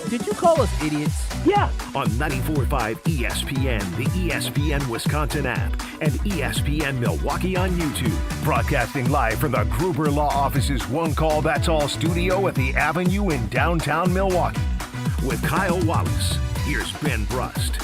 Did you call us idiots? Yeah. On 94.5 ESPN, the ESPN Wisconsin app, and ESPN Milwaukee on YouTube. Broadcasting live from the Gruber Law Office's One Call That's All studio at the Avenue in downtown Milwaukee. With Kyle Wallace, here's Ben Brust.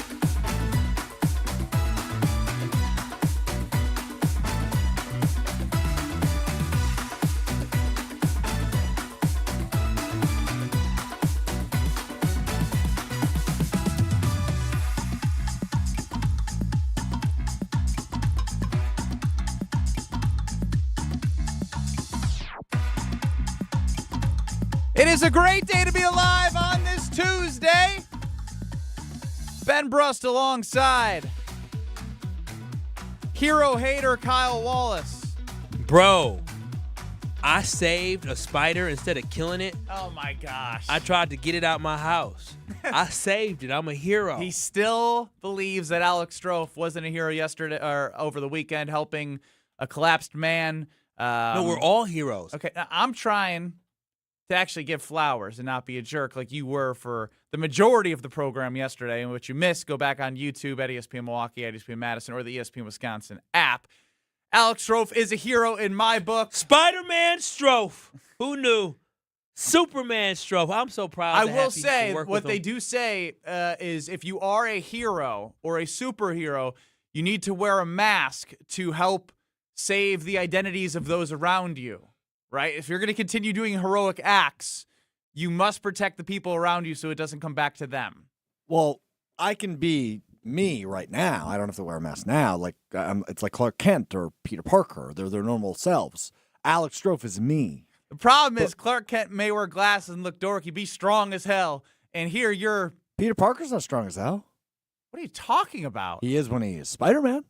It is a great day to be alive on this Tuesday. Ben Brust alongside hero hater Kyle Wallace. Bro, I saved a spider instead of killing it. Oh my gosh. I tried to get it out my house. I saved it. I'm a hero. He still believes that Alex Strofe wasn't a hero yesterday or over the weekend helping a collapsed man. No, we're all heroes. Okay, now I'm trying to actually give flowers and not be a jerk like you were for the majority of the program yesterday, in which you missed. Go back on YouTube at ESPN Milwaukee, at ESPN Madison, or the ESPN Wisconsin app. Alex Strofe is a hero in my book. Spider-Man Strofe. Who knew? Superman Strofe. I'm so proud. I will say what they do say is if you are a hero or a superhero, you need to wear a mask to help save the identities of those around you. Right? If you're going to continue doing heroic acts, you must protect the people around you so it doesn't come back to them. Well, I can be me right now. I don't have to wear a mask now. Like it's like Clark Kent or Peter Parker. They're their normal selves. Alex Strofe is me. The problem is Clark Kent may wear glasses and look dorky, be strong as hell, and here you're... Peter Parker's not strong as hell. What are you talking about? He is when he is Spider-Man.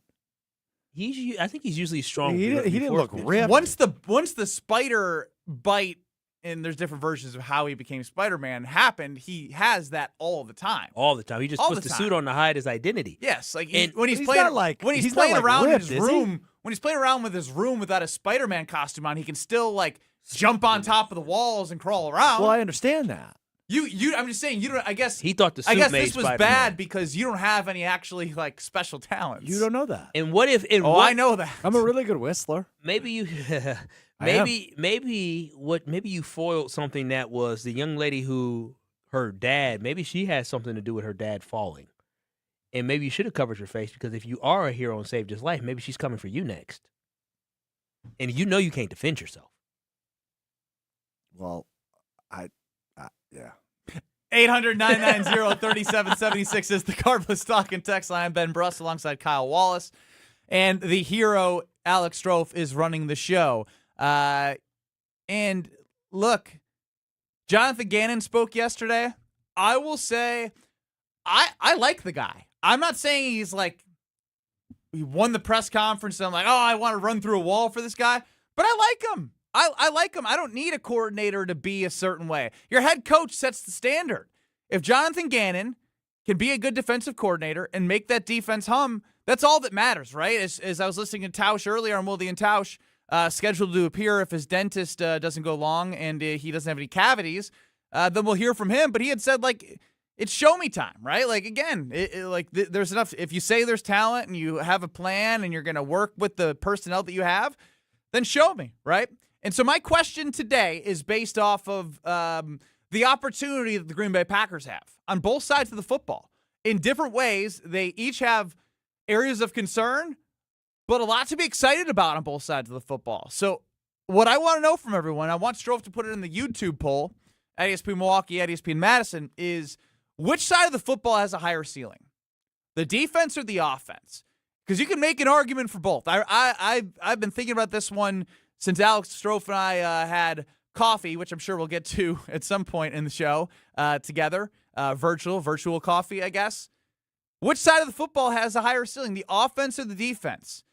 I think he's usually strong. He didn't look ripped. Once the spider bite, and there's different versions of how he became Spider-Man, happened, he has that all the time. All the time. He just puts the suit on to hide his identity. Yes, like And when he's he's playing not like- when he's he's not playing like around ripped, in his is he? room, when he's playing around with his room without a Spider-Man costume on, he can still like jump on top of the walls and crawl around. Well, I understand that. I'm just saying, you don't. I guess He thought the suit I guess made this was Spider-Man. bad because you don't have any actually like special talents. You don't know that. And what if? And Oh, what, I know that. I'm a really good whistler. Maybe you. I am. Maybe you foiled something that was the young lady who her dad. Maybe she had something to do with her dad falling, and maybe you should have covered your face because if you are a hero and saved his life, maybe she's coming for you next, and you know you can't defend yourself. Well, yeah. 800-990-3776 is the Cardless Talk and Text line. Ben Brust alongside Kyle Wallace. And the hero, Alex Strofe, is running the show. And look, Jonathan Gannon spoke yesterday. I will say I like the guy. I'm not saying he's like, he won the press conference and I'm like, oh, I want to run through a wall for this guy. But I like him. I like him. I don't need a coordinator to be a certain way. Your head coach sets the standard. If Jonathan Gannon can be a good defensive coordinator and make that defense hum, that's all that matters, right? As I was listening to Tauscher earlier on Wilde and Tausch, scheduled to appear if his dentist doesn't go long and he doesn't have any cavities, then we'll hear from him. But he had said, like, it's show me time, right? Like, again, there's enough. If you say there's talent and you have a plan and you're going to work with the personnel that you have, then show me, right? And so my question today is based off of the opportunity that the Green Bay Packers have on both sides of the football. In different ways, they each have areas of concern, but a lot to be excited about on both sides of the football. So what I want to know from everyone, I want Strofe to put it in the YouTube poll at ESPN Milwaukee, at ESPN Madison, is which side of the football has a higher ceiling? The defense or the offense? Because you can make an argument for both. I've been thinking about this one since Alex Strofe and I had coffee, which I'm sure we'll get to at some point in the show together, virtual coffee, I guess. Which side of the football has a higher ceiling, the offense or the defense?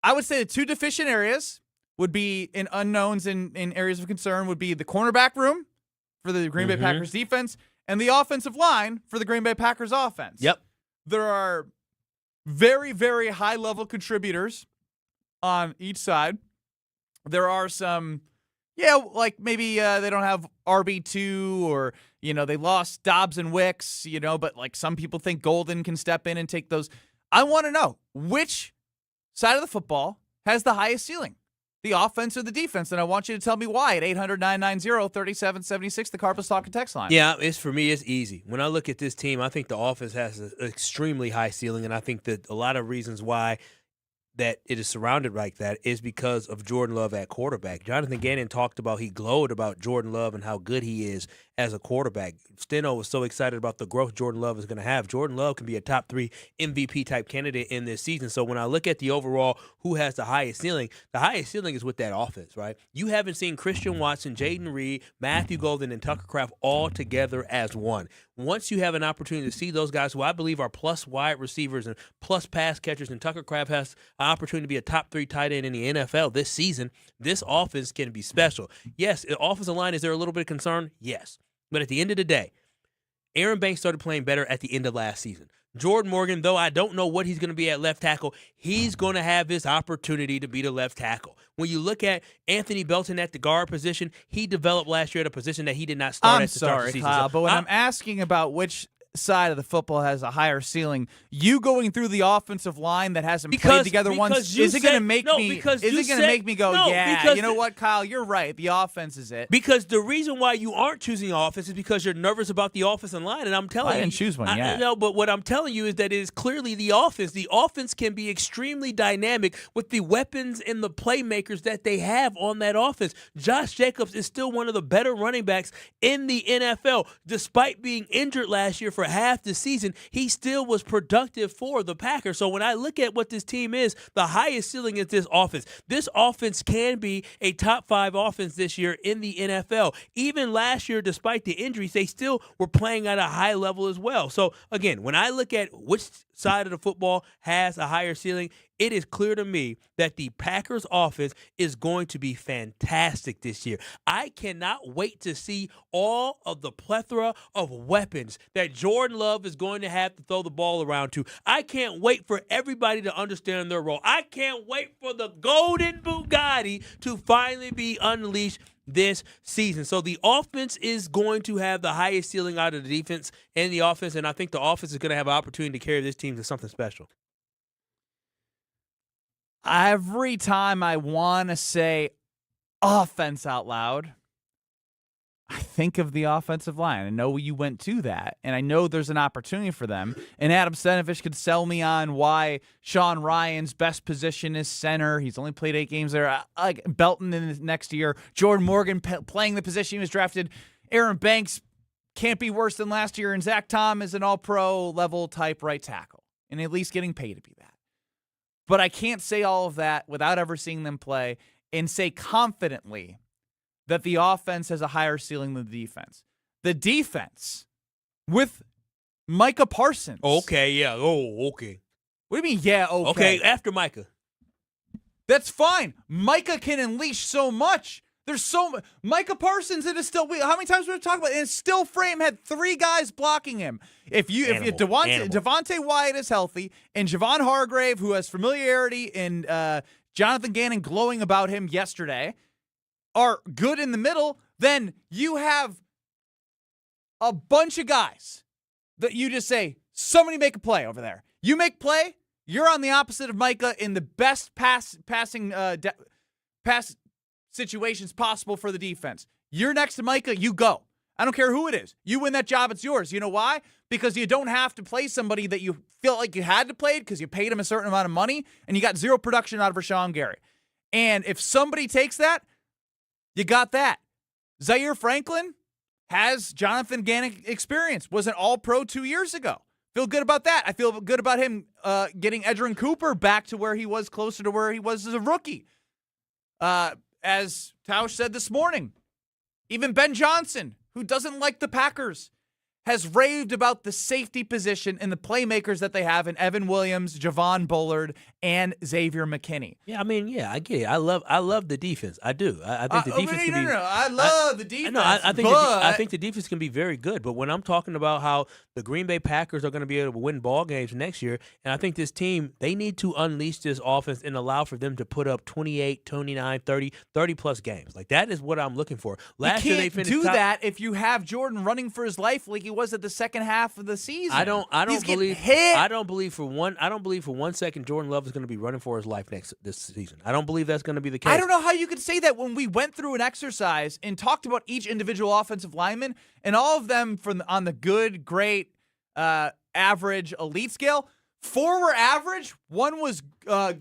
I would say the two deficient areas would be in unknowns in areas of concern would be the cornerback room for the Green Bay Packers defense and the offensive line for the Green Bay Packers offense. Yep. There are very, very high-level contributors on each side. There are some Yeah, like maybe they don't have RB2 or, they lost Dobbs and Wicks, but like some people think Golden can step in and take those. I want to know which side of the football has the highest ceiling, the offense or the defense, and I want you to tell me why at 800-990-3776, the Carpus Talk and Text line. Yeah, for me, it's easy. When I look at this team, I think the offense has an extremely high ceiling, and I think that a lot of reasons why that it is surrounded like that is because of Jordan Love at quarterback. Jonathan Gannon he glowed about Jordan Love and how good he is as a quarterback. Steno was so excited about the growth Jordan Love is going to have. Jordan Love can be a top 3 MVP type candidate in this season. So when I look at the overall who has the highest ceiling is with that offense, right? You haven't seen Christian Watson, Jaden Reed, Matthew Golden, and Tucker Kraft all together as one. Once you have an opportunity to see those guys who I believe are plus wide receivers and plus pass catchers, and Tucker Kraft has an opportunity to be a top 3 tight end in the NFL this season, this offense can be special. Yes, the offensive line, is there a little bit of concern? Yes. But at the end of the day, Aaron Banks started playing better at the end of last season. Jordan Morgan, though I don't know what he's going to be at left tackle, he's going to have his opportunity to be the left tackle. When you look at Anthony Belton at the guard position, he developed last year at a position that he did not start at the start of the season. Kyle, but when I'm asking about which side of the football has a higher ceiling, you going through the offensive line that hasn't played together once, is it going to make me go, you know what, Kyle, you're right, the offense is it. Because the reason why you aren't choosing offense is because you're nervous about the offensive line, and I'm telling you. I didn't choose one yet. No, but what I'm telling you is that it is clearly the offense. The offense can be extremely dynamic with the weapons and the playmakers that they have on that offense. Josh Jacobs is still one of the better running backs in the NFL. Despite being injured last year for half the season, he still was productive for the Packers. So when I look at what this team is, the highest ceiling is this offense. This offense can be a top 5 offense this year in the NFL. Even last year, despite the injuries, they still were playing at a high level as well. So again, when I look at which side of the football has a higher ceiling, it is clear to me that the Packers offense is going to be fantastic this year. I cannot wait to see all of the plethora of weapons that Jordan Love is going to have to throw the ball around to. I can't wait for everybody to understand their role. I can't wait for the golden Bugatti to finally be unleashed this season. So the offense is going to have the highest ceiling out of the defense and the offense, and I think the offense is going to have an opportunity to carry this team to something special. Every time I want to say offense out loud, I think of the offensive line. I know you went to that, and I know there's an opportunity for them. And Adam Stenavich could sell me on why Sean Ryan's best position is center. He's only played 8 games there. Like Belton in the next year. Jordan Morgan playing the position he was drafted. Aaron Banks can't be worse than last year. And Zach Tom is an all-pro level type right tackle, and at least getting paid to be that. But I can't say all of that without ever seeing them play and say confidently that the offense has a higher ceiling than the defense. The defense with Micah Parsons. Okay, yeah. Oh, okay. What do you mean, yeah, okay? Okay, after Micah. That's fine. Micah can unleash so much. There's so much. Micah Parsons, it is still. How many times we've talked about it? And still frame had 3 guys blocking him. If Devontae Wyatt is healthy and Javon Hargrave, who has familiarity, and Jonathan Gannon glowing about him yesterday, are good in the middle, then you have a bunch of guys that you just say, somebody make a play over there. You make play, you're on the opposite of Micah in the best pass situations possible for the defense. You're next to Micah, you go. I don't care who it is. You win that job, it's yours. You know why? Because you don't have to play somebody that you feel like you had to play because you paid him a certain amount of money and you got 0 production out of Rashawn Gary. And if somebody takes that, you got that. Zaire Franklin has Jonathan Gannon experience. Was an all-pro 2 years ago. Feel good about that. I feel good about him getting Edgerrin Cooper back to where he was, closer to where he was as a rookie. As Tauscher said this morning, even Ben Johnson, who doesn't like the Packers, has raved about the safety position and the playmakers that they have in Evan Williams, Javon Bullard, and Xavier McKinney. Yeah, I mean, yeah, I get it. I love the defense. I do. I think the defense can be. I love the defense. No, I think the defense can be very good. But when I'm talking about how the Green Bay Packers are going to be able to win ball games next year, and I think this team, they need to unleash this offense and allow for them to put up 28, 29, 30 plus games. Like, that is what I'm looking for. Last year they finished do top. that if you have Jordan running for his life like he was at the second half of the season. I don't believe hit. I don't believe for 1 second Jordan Love is going to be running for his life this season. I don't believe that's going to be the case. I don't know how you could say that when we went through an exercise and talked about each individual offensive lineman and all of them on the good, great, average, elite scale. 4 were average. 1 was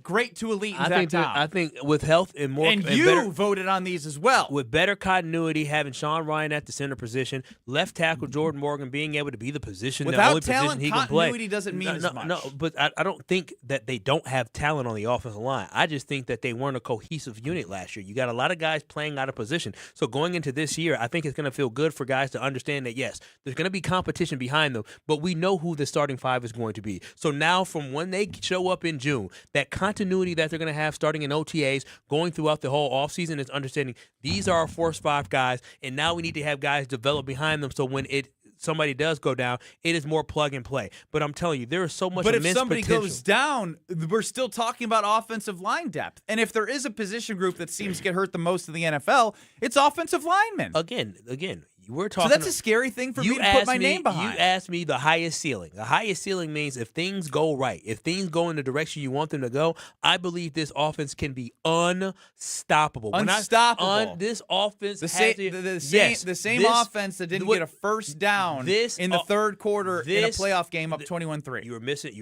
great to elite. I think with health and more, and you better, voted on these as well. with better continuity, having Sean Ryan at the center position, left tackle Jordan Morgan being able to be the position, the only talent, position he can play. continuity doesn't mean as much. No, but I don't think that they don't have talent on the offensive line. I just think that they weren't a cohesive unit last year. You got a lot of guys playing out of position. So going into this year, I think it's going to feel good for guys to understand that, yes, there's going to be competition behind them, but we know who the starting 5 is going to be. So now from when they show up in June, that continuity that they're going to have starting in OTAs, going throughout the whole offseason, is understanding these are our first 5 guys, and now we need to have guys develop behind them so when somebody does go down, it is more plug and play. But I'm telling you, there is so much immense potential. But if somebody goes down, we're still talking about offensive line depth. And if there is a position group that seems to get hurt the most in the NFL, it's offensive linemen. Again, we're talking. So that's a scary thing for me to put my name behind. You asked me the highest ceiling. The highest ceiling means if things go right, if things go in the direction you want them to go, I believe this offense can be unstoppable. Unstoppable. This offense the same offense that didn't get a first down in the third quarter in a playoff game up 21-3. You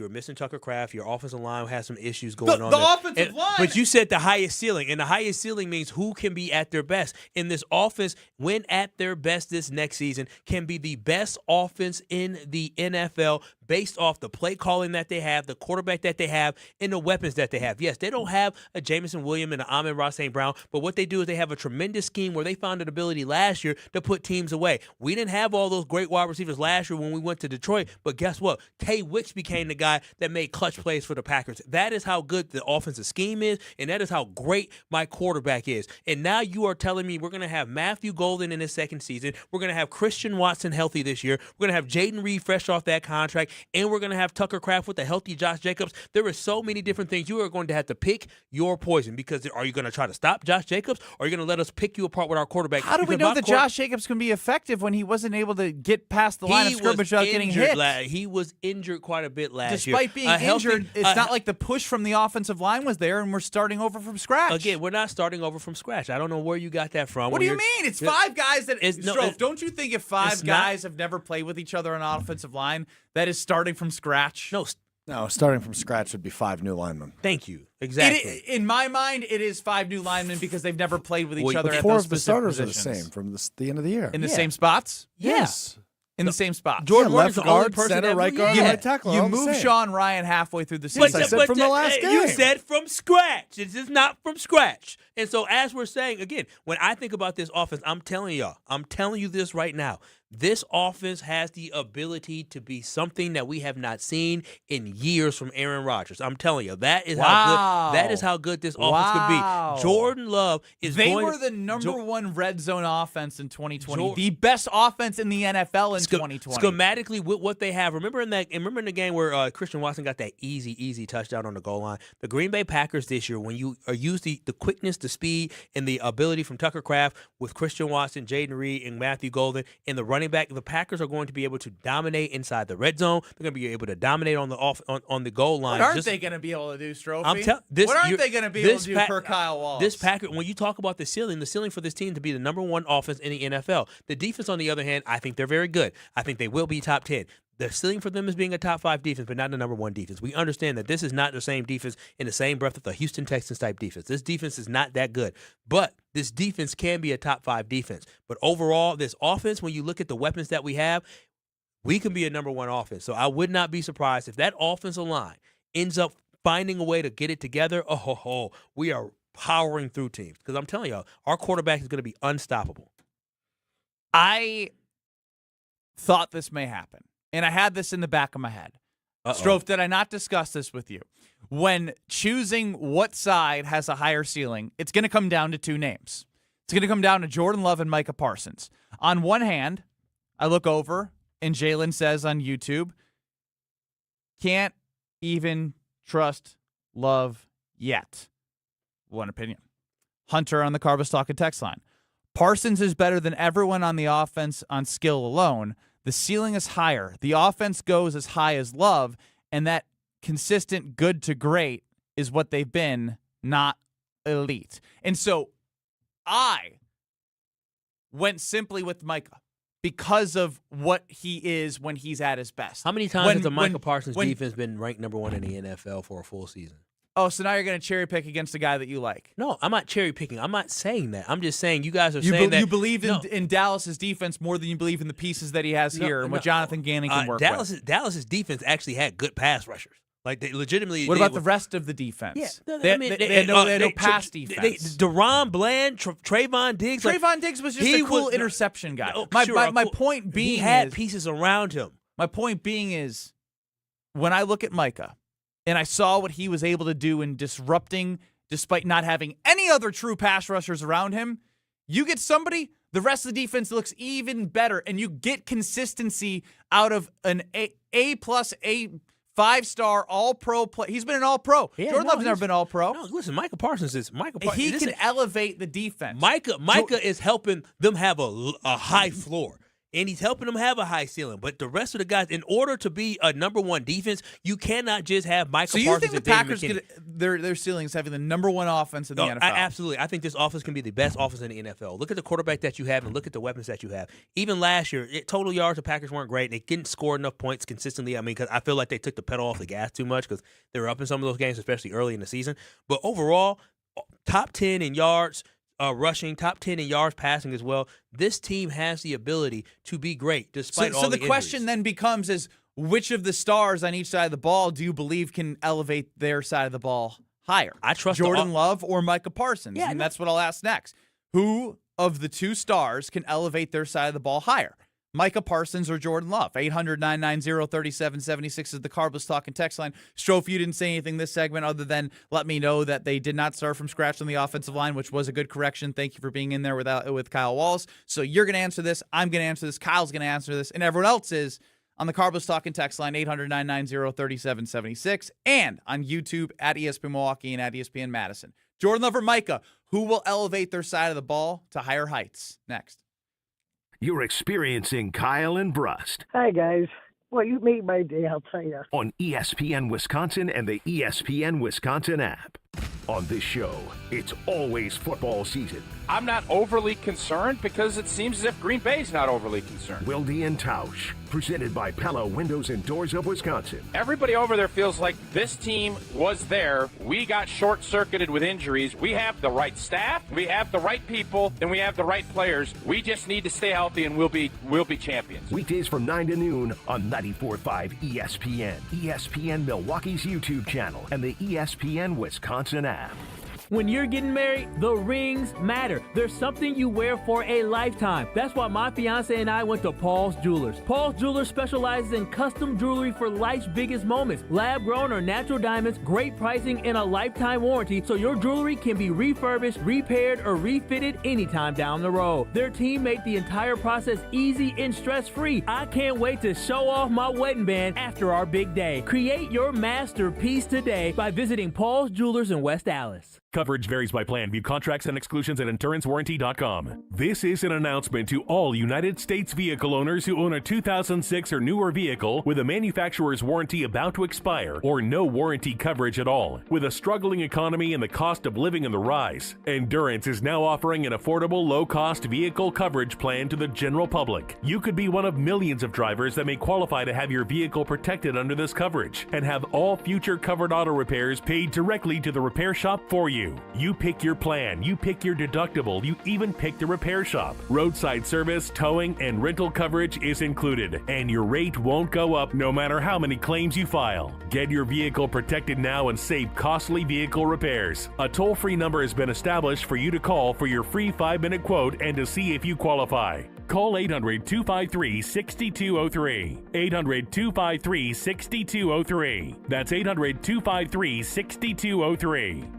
were missing Tucker Kraft. Your offensive line has some issues going on. The there. offensive line. But you said the highest ceiling, and the highest ceiling means who can be at their best. In this offense, when at their best this next season, can be the best offense in the NFL based off the play calling that they have, the quarterback that they have, and the weapons that they have. Yes, they don't have a Jamison Williams and an Amon-Ra St. Brown, but what they do is they have a tremendous scheme where they found an ability last year to put teams away. We didn't have all those great wide receivers last year when we went to Detroit, but guess what? Tay Wicks became the guy that made clutch plays for the Packers. That is how good the offensive scheme is, and that is how great my quarterback is. And now you are telling me we're going to have Matthew Golden in his second season. We're going to have Christian Watson healthy this year. We're going to have Jaden Reed fresh off that contract, and we're going to have Tucker Kraft with a healthy Josh Jacobs. There are so many different things. You are going to have to pick your poison, because are you going to try to stop Josh Jacobs, or are you going to let us pick you apart with our quarterback? How do we know that Josh Jacobs can be effective when he wasn't able to get past the line of scrimmage without getting hit? He was injured quite a bit last year. Despite being injured, it's not like the push from the offensive line was there and we're starting over from scratch. Again, we're not starting over from scratch. I don't know where you got that from. What do you mean? It's 5 guys that don't you think if 5 guys have never played with each other on an offensive line, that is starting from scratch? No, starting from scratch would be 5 new linemen. Thank you. Exactly. In my mind, it is 5 new linemen because they've never played with each other at 4 those of the specific starters positions. are the same from the end of the year. In the same spots? Yes. In the same spot. Jordan Morgan's left the only guard, person center, that right guard, yeah. right tackle. You all the moved same. Sean Ryan halfway through the season. I said from the last game. You said from scratch. This is not from scratch. And so as we're saying, again, when I think about this offense, I'm telling you this right now. This offense has the ability to be something that we have not seen in years from Aaron Rodgers. I'm telling you, that is how good this offense could be. Jordan Love is They were the number 1 red zone offense in 2020. The best offense in the NFL in 2020. Schematically, with what they have. Remember in the game where Christian Watson got that easy touchdown on the goal line? The Green Bay Packers this year, when you use the quickness, the speed, and the ability from Tucker Kraft with Christian Watson, Jaden Reed, and Matthew Golden, and the running back, the Packers are going to be able to dominate inside the red zone. They're going to be able to dominate on the goal line. What aren't they going to be able to do, Strophe? What aren't they going to be able to do for Kyle Wallace? This Packer, when you talk about the ceiling for this team to be the number 1 offense in the NFL. The defense, on the other hand, I think they're very good. I think they will be top 10. The ceiling for them is being a top 5 defense, but not the number 1 defense. We understand that this is not the same defense in the same breath of the Houston Texans type defense. This defense is not that good, but this defense can be a top 5 defense. But overall, this offense, when you look at the weapons that we have, we can be a number 1 offense. So I would not be surprised if that offensive line ends up finding a way to get it together. We are powering through teams, because I'm telling y'all, our quarterback is going to be unstoppable. I thought this may happen, and I had this in the back of my head. Strofe, did I not discuss this with you? When choosing what side has a higher ceiling, it's going to come down to two names. It's going to come down to Jordan Love and Micah Parsons. On one hand, I look over, and Jalen says on YouTube, can't even trust Love yet. One opinion. Hunter on the Carbus Talking text line. Parsons is better than everyone on the offense on skill alone. The ceiling is higher. The offense goes as high as Love, and that consistent good to great is what they've been, not elite. And so I went simply with Micah because of what he is when he's at his best. How many times has the Micah Parsons defense been ranked number 1 in the NFL for a full season? Oh, so now you're going to cherry pick against a guy that you like? No, I'm not cherry picking. I'm not saying that. I'm just saying you guys are saying that you believe in Dallas's defense more than you believe in the pieces that he has here and what Jonathan Gannon can work with. Dallas's defense actually had good pass rushers. Like they legitimately. What about the rest of the defense? Yeah, they had no pass defense. Deron Bland, Trayvon Diggs. Trayvon Diggs was just a cool interception guy. My point being, he had pieces around him. My point being is, when I look at Micah, and I saw what he was able to do in disrupting, despite not having any other true pass rushers around him, you get somebody. The rest of the defense looks even better, and you get consistency out of an A+, 5-star All-Pro play. He's been an All-Pro. Yeah, Jordan Love's never been All-Pro. No, listen, Micah Parsons is He can elevate the defense. Micah is helping them have a high floor. And he's helping them have a high ceiling. But the rest of the guys, in order to be a number 1 defense, you cannot just have Micah Parsons. So you think the Packers get their ceilings having the number 1 offense in the NFL? Absolutely. I think this offense can be the best offense in the NFL. Look at the quarterback that you have and look at the weapons that you have. Even last year, total yards, the Packers weren't great. They didn't score enough points consistently. I mean, because I feel like they took the pedal off the gas too much because they were up in some of those games, especially early in the season. But overall, top 10 in yards, rushing, top 10 in yards passing as well. This team has the ability to be great despite all the injuries. Question then becomes is which of the stars on each side of the ball do you believe can elevate their side of the ball higher? I trust Jordan Love or Micah Parsons. Yeah, and that's what I'll ask next. Who of the two stars can elevate their side of the ball higher? Micah Parsons or Jordan Love? 800-990-3776 is the Carbus Talking text line. Strofe, you didn't say anything this segment other than let me know that they did not start from scratch on the offensive line, which was a good correction. Thank you for being in there with Kyle Wallace. So you're going to answer this. I'm going to answer this. Kyle's going to answer this. And everyone else is on the Carbus Talking text line, 800-990-3776, and on YouTube at ESPN Milwaukee and at ESPN Madison. Jordan Love or Micah, who will elevate their side of the ball to higher heights? Next. You're experiencing Kyle and Brust. Hi, guys. Well, you made my day, I'll tell you. On ESPN Wisconsin and the ESPN Wisconsin app. On this show, it's always football season. I'm not overly concerned because it seems as if Green Bay's not overly concerned. Wilde and Tauscher, presented by Pella Windows and Doors of Wisconsin. Everybody over there feels like this team was there. We got short-circuited with injuries. We have the right staff, we have the right people, and we have the right players. We just need to stay healthy, and we'll be champions. Weekdays from 9 to noon on 94.5 ESPN, ESPN Milwaukee's YouTube channel, and the ESPN Wisconsin app. When you're getting married, the rings matter. There's something you wear for a lifetime. That's why my fiance and I went to Paul's Jewelers. Paul's Jewelers specializes in custom jewelry for life's biggest moments. Lab-grown or natural diamonds, great pricing, and a lifetime warranty, so your jewelry can be refurbished, repaired, or refitted anytime down the road. Their team made the entire process easy and stress-free. I can't wait to show off my wedding band after our big day. Create your masterpiece today by visiting Paul's Jewelers in West Allis. Coverage varies by plan. View contracts and exclusions at insurancewarranty.com. This is an announcement to all United States vehicle owners who own a 2006 or newer vehicle with a manufacturer's warranty about to expire or no warranty coverage at all. With a struggling economy and the cost of living on the rise, Endurance is now offering an affordable, low-cost vehicle coverage plan to the general public. You could be one of millions of drivers that may qualify to have your vehicle protected under this coverage and have all future covered auto repairs paid directly to the repair shop for you. You pick your plan, you pick your deductible, you even pick the repair shop. Roadside service, towing, and rental coverage is included, and your rate won't go up no matter how many claims you file. Get your vehicle protected now and save costly vehicle repairs. A toll-free number has been established for you to call for your free 5-minute quote and to see if you qualify. Call 800-253-6203. 800-253-6203. That's 800-253-6203.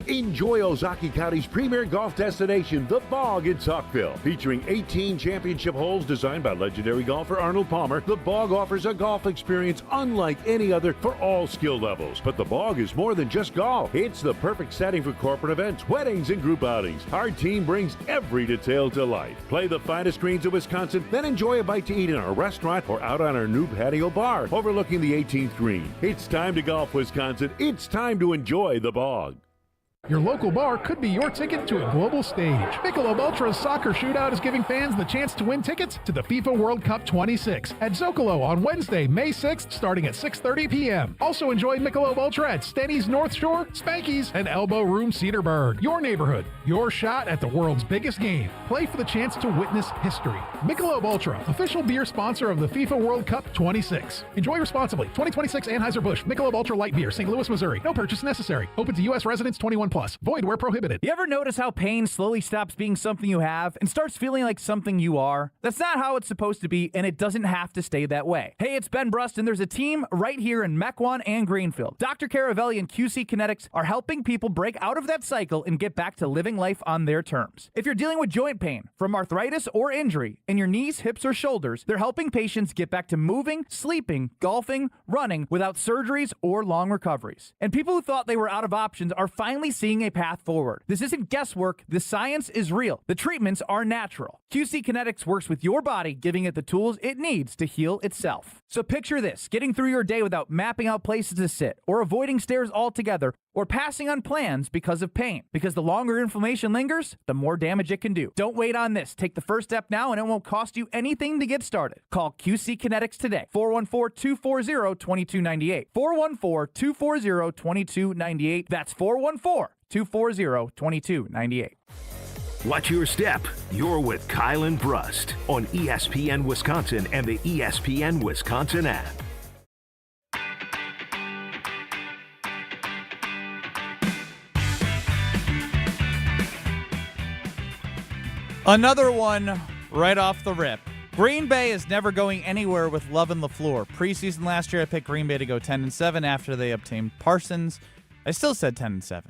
Enjoy Ozaukee County's premier golf destination, The Bog in Saukville. Featuring 18 championship holes designed by legendary golfer Arnold Palmer, The Bog offers a golf experience unlike any other for all skill levels. But The Bog is more than just golf. It's the perfect setting for corporate events, weddings, and group outings. Our team brings every detail to life. Play the finest greens of Wisconsin, then enjoy a bite to eat in our restaurant or out on our new patio bar overlooking the 18th green. It's time to golf, Wisconsin. It's time to enjoy The Bog. Your local bar could be your ticket to a global stage. Michelob Ultra's Soccer Shootout is giving fans the chance to win tickets to the FIFA World Cup 26 at Zocalo on Wednesday, May 6th, starting at 6:30 p.m. Also enjoy Michelob Ultra at Stenny's North Shore, Spanky's, and Elbow Room Cedarburg. Your neighborhood, your shot at the world's biggest game. Play for the chance to witness history. Michelob Ultra, official beer sponsor of the FIFA World Cup 26. Enjoy responsibly. 2026 Anheuser-Busch Michelob Ultra Light Beer, St. Louis, Missouri. No purchase necessary. Open to U.S. residents 21+. Void where prohibited. You ever notice how pain slowly stops being something you have and starts feeling like something you are? That's not how it's supposed to be, and it doesn't have to stay that way. Hey, it's Ben Brust, and there's a team right here in Mequon and Greenfield. Dr. Caravelli and QC Kinetics are helping people break out of that cycle and get back to living life on their terms. If you're dealing with joint pain from arthritis or injury in your knees, hips, or shoulders, they're helping patients get back to moving, sleeping, golfing, running without surgeries or long recoveries. And people who thought they were out of options are finally seeing a path forward. This isn't guesswork. The science is real. The treatments are natural. QC Kinetics works with your body, giving it the tools it needs to heal itself. So picture this, getting through your day without mapping out places to sit, or avoiding stairs altogether, or passing on plans because of pain. Because the longer inflammation lingers, the more damage it can do. Don't wait on this. Take the first step now, and it won't cost you anything to get started. Call QC Kinetics today. 414-240-2298. 414-240-2298. That's 414-240-2298. Watch your step. You're with Kyle and Brust on ESPN Wisconsin and the ESPN Wisconsin app. Another one right off the rip. Green Bay is never going anywhere with Love and LaFleur. Preseason last year, I picked Green Bay to go 10-7 after they obtained Parsons. I still said 10-7.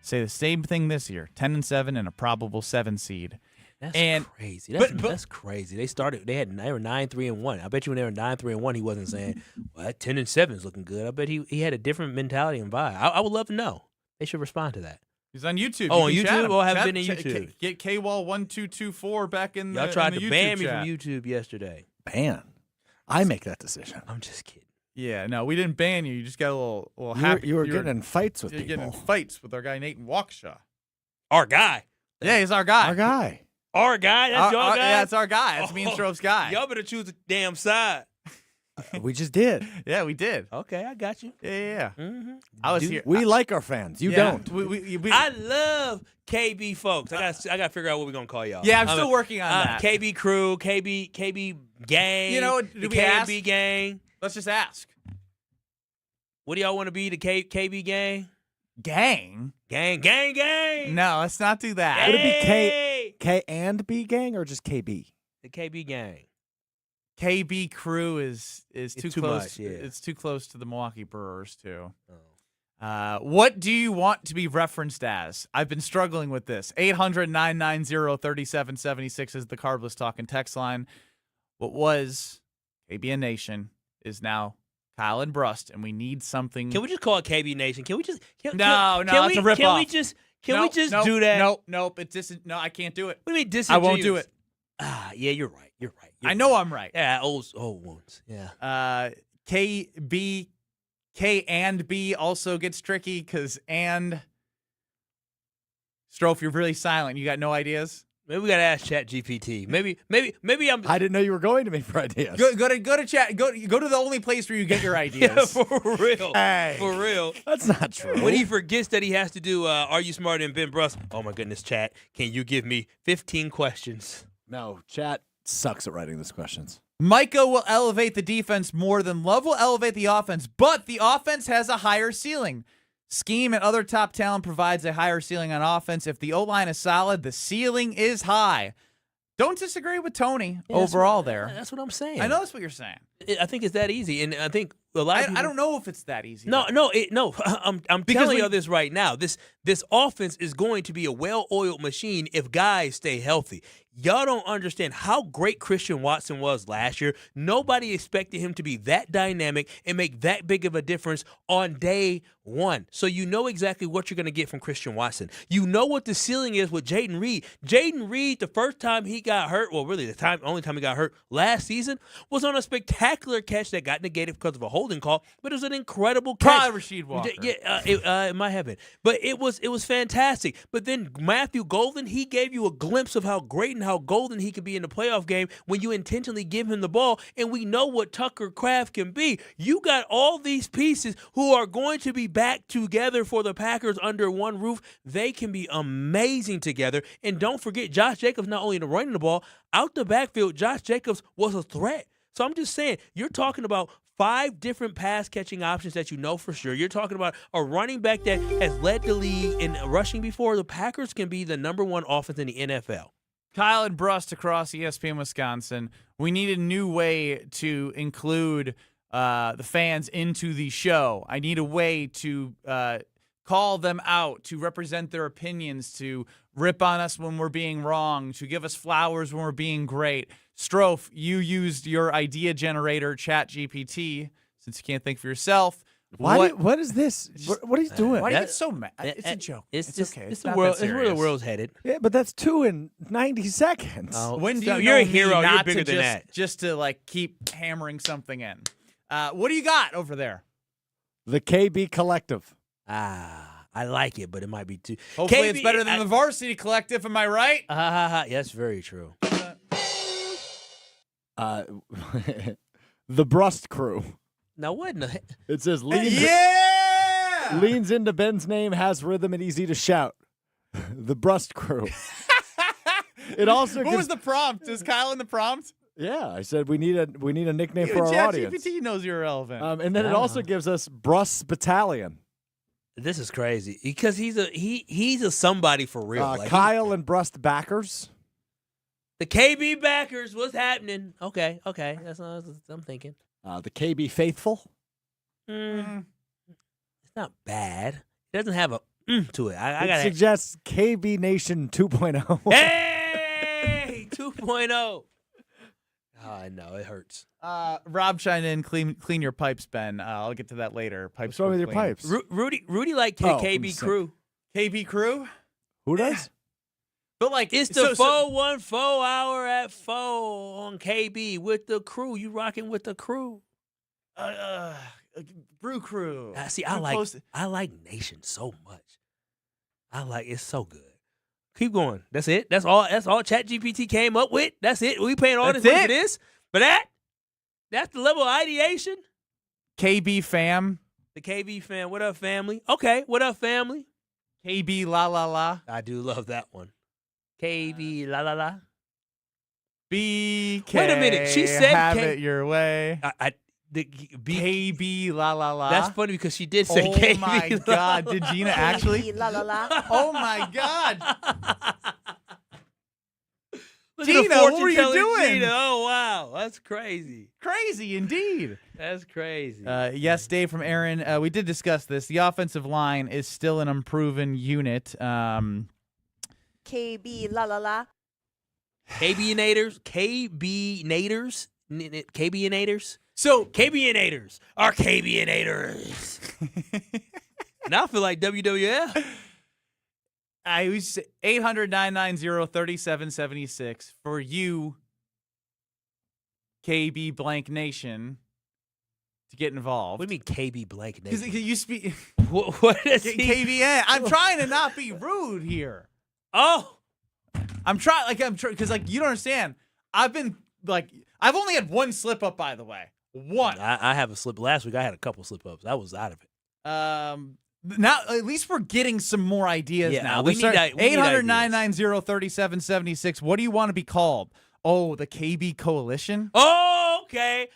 Say the same thing this year, 10-7 and a probable 7 seed. That's crazy. That's crazy. They were 9-3-1. I bet you when they were 9-3-1, he wasn't saying, "Well, 10-7 is looking good." I bet he had a different mentality and vibe. I would love to know. They should respond to that. He's on YouTube. Oh, on YouTube? Oh, I haven't been on YouTube. Get KWall1224 back in the Y'all tried to ban me chat. from YouTube yesterday. Ban? I make that decision. I'm just kidding. Yeah, no, we didn't ban you. You just got a little happy. You were getting in fights with You're people. getting in fights with our guy, Nate Waukesha. Our guy. Yeah, he's our guy. Our guy. Our guy? That's your guy? Yeah, it's our guy. That's me and Strove's guy. Y'all better choose a damn side. We just did. Yeah, we did. Okay, I got you. Yeah. Mm-hmm. I was here. We like our fans. You don't. I love KB folks. I got to figure out what we're going to call y'all. Yeah, I'm still working on that. KB crew, KB gang. You know, the we KB ask? gang. Let's just ask. What do y'all want to be, the KB gang? Gang? Gang. No, let's not do that. Would it be K and B gang or just KB? The KB gang. KB crew is too close. Much, yeah. It's too close to the Milwaukee Brewers too. Oh. What do you want to be referenced as? I've been struggling with this. 800-990-3776 is the Carbless Talking text line. What was KBN Nation is now Kyle and Brust, and we need something. Can we just call it KB Nation? Can we just? No, it's a ripoff. Can we just do that? Nope. No, I can't do it. What do you mean disingenuous? I won't do it. Yeah, you're right. I know I'm right. Yeah, old ones. Yeah. K and B also gets tricky because and. Strofe, you're really silent. You got no ideas? Maybe we gotta ask ChatGPT. Maybe I'm. I didn't know you were going to me for ideas. Go to chat. Go to the only place where you get your ideas. Yeah, for real. Hey, for real. That's not true. When he forgets that he has to do Are You Smarter Than Ben Brust? Oh my goodness, chat. Can you give me 15 questions? No, chat sucks at writing these questions. Micah will elevate the defense more than Love will elevate the offense, but the offense has a higher ceiling. Scheme and other top talent provides a higher ceiling on offense. If the O-line is solid, the ceiling is high. Don't disagree with Tony Yeah, overall there. That's what I'm saying. I know that's what you're saying. I think it's that easy, and I think a lot of people, I don't know if it's that easy. No. I'm telling you this right now. This offense is going to be a well-oiled machine if guys stay healthy. Y'all don't understand how great Christian Watson was last year. Nobody expected him to be that dynamic and make that big of a difference on day one. So you know exactly what you're going to get from Christian Watson. You know what the ceiling is with Jaden Reed. Jaden Reed, the first time he got hurt, well, really only time he got hurt last season, was on a spectacular catch that got negated because of a holding call, but it was an incredible catch. Probably Rasheed Walker. Yeah, it might have been. But it was fantastic. But then Matthew Golden, he gave you a glimpse of how great and how golden he could be in the playoff game when you intentionally give him the ball, and we know what Tucker Kraft can be. You got all these pieces who are going to be back together for the Packers under one roof. They can be amazing together. And don't forget, Josh Jacobs not only running the ball, out the backfield, Josh Jacobs was a threat. So I'm just saying, you're talking about 5 different pass-catching options that you know for sure. You're talking about a running back that has led the league in rushing before. The Packers can be the number 1 offense in the NFL. Kyle and Brust across ESPN Wisconsin. We need a new way to include the fans into the show. I need a way to call them out, to represent their opinions, to rip on us when we're being wrong, to give us flowers when we're being great. Strofe, you used your idea generator, ChatGPT, since you can't think for yourself. What is this? What are you doing? Why do you get so mad? It's a joke. It's just, okay. It's not the world. that It's where the serious. world's headed. Yeah, but that's 2 in 90 seconds. When do So you you're know a hero. me You're not bigger to than that. Just to like keep hammering something in. What do you got over there? The KB Collective. I like it, but it might be too. Hopefully it's better than the Varsity Collective. Am I right? Yes, very true. The Brust Crew. Now what in the It says leans into Ben's name, has rhythm, and easy to shout. The Brust Crew. It also What was the prompt? Is Kyle in the prompt? Yeah, I said we need a nickname for our audience. ChatGPT knows you're irrelevant. And then it also gives us Brust Battalion. This is crazy because he's a somebody for real. Like Kyle and Brust backers. the KB backers, what's happening? Okay, that's what I'm thinking. The KB Faithful. It's not bad. It doesn't have a to it. I It gotta suggests KB Nation 2.0. Hey, 2.0. Oh, I know it hurts. Rob chimed in, clean your pipes, Ben. I'll get to that later. Pipes. What's wrong with your clean. pipes? Rudy like Oh, KB I'm crew. KB Crew? Who does? But like It's the 414 hour at 4 on KB with the crew. You rocking with the crew. Brew Crew. See, Too close to- I like Nation so much. It's so good. Keep going. That's it. That's all ChatGPT came up with. That's it. We paying all That's this money for it? this? For that's the level of ideation. KB Fam. The KB fan. What up, family? Okay, what up, family? KB La La La. I do love that one. KB la la la. BK. Wait a minute. She said have it your way. KB La La La. That's funny because she did say Oh KB. my la, God. la, Did la. Gina actually? La la la. Oh my God. Look at the Gina, what were you fortune-telling doing? Gina. Oh, wow. That's crazy. Crazy indeed. That's crazy. Yes, Dave from Aaron. We did discuss this. The offensive line is still an unproven unit. KB la la la. KB-nators. So KB-nators are KB-nators. Now I feel like WWF. I was 800-990-3776 for you, KB Blank Nation, to get involved. What do you mean KB blank Because nation? you speak What is he? KBN. I'm trying to not be rude here. Oh. I'm trying because you don't understand. I've only had one slip up, by the way. One. I have a slip. Last week I had a couple slip ups. I was out of it. Now at least we're getting some more ideas Yeah, now. we need that- we need 800-990-3776. What do you want to be called? Oh, the KB Coalition? Oh, okay.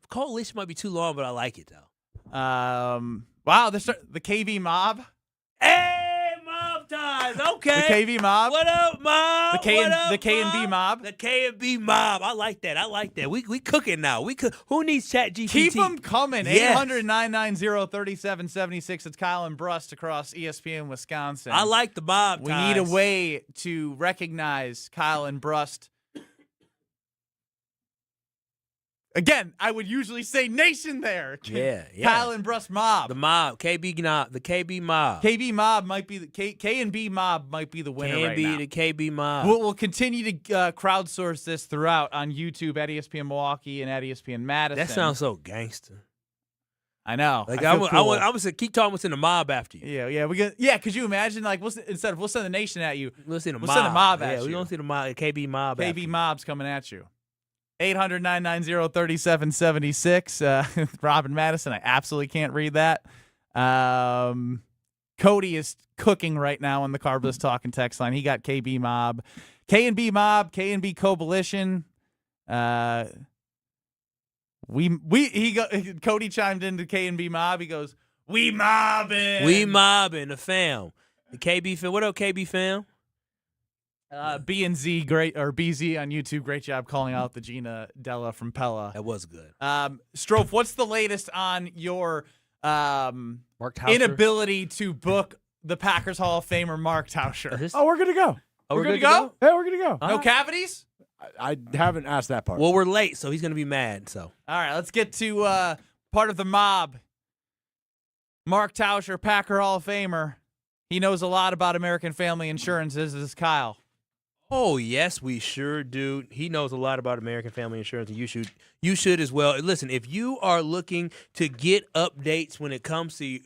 Coalition might be too long, but I like it though. Wow, the KB Mob? Hey, Mob ties. Okay. The KV mob. What up, mob? The K and Mob? B mob. The K&B mob. I like that. We cooking now. Who needs Chat GPT? Keep them coming. Yes. 800-990-3776. It's Kyle and Brust across ESPN Wisconsin. I like the mob We ties. need a way to recognize Kyle and Brust. Again, I would usually say nation there. Yeah. Kyle and Brust mob. The mob. The KB mob. KB mob might be the K and B mob might be the winner right now. The KB mob. We'll continue to crowdsource this throughout on YouTube at ESPN Milwaukee and at ESPN Madison. That sounds so gangster. I know. Like I feel cool. I was keep talking what's in the mob after you. Yeah. Could you imagine instead of we'll send the nation at you, We'll see the we'll mob. send the mob at yeah, you. we don't see the mob. KB mob. after KB you. mob's coming at you. 800-990-3776. Robin Madison, I absolutely can't read that. Cody is cooking right now on the Carbless Talking text line. He got KB mob. K&B mob, K&B coalition. Cody chimed into K&B mob. He goes, "We mobbing. We mobbing the fam. The KB fam. What up, KB fam? B and Z, great, or BZ on YouTube. Great job calling out the Gina Della from Pella. That was good. Strofe, what's the latest on your Mark Tauscher? inability to book the Packers Hall of Famer Mark Tauscher? Oh, we're good to go. We're good to go? Yeah, we're good to go. No cavities? I haven't asked that part. Well, we're late, so he's gonna be mad. So All right, let's get to part of the mob. Mark Tauscher, Packer Hall of Famer. He knows a lot about American Family Insurance. This is Kyle. Oh, yes, we sure do. He knows a lot about American Family Insurance, and you should as well. Listen, if you are looking to get updates when it comes to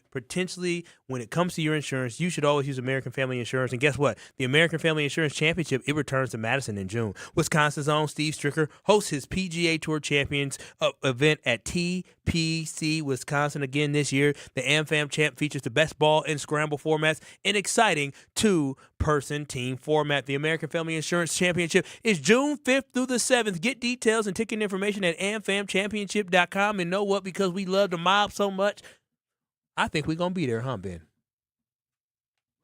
your insurance, you should always use American Family Insurance. And guess what? The American Family Insurance Championship, it returns to Madison in June. Wisconsin's own Steve Stricker hosts his PGA Tour Champions event at TPC Wisconsin again this year. The AmFam Champ features the best ball and scramble formats in exciting two-person team format. The American Family Insurance Championship is June 5th through the 7th. Get details and ticket information at amfamchampionship.com. And know what? Because we love the mob so much, I think we're going to be there, huh, Ben?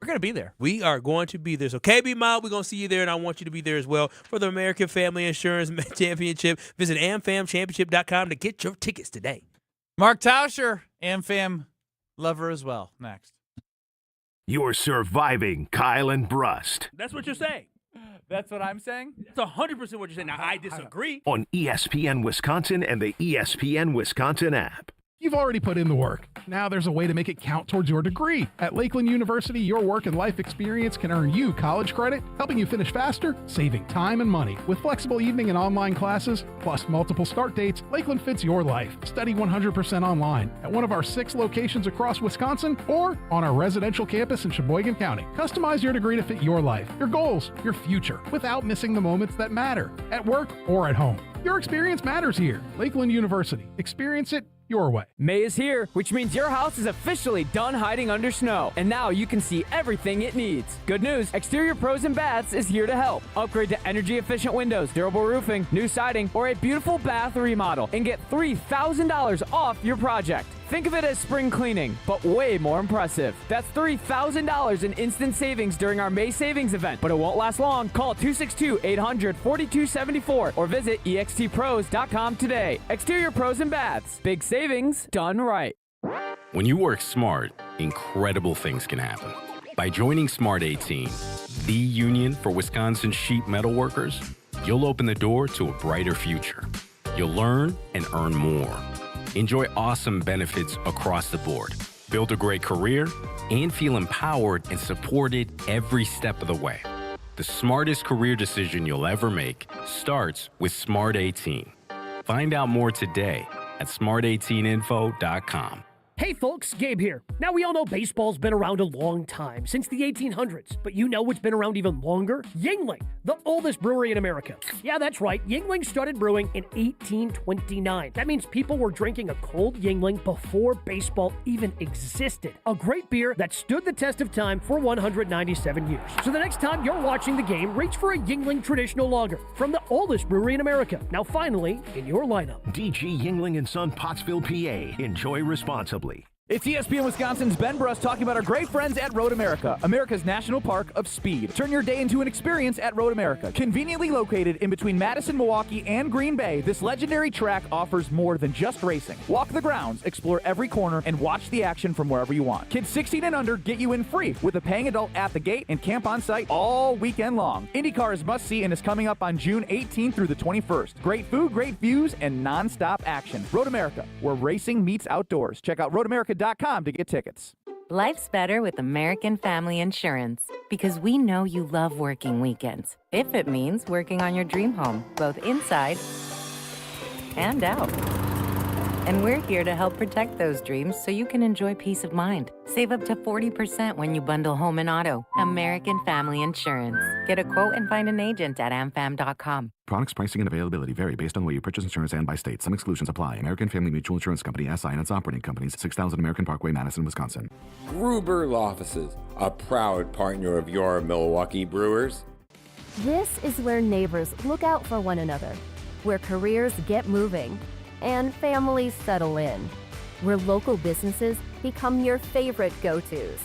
We're going to be there. We are going to be there. So, KB Mob, we're going to see you there, and I want you to be there as well for the American Family Insurance Championship. Visit amfamchampionship.com to get your tickets today. Mark Tauscher, AmFam lover as well. Next. You're surviving Kyle and Brust That's what you're saying. That's what I'm saying? That's 100% what you're saying. Now, I disagree. on ESPN Wisconsin and the ESPN Wisconsin app. You've already put in the work. Now there's a way to make it count towards your degree. At Lakeland University, your work and life experience can earn you college credit, helping you finish faster, saving time and money. With flexible evening and online classes, plus multiple start dates, Lakeland fits your life. Study 100% online at one of our 6 locations across Wisconsin or on our residential campus in Sheboygan County. Customize your degree to fit your life, your goals, your future, without missing the moments that matter, at work or at home. Your experience matters here. Lakeland University. Experience it your way. May is here, which means your house is officially done hiding under snow, and now you can see everything it needs. Good news, Exterior Pros and Baths is here to help. Upgrade to energy-efficient windows, durable roofing, new siding, or a beautiful bath remodel, and get $3,000 off your project. Think of it as spring cleaning, but way more impressive. That's $3,000 in instant savings during our May savings event, but it won't last long. Call 262-800-4274 or visit extpros.com today. Exterior Pros and Baths. Big savings done right. When you work smart, incredible things can happen. By joining Smart 18, the union for Wisconsin sheet metal workers, you'll open the door to a brighter future. You'll learn and earn more. Enjoy awesome benefits across the board, build a great career, and feel empowered and supported every step of the way. The smartest career decision you'll ever make starts with Smart 18. Find out more today at smart18info.com. Hey folks, Gabe here. Now we all know baseball's been around a long time, since the 1800s. But you know what's been around even longer? Yuengling, the oldest brewery in America. Yeah, that's right. Yuengling started brewing in 1829. That means people were drinking a cold Yuengling before baseball even existed. A great beer that stood the test of time for 197 years. So the next time you're watching the game, reach for a Yuengling Traditional Lager from the oldest brewery in America. Now finally, in your lineup. DG Yingling & Son, Pottsville, PA. Enjoy responsibly. It's ESPN Wisconsin's Ben Brust talking about our great friends at Road America, America's national park of speed. Turn your day into an experience at Road America. Conveniently located in between Madison, Milwaukee, and Green Bay, this legendary track offers more than just racing. Walk the grounds, explore every corner, and watch the action from wherever you want. Kids 16 and under get you in free with a paying adult at the gate and camp on site all weekend long. IndyCar is must-see and is coming up on June 18th through the 21st. Great food, great views, and non-stop action. Road America, where racing meets outdoors. Check out roadamerica.com to get tickets. Life's better with American Family Insurance because we know you love working weekends. If it means working on your dream home, both inside and out. And we're here to help protect those dreams so you can enjoy peace of mind. Save up to 40% when you bundle home and auto. American Family Insurance. Get a quote and find an agent at amfam.com. Products, pricing, and availability vary based on where you purchase insurance and by state. Some exclusions apply. American Family Mutual Insurance Company, SI, and its operating companies, 6000 American Parkway, Madison, Wisconsin. Gruber Law Offices, a proud partner of your Milwaukee Brewers. This is where neighbors look out for one another, where careers get moving, and families settle in, where local businesses become your favorite go-tos,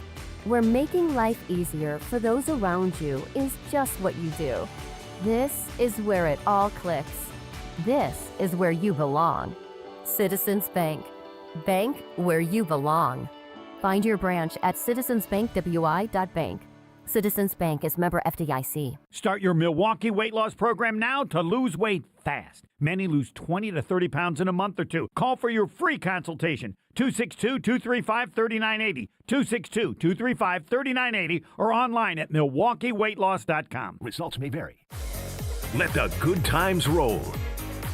where making life easier for those around you is just what you do. This is where it all clicks. This is where you belong. Citizens Bank. Bank where you belong. Find your branch at citizensbankwi.bank. Citizens Bank is member FDIC. Start your Milwaukee weight loss program now to lose weight fast. Many lose 20 to 30 pounds in a month or two. Call for your free consultation. 262-235-3980. 262-235-3980 or online at MilwaukeeWeightLoss.com. Results may vary. Let the good times roll.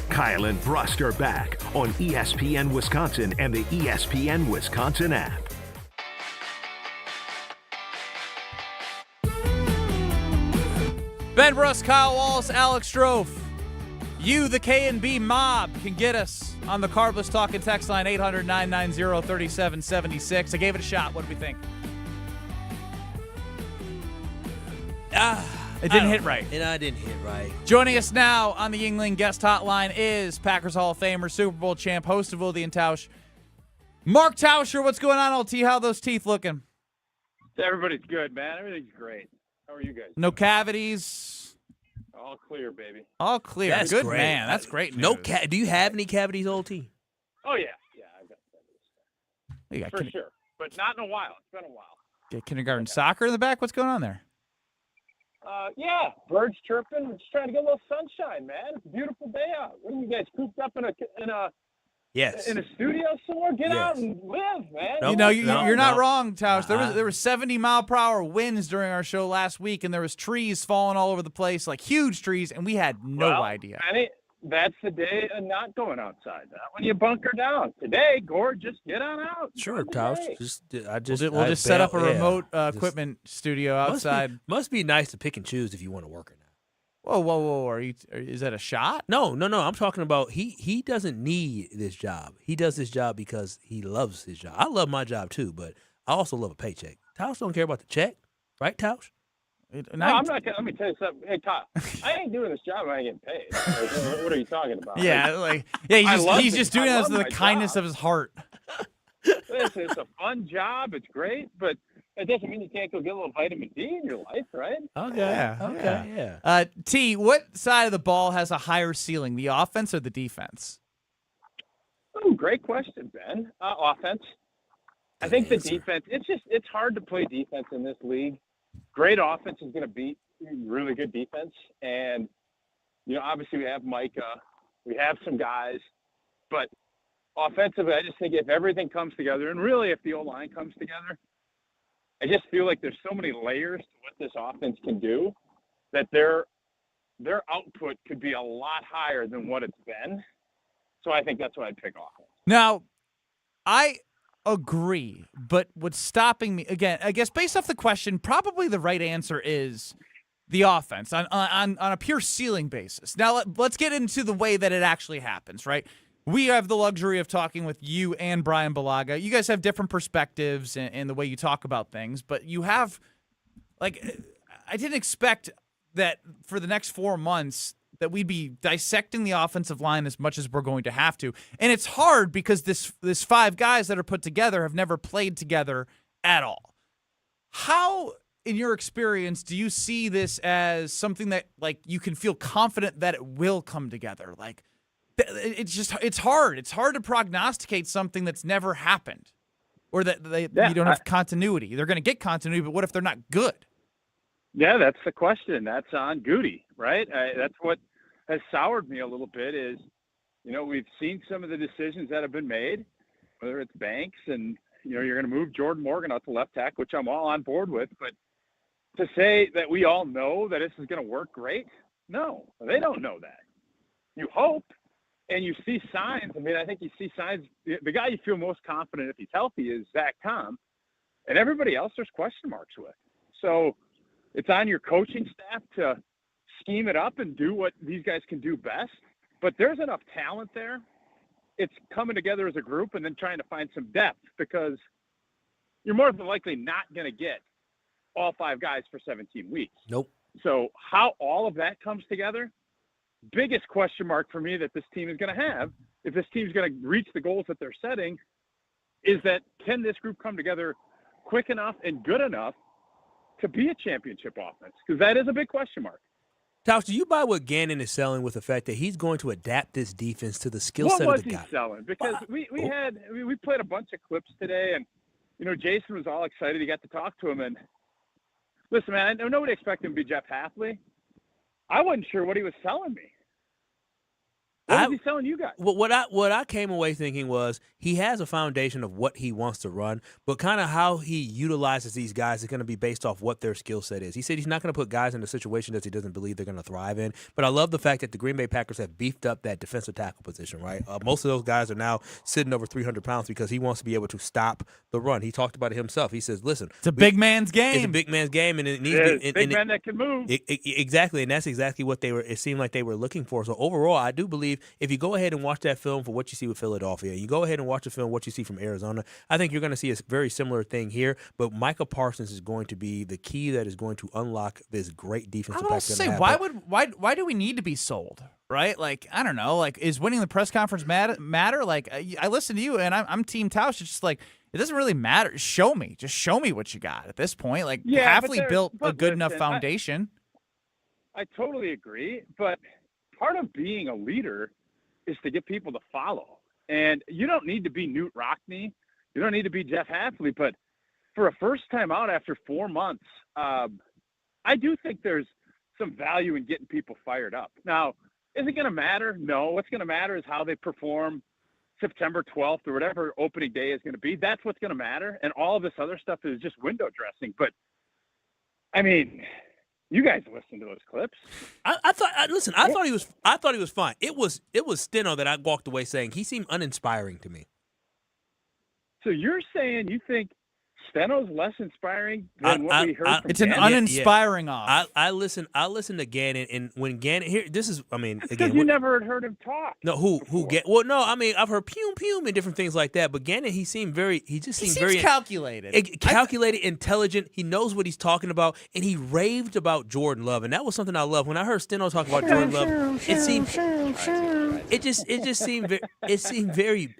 Kyle and Brust are back on ESPN Wisconsin and the ESPN Wisconsin app. Ben Brust, Kyle Wallace, Alex Strofe. You, the K&B mob, can get us on the Carbless Talking text line 800-990-3776. I gave it a shot. What do we think? It didn't hit right. I didn't hit right. Joining us now on the Yuengling guest hotline is Packers Hall of Famer, Super Bowl champ, host of Wilde and Tausch, Mark Tauscher. What's going on, LT? How are those teeth looking? Everybody's good, man. Everything's great. How are you guys? No cavities. All clear, baby. All clear. That's good, great. man. That's great news. No do you have any cavities, LT? Oh, yeah. Yeah, I've got You got for sure. But not in a while. It's been a while. Get kindergarten soccer in the back? What's going on there? Yeah, birds chirping. We're just trying to get a little sunshine, man. It's a beautiful day out. What are you guys cooped up in a Yes. in a studio somewhere? Get out and live, man. You're not wrong, Tausch. There was 70-mile-per-hour winds during our show last week, and there was trees falling all over the place, like huge trees, and we had no idea. That's the day of not going outside. That when you bunker down. Today, Gord, just get on out. Sure, Tausch. We'll just set up a remote equipment studio outside. Must be nice to pick and choose if you want to work or not. Whoa! Is that a shot? No. I'm talking about he doesn't need this job. He does this job because he loves his job. I love my job too, but I also love a paycheck. Tausch don't care about the check, right, Tausch? No, I'm not. Let me tell you something. Hey, Kyle, I ain't doing this job. I ain't getting paid. What are you talking about? He's just doing this with the kindness of his heart. Listen, it's a fun job. It's great, but it doesn't mean you can't go get a little vitamin D in your life, right? Okay. T, what side of the ball has a higher ceiling, the offense or the defense? Oh, great question, Ben. Offense. I think the defense. It's hard to play defense in this league. Great offense is going to beat really good defense, and obviously we have Micah, we have some guys, but offensively, I just think if everything comes together, and really if the O-line comes together, I just feel like there's so many layers to what this offense can do that their output could be a lot higher than what it's been. So I think that's why I'd pick offense. Now, I agree, but what's stopping me, again, I guess based off the question, probably the right answer is the offense on a pure ceiling basis. Now, let's get into the way that it actually happens, right? We have the luxury of talking with you and Brian Balaga. You guys have different perspectives in the way you talk about things, but you have, I didn't expect that for the next 4 months that we'd be dissecting the offensive line as much as we're going to have to. And it's hard because this 5 guys that are put together have never played together at all. How, in your experience, do you see this as something that, like, you can feel confident that it will come together? Like, it's hard. It's hard to prognosticate something that's never happened, or that you don't have continuity. They're going to get continuity, but what if they're not good? Yeah, that's the question. That's on Goody, right? That's what has soured me a little bit is, we've seen some of the decisions that have been made, whether it's Banks and, you're going to move Jordan Morgan out to left tackle, which I'm all on board with. But to say that we all know that this is going to work great, no, they don't know that. You hope, and you see signs. I mean, I think you see signs. The guy you feel most confident if he's healthy is Zach Tom, and everybody else there's question marks with. So it's on your coaching staff to scheme it up and do what these guys can do best. But there's enough talent there. It's coming together as a group and then trying to find some depth, because you're more than likely not going to get all 5 guys for 17 weeks. Nope. So how all of that comes together, biggest question mark for me that this team is going to have, if this team's going to reach the goals that they're setting, is that can this group come together quick enough and good enough to be a championship offense? Because that is a big question mark. Tauscher, do you buy what Gannon is selling with the fact that he's going to adapt this defense to the skill set of the guy? What was he selling? Because we played a bunch of clips today, and Jason was all excited. He got to talk to him, and listen, man, I nobody expected him to be Jeff Hafley. I wasn't sure what he was selling me. What was he selling you guys? What I came away thinking was he has a foundation of what he wants to run, but kind of how he utilizes these guys is going to be based off what their skill set is. He said he's not going to put guys in a situation that he doesn't believe they're going to thrive in. But I love the fact that the Green Bay Packers have beefed up that defensive tackle position, right? Most of those guys are now sitting over 300 pounds because he wants to be able to stop the run. He talked about it himself. He says, listen. It's a big man's game. It's a big man's game, and it needs to be big man that can move. Exactly, and that's exactly what it seemed like they were looking for. So overall, I do believe if you go ahead and watch that film for what you see with Philadelphia, you go ahead and watch the film what you see from Arizona, I think you're going to see a very similar thing here. But Micah Parsons is going to be the key that is going to unlock this great defensive back. Why do we need to be sold? Right? Like, I don't know. Like, is winning the press conference matter? Like, I listen to you, and I'm Team Tauscher. It's just like, it doesn't really matter. Just show me what you got at this point. Like, Hafley built a good enough foundation. I totally agree, but part of being a leader is to get people to follow. And you don't need to be Newt Rockne. You don't need to be Jeff Hafley. But for a first time out after 4 months, I do think there's some value in getting people fired up. Now, is it going to matter? No. What's going to matter is how they perform September 12th or whatever opening day is going to be. That's what's going to matter. And all of this other stuff is just window dressing. But, I mean, you guys listen to those clips. I thought he was fine. It was Steno that I walked away saying he seemed uninspiring to me. So you're saying you think Steno's less inspiring than what we heard from It's an uninspiring off. I listen to Gannon, and when Gannon here, this is, I mean, because you never had heard him talk. No, who get? Well, no, I mean, I've heard pum and different things like that, but Gannon, he seemed very calculated, intelligent. He knows what he's talking about, and he raved about Jordan Love, and that was something I love. When I heard Steno talk about Jordan Love, it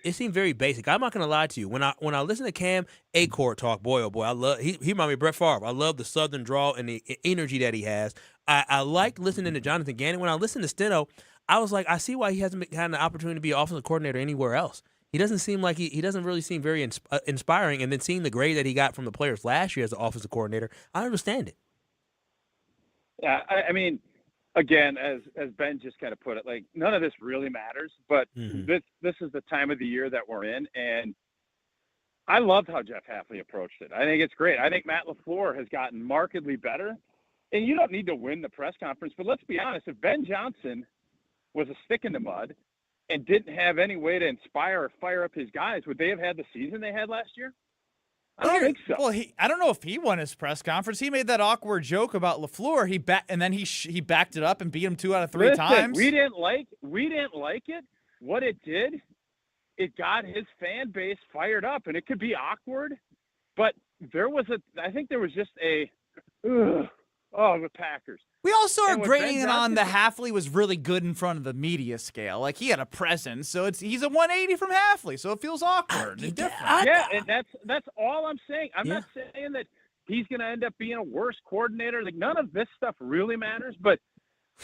seemed very basic. I'm not gonna lie to you. When I listen to Cam Achord talk, boy, oh boy, I love. He reminded me of Brett Favre. I love the Southern drawl and the energy that he has. I like listening to Jonathan Gannon. When I listen to Steno, I was like, I see why he hasn't had an opportunity to be an offensive coordinator anywhere else. He doesn't seem like he doesn't really seem very inspiring. And then seeing the grade that he got from the players last year as the offensive coordinator, I understand it. Yeah, I mean, again, as Ben just kind of put it, like, none of this really matters. But this is the time of the year that we're in, and I loved how Jeff Hafley approached it. I think it's great. I think Matt LaFleur has gotten markedly better. And you don't need to win the press conference, but let's be honest, if Ben Johnson was a stick in the mud and didn't have any way to inspire or fire up his guys, would they have had the season they had last year? I don't think so. Well, I don't know if he won his press conference. He made that awkward joke about LaFleur. And then he backed it up and beat him 2 out of 3 times. We didn't like it. What it did, it got his fan base fired up, and it could be awkward, but I think there was just a Oh, the Packers. We also are And what grading Ben it on the Brust Hafley was really good in front of the media scale. Like, he had a presence, so he's a 180 from Hafley, so it feels awkward and different. Yeah, and that's all I'm saying. I'm not saying that he's going to end up being a worse coordinator. Like, none of this stuff really matters, but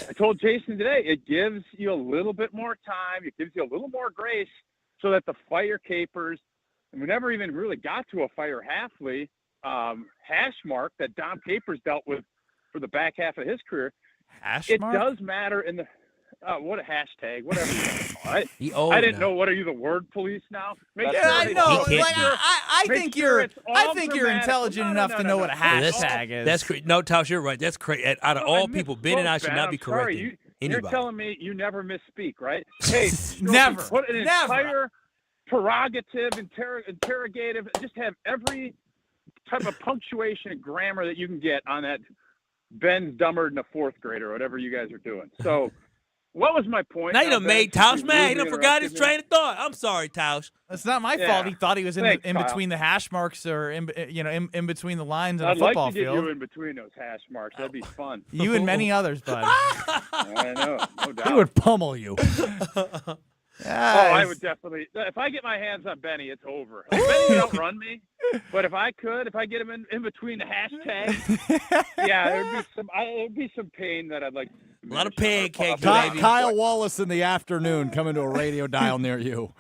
I told Jason today, it gives you a little bit more time. It gives you a little more grace so that the fire capers. And we never even really got to a fire Hafley hash mark that Dom Capers dealt with for the back half of his career. It does matter in the what a hashtag, whatever you want to call it. I didn't know. What are you, the word police now? I know. Like, I think you're intelligent enough to know what a hashtag is. That's great. No, Tauscher, you're right. That's great. Out of all people, Ben and I should not be correcting anybody. You're telling me you never misspeak, right? Hey, never. Put an entire prerogative, interrogative, just have every type of punctuation and grammar that you can get on that Ben's dumber than a fourth grader, whatever you guys are doing. So what was my point? Now you done made Tausch mad. He done forgot his train of thought. I'm sorry, Tausch. That's not my fault. He thought he was in between the hash marks or in between the lines on the football field. I'd like to get you in between those hash marks. That'd be fun. You and many others, bud. I know, no doubt. He would pummel you. I would definitely. If I get my hands on Benny, it's over. Like, Benny don't run me, but if I get him in between the hashtags, there'd be some pain that I'd like. A lot of pancakes, baby. Kyle Wallace in the afternoon coming to a radio dial near you.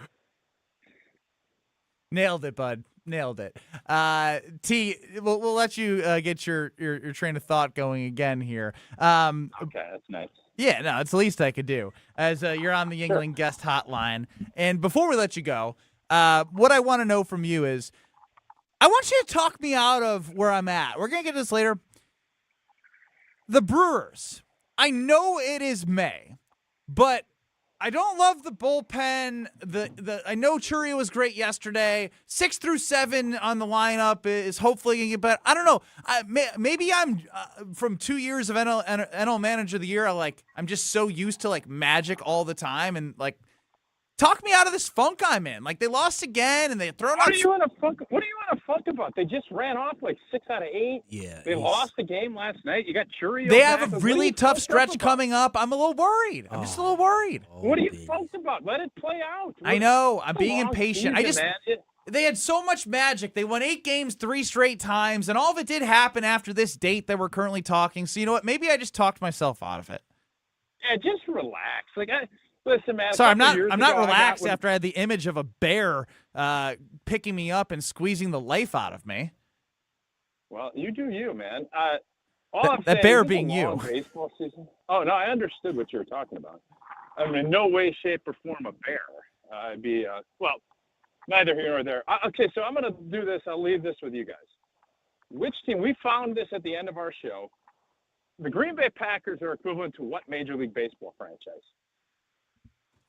Nailed it, bud. Nailed it. T, we'll let you get your train of thought going again here. Okay, that's nice. Yeah, no, it's the least I could do, as you're on the Yingling guest hotline. And before we let you go, what I want to know from you is, I want you to talk me out of where I'm at. We're going to get to this later. The Brewers. I know it is May, but I don't love the bullpen. I know Churio was great yesterday. 6 through 7 on the lineup is hopefully going to get better. I don't know. Maybe I'm from 2 years of NL Manager of the Year. I'm just so used to magic all the time, and talk me out of this funk I'm in. They lost again, and they thrown out. What are you in a funk about? They just ran off 6 out of 8. Yeah, they lost the game last night. You got Churio. They have a really tough stretch coming up. I'm a little worried. I'm just a little worried. What are you funked about? Let it play out. I know. I'm being impatient. They had so much magic. They won 8 games 3 straight times, and all of it did happen after this date that we're currently talking. So you know what? Maybe I just talked myself out of it. Yeah, just relax. Listen, man. Sorry, I'm not relaxed after I had the image of a bear picking me up and squeezing the life out of me. Well, you do you, man. That bear being you. Baseball season. Oh no, I understood what you were talking about. I mean, in no way, shape, or form a bear. I'd be neither here nor there. Okay, so I'm going to do this. I'll leave this with you guys. Which team? We found this at the end of our show. The Green Bay Packers are equivalent to what Major League Baseball franchise?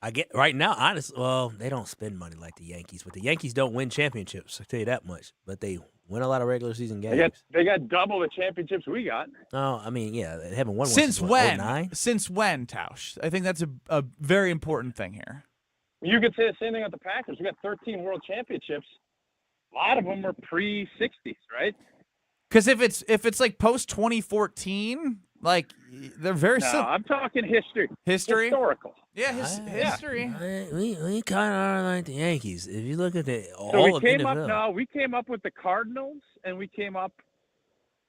I get right now, honestly. Well, they don't spend money like the Yankees, but the Yankees don't win championships. I'll tell you that much. But they win a lot of regular season games. They got double the championships we got. Oh, I mean, yeah, they haven't won one since when? 2009? Since when, Tausch? I think that's a very important thing here. You could say the same thing about the Packers. We got 13 world championships. A lot of them are pre-60s, right? Because if it's post 2014, they're very similar. I'm talking history. Historical. Yeah, history. We kind of are like the Yankees. If you look at we came up with the Cardinals, and we came up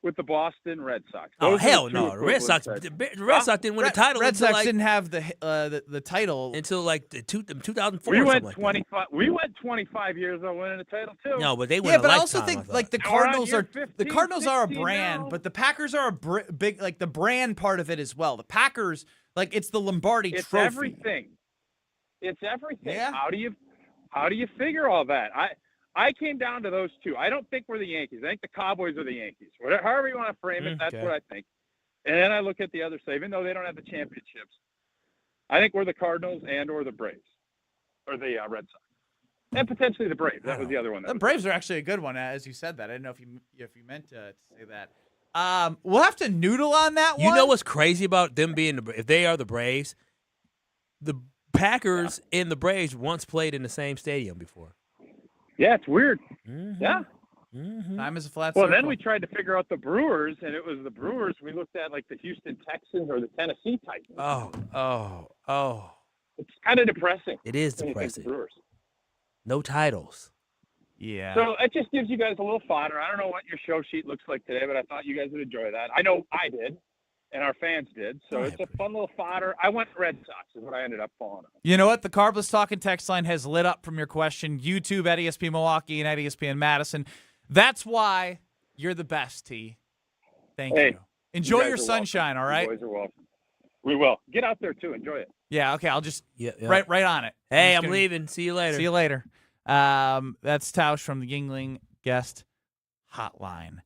with the Boston Red Sox. Oh, hell no. The Red Sox didn't win a title. Red Sox didn't have the title until 2004. We went 25. We went 25 years on winning a title too. No, but they win. Yeah, but I also think the Cardinals are 15, the Cardinals are a 16 brand, now. but the Packers are a big the brand part of it as well. The Packers it's the Lombardi Trophy. It's everything. Yeah. How do you figure all that? I came down to those two. I don't think we're the Yankees. I think the Cowboys are the Yankees. However you want to frame it, that's what I think. And then I look at the other side. Even though they don't have the championships, I think we're the Cardinals or the Braves, or the Red Sox, and potentially the Braves. That was the other one. The Braves are actually a good one, as you said that. I didn't know if you meant to say that. We'll have to noodle on that one. You know what's crazy about them being if they are the Braves, the Packers and the Braves once played in the same stadium before. Yeah, it's weird. Mm-hmm. Yeah. Mm-hmm. Time is a flat Well, circle. then we tried to figure out the Brewers, and it was the Brewers. We looked at like the Houston Texans or the Tennessee Titans. Oh. It's kind of depressing. It is when you think depressing. Brewers. No titles. Yeah. So it just gives you guys a little fodder. I don't know what your show sheet looks like today, but I thought you guys would enjoy that. I know I did, and our fans did. So it's a fun little fodder. I went Red Sox is what I ended up falling on. You know what? The Carbless Talking text line has lit up from your question. YouTube at ESPN Milwaukee and at ESPN Madison. That's why you're the best, T. Thank you. Enjoy guys your are sunshine, welcome. all right? You boys are welcome. We will. Get out there, too. Enjoy it. Yeah, okay. I'll just yeah. right on it. Hey, I'm I'm leaving. See you later. See you later. That's Tausch from the Yingling Guest Hotline.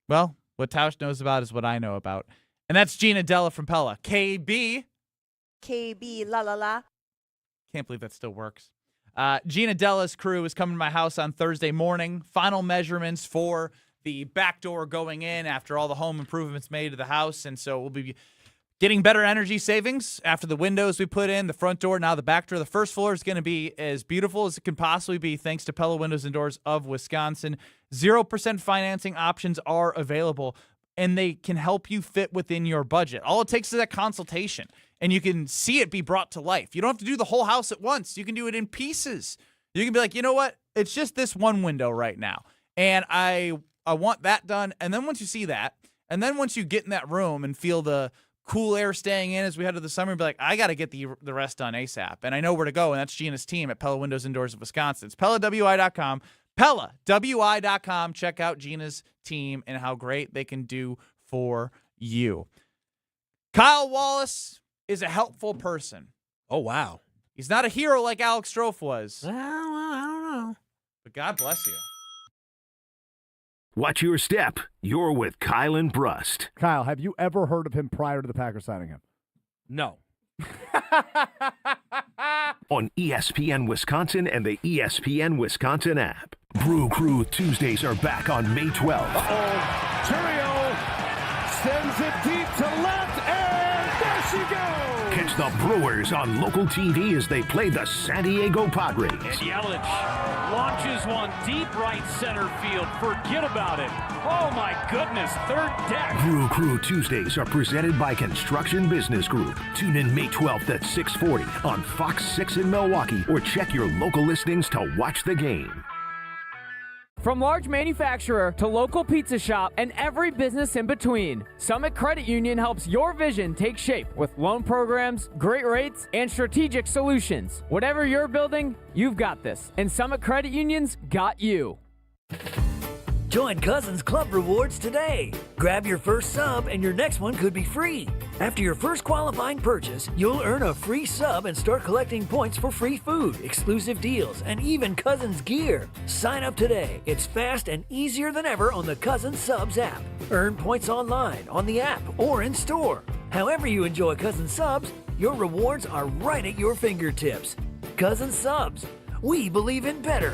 Well, what Tausch knows about is what I know about. And that's Gina Della from Pella. KB, la la la. Can't believe that still works. Gina Della's crew is coming to my house on Thursday morning. Final measurements for the back door going in after all the home improvements made to the house. And so we'll be getting better energy savings after the windows we put in, the front door, now the back door. The first floor is going to be as beautiful as it can possibly be thanks to Pella Windows and Doors of Wisconsin. 0% financing options are available, and they can help you fit within your budget. All it takes is a consultation, and you can see it be brought to life. You don't have to do the whole house at once. You can do it in pieces. You can be like, you know what? It's just this one window right now, and I want that done. And then once you see that, and then once you get in that room and feel the cool air staying in as we head to the summer, be like, I got to get the rest done ASAP. And I know where to go, and that's Gina's team at Pella Windows and Doors of Wisconsin. It's PellaWI.com. PellaWI.com. Check out Gina's team and how great they can do for you. Kyle Wallace is a helpful person. Oh, wow. He's not a hero like Alex Strofe was. Well, I don't know. But God bless you. Watch your step. You're with Kyle and Brust. Kyle, have you ever heard of him prior to the Packers signing him? No. On ESPN Wisconsin and the ESPN Wisconsin app. Brew Crew Tuesdays are back on May 12th. Churio sends it deep to left, and there she goes. Catch the Brewers on local TV as they play the San Diego Padres. And Yelich launches one deep right center field. Forget about it. Oh, my goodness. Third deck. Brew Crew Tuesdays are presented by Construction Business Group. Tune in May 12th at 6:40 on Fox 6 in Milwaukee or check your local listings to watch the game. From large manufacturer to local pizza shop and every business in between, Summit Credit Union helps your vision take shape with loan programs, great rates, and strategic solutions. Whatever you're building, you've got this. And Summit Credit Union's got you. Join Cousins Club Rewards today. Grab your first sub and your next one could be free. After your first qualifying purchase, you'll earn a free sub and start collecting points for free food, exclusive deals, and even Cousins gear. Sign up today. It's fast and easier than ever on the Cousins Subs app. Earn points online, on the app, or in store. However you enjoy Cousins Subs, your rewards are right at your fingertips. Cousins Subs. We believe in better.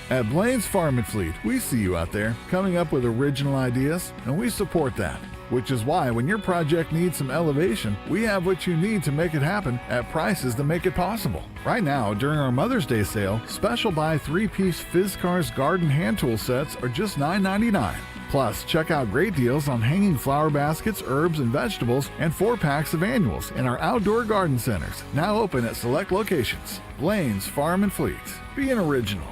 At Blaine's Farm and Fleet, we see you out there coming up with original ideas, and we support that. Which is why when your project needs some elevation, we have what you need to make it happen at prices that make it possible. Right now, during our Mother's Day sale, special buy 3-piece Fizzcars garden hand tool sets are just $9.99. Plus, check out great deals on hanging flower baskets, herbs, and vegetables, and 4-packs of annuals in our outdoor garden centers, now open at select locations. Blaine's Farm and Fleet. Be an original.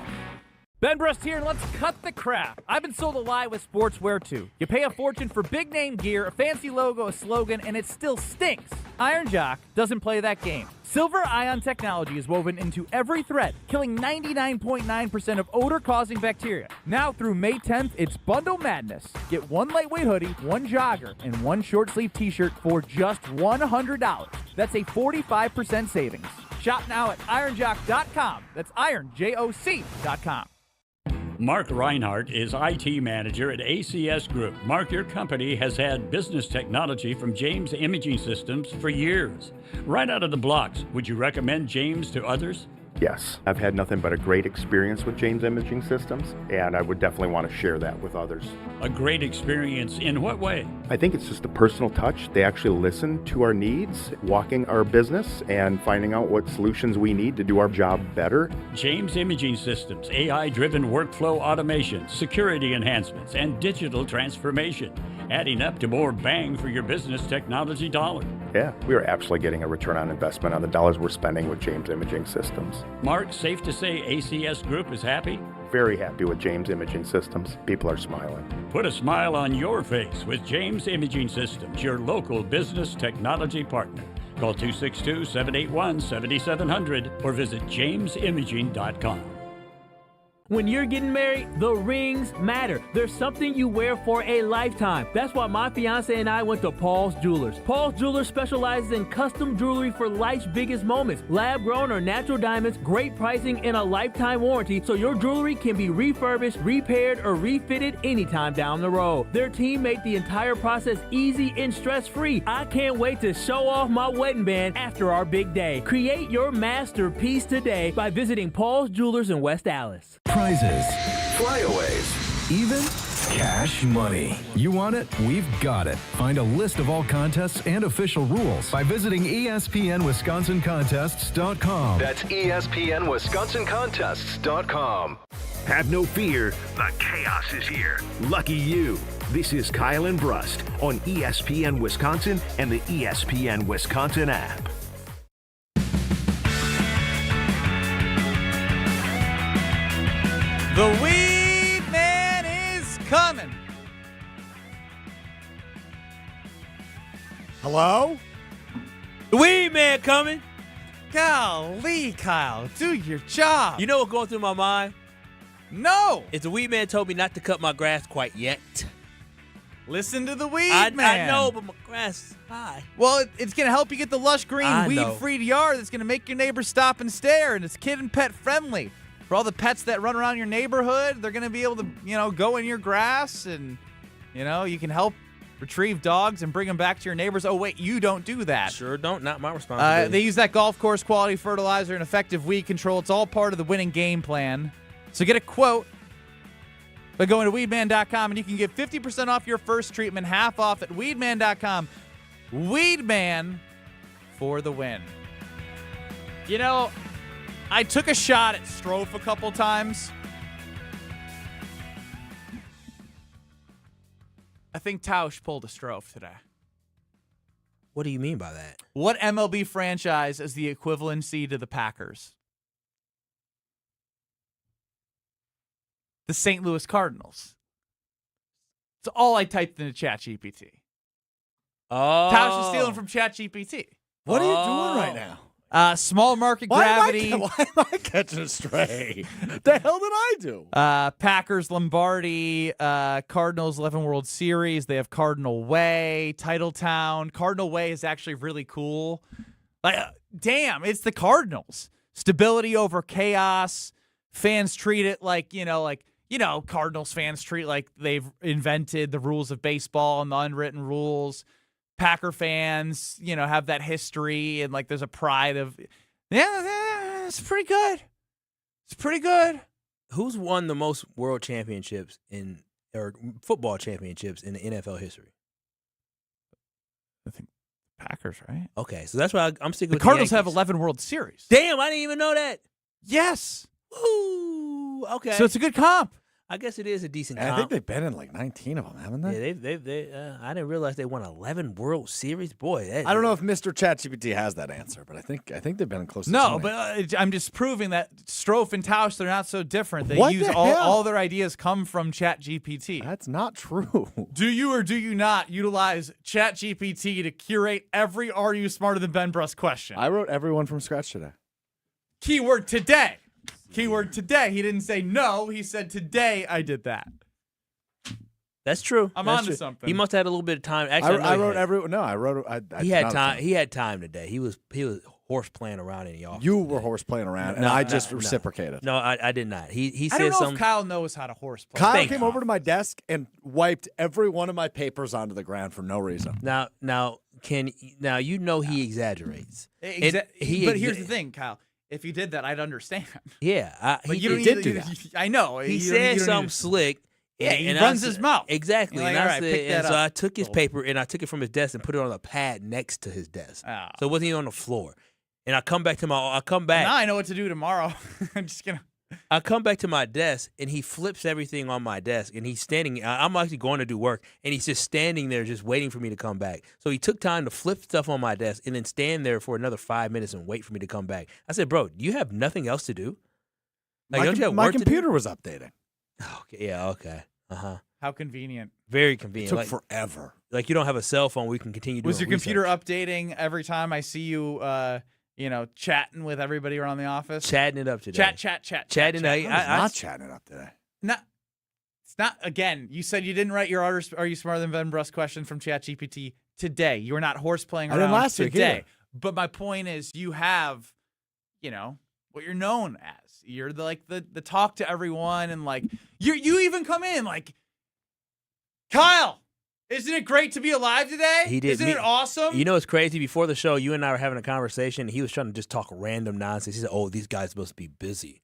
Ben Brust here, and let's cut the crap. I've been sold a lie with sportswear, too. You pay a fortune for big-name gear, a fancy logo, a slogan, and it still stinks. Iron Jock doesn't play that game. Silver ion technology is woven into every thread, killing 99.9% of odor-causing bacteria. Now through May 10th, it's Bundle Madness. Get one lightweight hoodie, one jogger, and one short-sleeve t-shirt for just $100. That's a 45% savings. Shop now at ironjock.com. That's ironjoc.com. Mark Reinhardt is IT manager at ACS Group. Mark, your company has had business technology from James Imaging Systems for years. Right out of the blocks, would you recommend James to others? Yes, I've had nothing but a great experience with James Imaging Systems, and I would definitely want to share that with others. A great experience in what way? I think it's just a personal touch. They actually listen to our needs, walking our business, and finding out what solutions we need to do our job better. James Imaging Systems, AI-driven workflow automation, security enhancements, and digital transformation, adding up to more bang for your business technology dollar. Yeah, we are absolutely getting a return on investment on the dollars we're spending with James Imaging Systems. Mark, safe to say ACS Group is happy? Very happy with James Imaging Systems. People are smiling. Put a smile on your face with James Imaging Systems, your local business technology partner. Call 262-781-7700 or visit jamesimaging.com. When you're getting married, the rings matter. There's something you wear for a lifetime. That's why my fiance and I went to Paul's Jewelers. Paul's Jewelers specializes in custom jewelry for life's biggest moments. Lab-grown or natural diamonds, great pricing, and a lifetime warranty, so your jewelry can be refurbished, repaired, or refitted anytime down the road. Their team made the entire process easy and stress-free. I can't wait to show off my wedding band after our big day. Create your masterpiece today by visiting Paul's Jewelers in West Allis. Prizes, flyaways, even cash money. You want it? We've got it. Find a list of all contests and official rules by visiting ESPNWisconsinContests.com. That's ESPNWisconsinContests.com. Have no fear, the chaos is here. Lucky you. This is Kyle and Brust on ESPN Wisconsin and the ESPN Wisconsin app. The Weed Man is coming. Hello? The Weed Man coming. Golly, Kyle, do your job. You know what's going through my mind? No. It's the Weed Man told me not to cut my grass quite yet. Listen to the Weed Man. I know, but my grass is high. Well, it's going to help you get the lush green, weed-free yard that's going to make your neighbors stop and stare, and it's kid and pet friendly. For all the pets that run around your neighborhood, they're going to be able to, go in your grass and, you can help retrieve dogs and bring them back to your neighbors. Oh, wait, you don't do that. Sure don't. Not my responsibility. They use that golf course quality fertilizer and effective weed control. It's all part of the winning game plan. So get a quote by going to weedman.com, and you can get 50% off your first treatment, half off at weedman.com. Weedman for the win. I took a shot at Strofe a couple times. I think Tauscher pulled a Strofe today. What do you mean by that? What MLB franchise is the equivalency to the Packers? The St. Louis Cardinals. It's all I typed into ChatGPT. Oh. Tauscher's stealing from ChatGPT. What are you doing right now? Small market gravity. Why am I catching a stray? The hell did I do? Packers, Lombardi, Cardinals, 11 World Series. They have Cardinal Way, Titletown. Cardinal Way is actually really cool. Damn, it's the Cardinals. Stability over chaos. Fans treat it like, Cardinals fans treat like they've invented the rules of baseball and the unwritten rules. Packer fans, have that history and there's a pride of, it's pretty good. It's pretty good. Who's won the most world championships or football championships in the NFL history? I think Packers, right? Okay, so that's why I'm sticking with the Cardinals. The have 11 World Series. Damn, I didn't even know that. Yes. Woo. Okay. So it's a good comp. I guess it is a decent comp. I think they've been in 19 of them, haven't they? Yeah, I didn't realize they won 11 World Series. Boy, I don't know if Mr. ChatGPT has that answer, but I think they've been close to 20. But I'm just proving that Strofe and Tauscher, they're not so different. They What use the all hell? their ideas come from ChatGPT. That's not true. Do you or do you not utilize ChatGPT to curate every "Are you smarter than Ben Brust" question? I wrote everyone from scratch today. Keyword today. Keyword today. He didn't say no. He said today I did that. That's true. I'm That's onto true. something. He must have had a little bit of time. Actually, I wrote everyone. No, I wrote. He had time. He had time today. He was horse playing around in the office. You were horse playing around, and I just reciprocated. No, I did not. He I said don't know something. if Kyle knows how to horse play. Kyle came over to my desk and wiped every one of my papers onto the ground for no reason. Now he exaggerates. But here's the thing, Kyle. If you did that, I'd understand. Yeah, But he you don't did need do to- that. I know. He You don't- said you don't something need to- slick. Yeah, he and runs I his said- mouth. Exactly. You're like, and I all right, said, pick that and so up. I took his paper and I took it from his desk and put it on a pad next to his desk. Oh. So it wasn't even on the floor. And I come back. Now I know what to do tomorrow. I'm just gonna. I come back to my desk and he flips everything on my desk and he's standing. I'm actually going to do work and he's just standing there, just waiting for me to come back. So he took time to flip stuff on my desk and then stand there for another 5 minutes and wait for me to come back. I said, "Bro, do you have nothing else to do? Like, don't you have my work to do?" computer was updating. Okay, yeah, okay, How convenient. very It convenient. took Like, forever. like you don't have a cell phone where you can continue doing Was your research. computer updating every time I see you? Chatting with everybody around the office. Chatting it up today. Chatting. Chatting. I was not chatting it up today. No, it's not. Again, you said you didn't write your Are You Smarter Than Ben Brust question from ChatGPT today. You were not horseplaying I around didn't last week today. either. But my point is, you have, what you're known as. You're the talk to everyone, and you even come in like, Kyle. Isn't it great to be alive today? He did. Isn't it awesome? You know, it's crazy. Before the show, you and I were having a conversation. And he was trying to just talk random nonsense. He said, "Oh, these guys must be busy."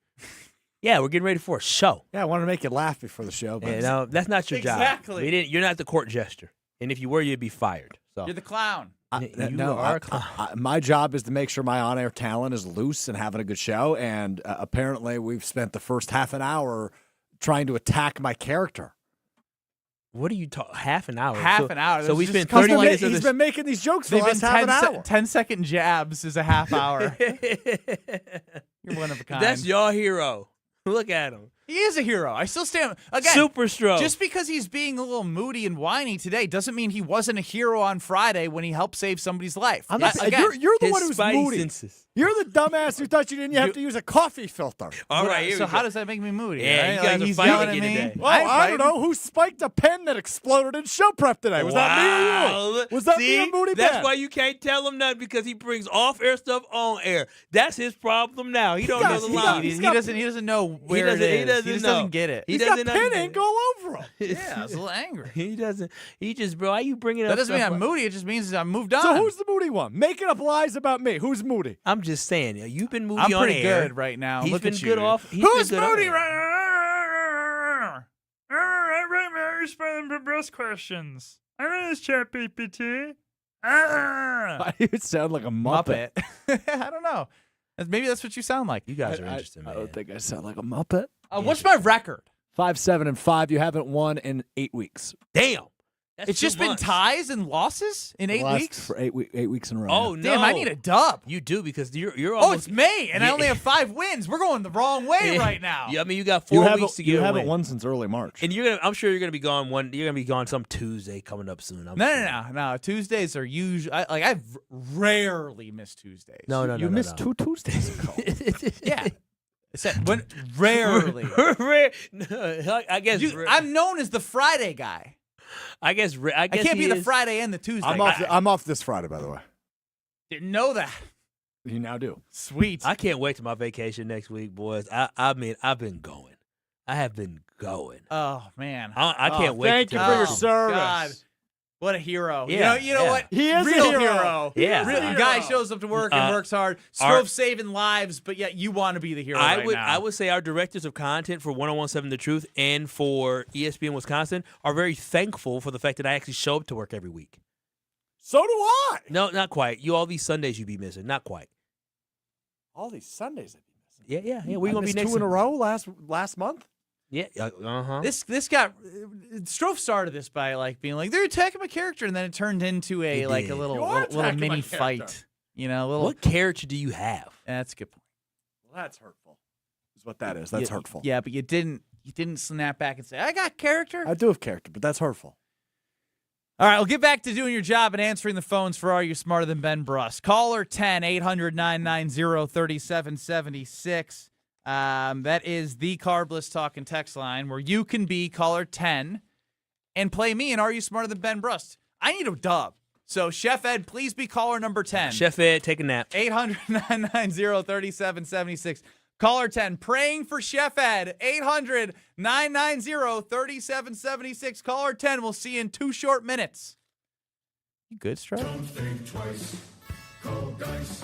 Yeah, we're getting ready for a show. Yeah, I wanted to make you laugh before the show. But No, that's not your job. Exactly. You're not the court jester. And if you were, you'd be fired. So You're the clown. My job is to make sure my on-air talent is loose and having a good show. And apparently, we've spent the first half an hour trying to attack my character. What are you talking? Half an hour. Half an hour. So we This spent just comes 30 from minutes of He's this. been making these jokes for the They've last been half an hour. 10-second jabs is a half hour. You're one of a kind. That's your hero. Look at him. He is a hero. I still stand. Again, Super strong. Just because he's being a little moody and whiny today doesn't mean he wasn't a hero on Friday when he helped save somebody's life. I'm not, Again, you're the his one who's spidey moody. senses. You're the dumbass who thought you didn't have to use a coffee filter. All right, here so we how go. does that make me moody? Yeah, right? you guys are he's fighting yelling at again me. today. Well, I don't know who spiked a pen that exploded in show prep today. Was that me or you? Was that See? me or Moody That's Ben? why you can't tell him nothing because he brings off-air stuff on air. That's his problem now. He don't know the line. He doesn't know where it is. He doesn't He just know. doesn't get it. He He's doesn't got pen understand. ink all over him. Yeah, I was a little angry. He doesn't. He just, bro, why you bringing up That doesn't mean stuff I'm like- moody. It just means I'm moved on. So who's the moody one? Making up lies about me. Who's moody? I'm just saying. You've been moody I'm on pretty air. good right now. He's Look been at good you. off. He's Who's been good moody off. right I write my Irish Ben Brust questions. I run this chat PPT. Why do you sound like a Muppet? I don't know. Maybe that's what you sound like. You guys are interesting, man. I don't think I sound like a Muppet. What's my record? 5-7-5. You haven't won in 8 weeks. Damn. That's It's just been ties and losses in 8 Last weeks? for 8 weeks in a row. Oh, now. no. Damn, I need a dub. You do because you're Oh, almost. it's May, and I only have 5 wins. We're going the wrong way Yeah. right now. Yeah, I mean, you got 4 weeks to get You a haven't win. won since early March. And I'm sure you're gonna be gone You're gonna be gone some Tuesday coming up soon. No. Tuesdays are usually I've rarely missed Tuesdays. You missed 2 Tuesdays ago. Yeah. Rarely. I guess I'm known as the Friday guy. I guess I can't be the Friday and the Tuesday. I'm off this Friday, by the way. Didn't know that. You now do. Sweet. I can't wait to my vacation next week, boys. I mean, I've been going. I have been going. Oh man. I can't wait. Thank you for your service. God. What a hero. Yeah, You know what? He is Real a hero. Yeah. Real guy shows up to work and works hard. Strove saving lives, but yet you want to be the hero I right now. I would say our directors of content for 1017 The Truth and for ESPN Wisconsin are very thankful for the fact that I actually show up to work every week. So do I. No, not quite. All these Sundays you be missing. Not quite. All these Sundays I'd be missing. Yeah. We're I gonna be missed next 2 in a Sunday. row last month. Yeah. Uh-huh. This got Strove started this by being like they're attacking my character, and then it turned into a It a did. little You are little attacking my mini character. fight. You know, a little. What character do you have? That's a good point. Well, that's hurtful. Is what that is. That's hurtful. Yeah, but you didn't snap back and say I got character. I do have character, but that's hurtful. All right, we'll get back to doing your job and answering the phones for Are You Smarter Than Ben Brust? Caller 10-800-990-3776. That is the Carbless Talk and Text line where you can be caller 10 and play me and Are You Smarter Than Ben Brust? I need a dub. So, Chef Ed, please be caller number 10. Chef Ed, take a nap. 800-990-3776. Caller 10, praying for Chef Ed. 800-990-3776. Caller 10, we'll see you in 2 short minutes. You good, Strike? Don't think twice.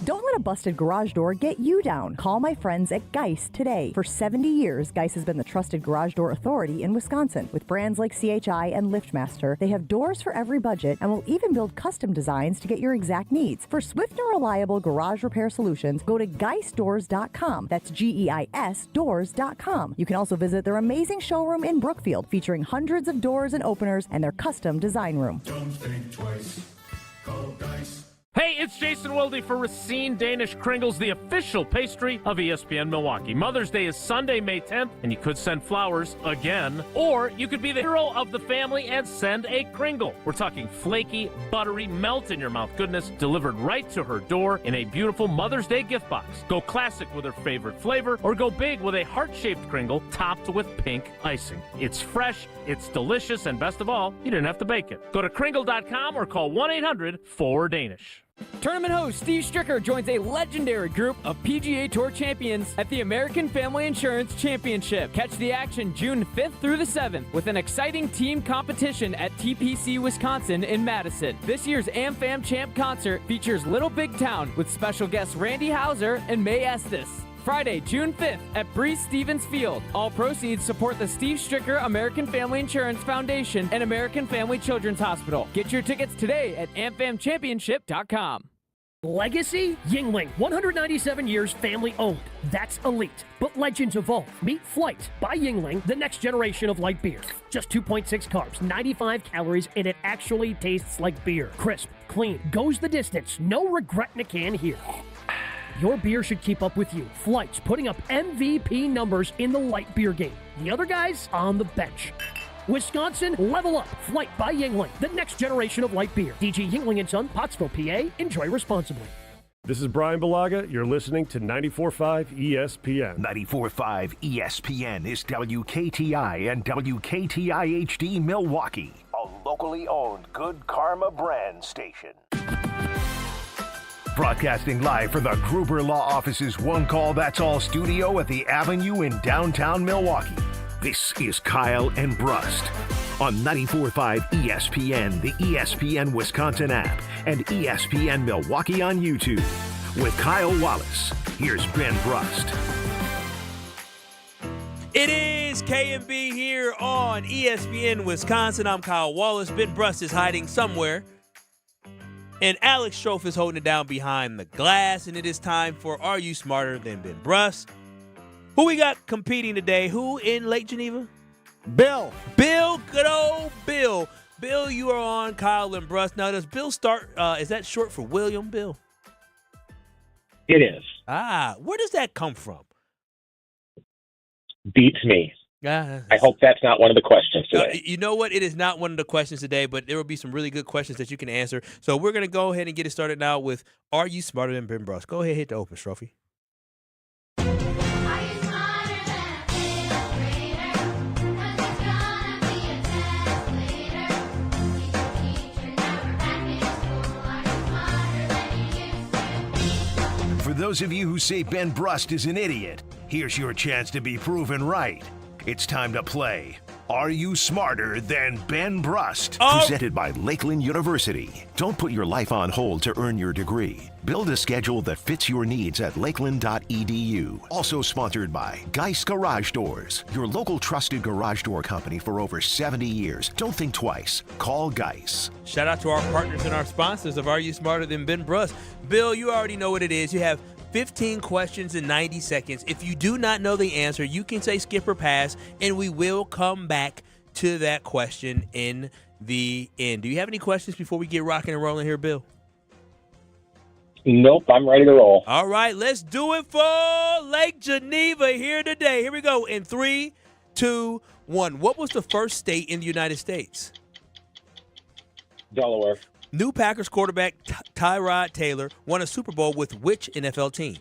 Don't let a busted garage door get you down. Call my friends at Geis today. For 70 years, Geis has been the trusted garage door authority in Wisconsin. With brands like CHI and LiftMaster, they have doors for every budget and will even build custom designs to get your exact needs. For swift and reliable garage repair solutions, go to geisdoors.com. That's GEIS doors.com. You can also visit their amazing showroom in Brookfield, featuring hundreds of doors and openers and their custom design room. Don't think twice. Call Geis. Hey, it's Jason Wilde for Racine Danish Kringles, the official pastry of ESPN Milwaukee. Mother's Day is Sunday, May 10th, and you could send flowers again, or you could be the hero of the family and send a Kringle. We're talking flaky, buttery, melt-in-your-mouth goodness delivered right to her door in a beautiful Mother's Day gift box. Go classic with her favorite flavor, or go big with a heart-shaped Kringle topped with pink icing. It's fresh, it's delicious, and best of all, you didn't have to bake it. Go to Kringle.com or call 1-800-4DANISH. Tournament host Steve Stricker joins a legendary group of PGA Tour champions at the American Family Insurance Championship. Catch the action June 5th through the 7th with an exciting team competition at TPC Wisconsin in Madison. This year's AmFam Champ concert features Little Big Town with special guests Randy Houser and May Estes. Friday, June 5th at Breeze Stevens Field. All proceeds support the Steve Stricker American Family Insurance Foundation and American Family Children's Hospital. Get your tickets today at amfamchampionship.com. Legacy? Yingling, 197 years family owned. That's elite. But legends evolve. Meet Flight by Yingling, the next generation of light beer. Just 2.6 carbs, 95 calories, and it actually tastes like beer. Crisp, clean, goes the distance. No regret in a can here. Your beer should keep up with you. Flight's putting up MVP numbers in the light beer game. The other guys on the bench. Wisconsin, level up. Flight by Yingling, the next generation of light beer. DG Yingling & Son, Pottsville, PA. Enjoy responsibly. This is Brian Balaga. You're listening to 94.5 ESPN. 94.5 ESPN is WKTI and WKTI HD Milwaukee, a locally owned Good Karma brand station. Broadcasting live from the Gruber Law Office's One Call That's All studio at the Avenue in downtown Milwaukee. This is Kyle and Brust on 94.5 ESPN, the ESPN Wisconsin app, and ESPN Milwaukee on YouTube. With Kyle Wallace, here's Ben Brust. It is K&B here on ESPN Wisconsin. I'm Kyle Wallace. Ben Brust is hiding somewhere. And Alex Strofe is holding it down behind the glass. And it is time for Are You Smarter Than Ben Brust? Who we got competing today? Who in Lake Geneva? Bill. Bill, good old Bill. Bill, you are on Kyle and Brust. Now, does Bill start, is that short for William, Bill? It is. Where does that come from? Beats me. I hope that's not one of the questions today. You know what? It is not one of the questions today, but there will be some really good questions that you can answer. So we're going to go ahead and get it started now with Are You Smarter Than Ben Brust? Go ahead, hit the open, Strophy. For those of you who say Ben Brust is an idiot, here's your chance to be proven right. It's time to play Are You Smarter Than Ben Brust? Presented by Lakeland University. Don't put your life on hold to earn your degree. Build a schedule that fits your needs at lakeland.edu. Also sponsored by Geis Garage Doors, your local trusted garage door company for over 70 years. Don't think twice. Call Geis. Shout out to our partners and our sponsors of Are You Smarter Than Ben Brust? Bill, you already know what it is. You have 15 questions in 90 seconds. If you do not know the answer, you can say skip or pass, and we will come back to that question in the end. Do you have any questions before we get rocking and rolling here, Bill? Nope, I'm ready to roll. All right, let's do it for Lake Geneva here today. Here we go in 3, 2, 1. What was the first state in the United States? Delaware. New Packers quarterback Tyrod Taylor won a Super Bowl with which NFL team?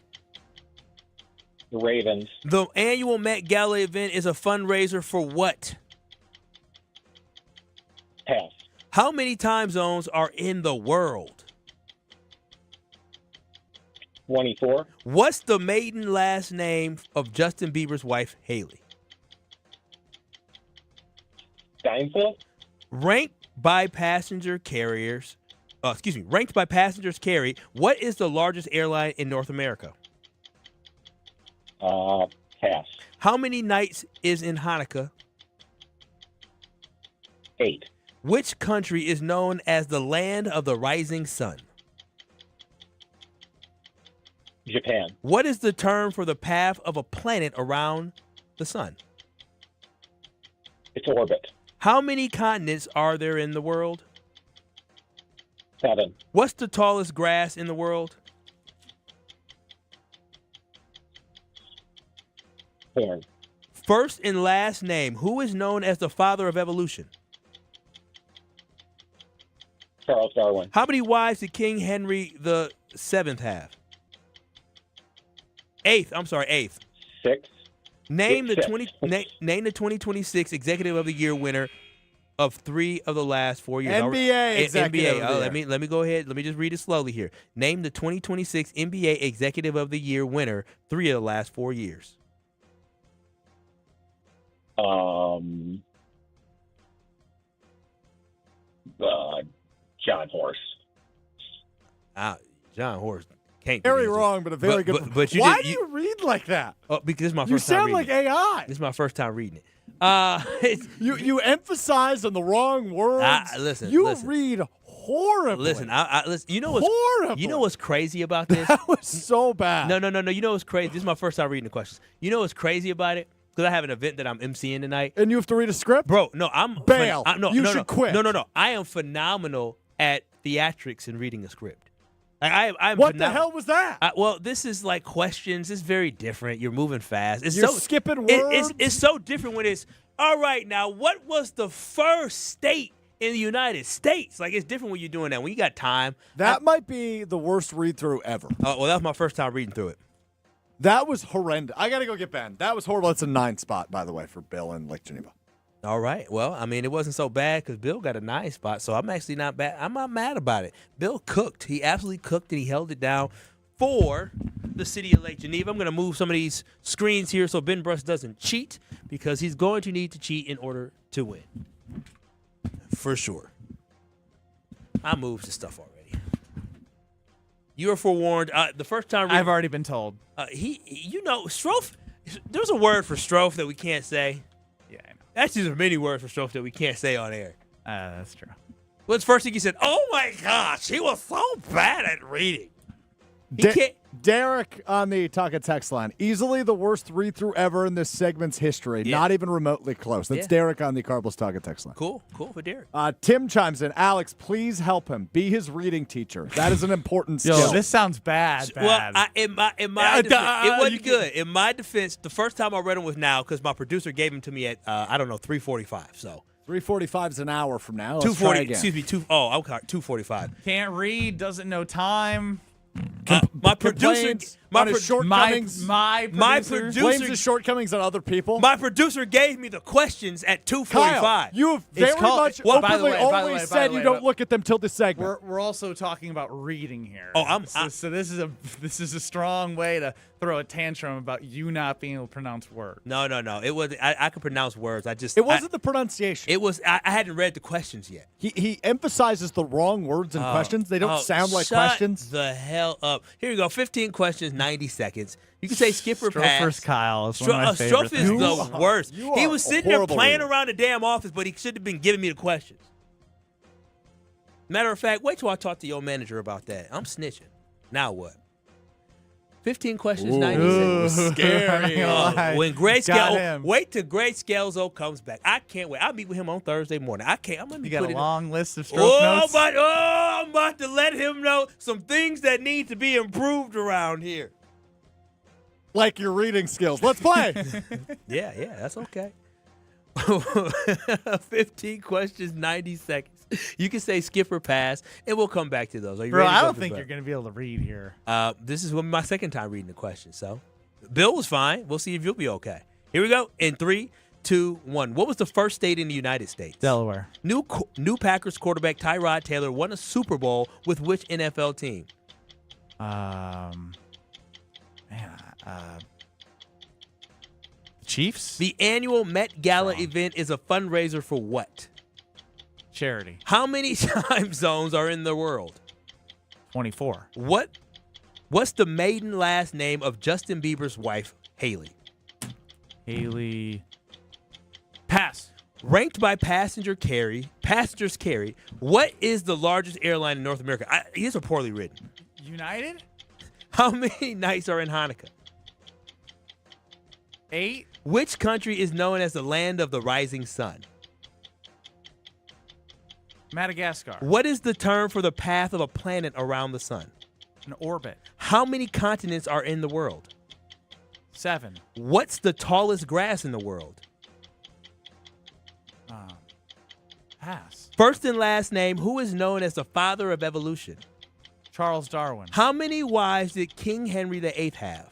The Ravens. The annual Met Gala event is a fundraiser for what? Pass. How many time zones are in the world? 24. What's the maiden last name of Justin Bieber's wife, Haley? Steinfeld. Ranked by passenger carriers, ranked by passengers carried, what is the largest airline in North America? Pass. How many nights is in Hanukkah? 8. Which country is known as the land of the rising sun? Japan. What is the term for the path of a planet around the sun? Its orbit. How many continents are there in the world? 7. What's the tallest grass in the world? Corn. First and last name. Who is known as the father of evolution? Charles Darwin. How many wives did King Henry VII have? Eighth. 6. Name the Six. 2026 Executive of the Year winner of 3 of the last 4 years. NBA Executive of the Year. Let me go ahead. Let me just read it slowly here. Name the 2026 NBA Executive of the Year winner 3 of the last 4 years. John Horst. John Horst can't. Very wrong, but a very good. But why do you read like that? Oh, because this is my You first time sound like reading it. AI. This is my first time reading it. You emphasize on the wrong words. Listen. Read horribly. Listen, listen. You know what's horrible. You know what's crazy about this? That was so bad. No. You know what's crazy? This is my first time reading the questions. You know what's crazy about it? Because I have an event that I'm emceeing tonight. And you have to read a script? Bro, no, I'm... Bail. You should no. quit. No. I am phenomenal at theatrics and reading a script. Like, I'm what the hell was that? Well, this is like questions. It's very different. You're moving fast. You're skipping words? It's so different when it's, all right, now, what was the first state in the United States? Like, it's different when you're doing that. When you got time. That might be the worst read-through ever. Oh, well, that was my first time reading through it. That was horrendous. I got to go get Ben. That was horrible. It's a 9 spot, by the way, for Bill in Lake Geneva. All right. Well, I mean, it wasn't so bad because Bill got a 9 spot, so I'm actually not bad. I'm not mad about it. Bill cooked. He absolutely cooked, and he held it down for the city of Lake Geneva. I'm going to move some of these screens here so Ben Brust doesn't cheat because he's going to need to cheat in order to win. For sure. I moved the stuff already. You are forewarned. The first time I've already been told. Strofe. There's a word for Strofe that we can't say. Yeah, I know. Actually, there's many words for Strofe that we can't say on air. That's true. What's the first thing he said? Oh my gosh, he was so bad at reading. Derek on the Talk and Text line. Easily the worst read-through ever in this segment's history. Yeah. Not even remotely close. That's Derek on the Cardinals Talk and Text line. Cool for Derek. Tim chimes in. Alex, please help him. Be his reading teacher. That is an important skill. Yo, this sounds bad. Well, in my defense, it wasn't good. In my defense, the first time I read him was now because my producer gave him to me at 3:45. So 3:45 is an hour from now. 2:40. Excuse me. 2:45. Can't read. Doesn't know time. My producer, my shortcomings. My producer blames his shortcomings on other people. My producer gave me the questions at 2:45. Kyle, you have very much openly always said you don't look at them till the segment. We're also talking about reading here. Oh, so this is a strong way to throw a tantrum about you not being able to pronounce words. No. It wasn't. I could pronounce words. It wasn't the pronunciation. It was. I hadn't read the questions yet. He emphasizes the wrong words in questions. They don't sound like questions. The hell up. Here you go. 15 questions, 90 seconds. You can say skip or pass. Strofer's Kyle is one of my favorite Strofe is the worst. He was sitting there playing reader. around the damn office, but he should have been giving me the questions. Matter of fact, wait till I talk to your manager about that. I'm snitching. Now what? 15 questions, 90 seconds. Scary. When wait till Greg Scalzo comes back. I can't wait. I'll meet with him on Thursday morning. I'm gonna You got a long list of Strofe notes? I'm about to let him know some things that need to be improved around here. Like your reading skills. Let's play. Yeah, that's okay. 15 questions, 90 seconds. You can say skip or pass, and we'll come back to those. Are you ready? I don't think you're going to be able to read here. This is my second time reading the question, so Bill was fine. We'll see if you'll be okay. Here we go. In 3, 2, 1. What was the first state in the United States? Delaware. New Packers quarterback Tyrod Taylor won a Super Bowl with which NFL team? Chiefs? The annual Met Gala event is a fundraiser for what? Charity. How many time zones are in the world? 24. What's the maiden last name of Justin Bieber's wife, Haley? Haley. Pass. Ranked by passengers carried, what is the largest airline in North America? These are poorly written. United? How many nights are in Hanukkah? 8. Which country is known as the land of the rising sun? Madagascar. What is the term for the path of a planet around the sun? An orbit. How many continents are in the world? 7. What's the tallest grass in the world? Pass. First and last name, who is known as the father of evolution? Charles Darwin. How many wives did King Henry VIII have?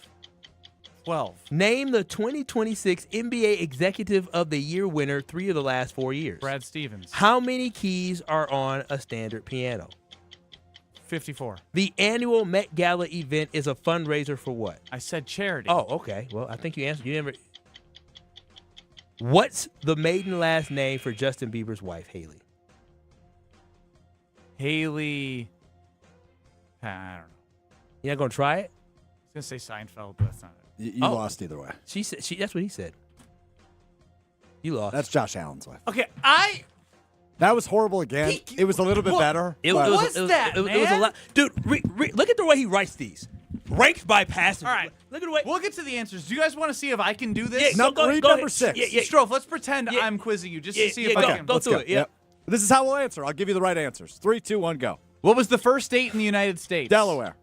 12. Name the 2026 NBA Executive of the Year winner 3 of the last 4 years. Brad Stevens. How many keys are on a standard piano? 54. The annual Met Gala event is a fundraiser for what? I said charity. Oh, okay. Well, I think you answered. You never. What's the maiden last name for Justin Bieber's wife, Haley? Haley. I don't know. You're not gonna try it? I was gonna say Seinfeld, but that's not it. You lost either way. She said. That's what he said. You lost. That's Josh Allen's wife. Okay, That was horrible again. It was a little bit better. It but- was a lot. Dude, look at the way he writes these. Ranked by passenger. All right. Look at the way. We'll get to the answers. Do you guys want to see if I can do this? Yeah, read go number ahead. 6. Yeah. Strofe, let's pretend I'm quizzing you just to see if I can. Go Let's through go. it. Yep. This is how we'll answer. I'll give you the right answers. 3, 2, 1, go. What was the first state in the United States? Delaware.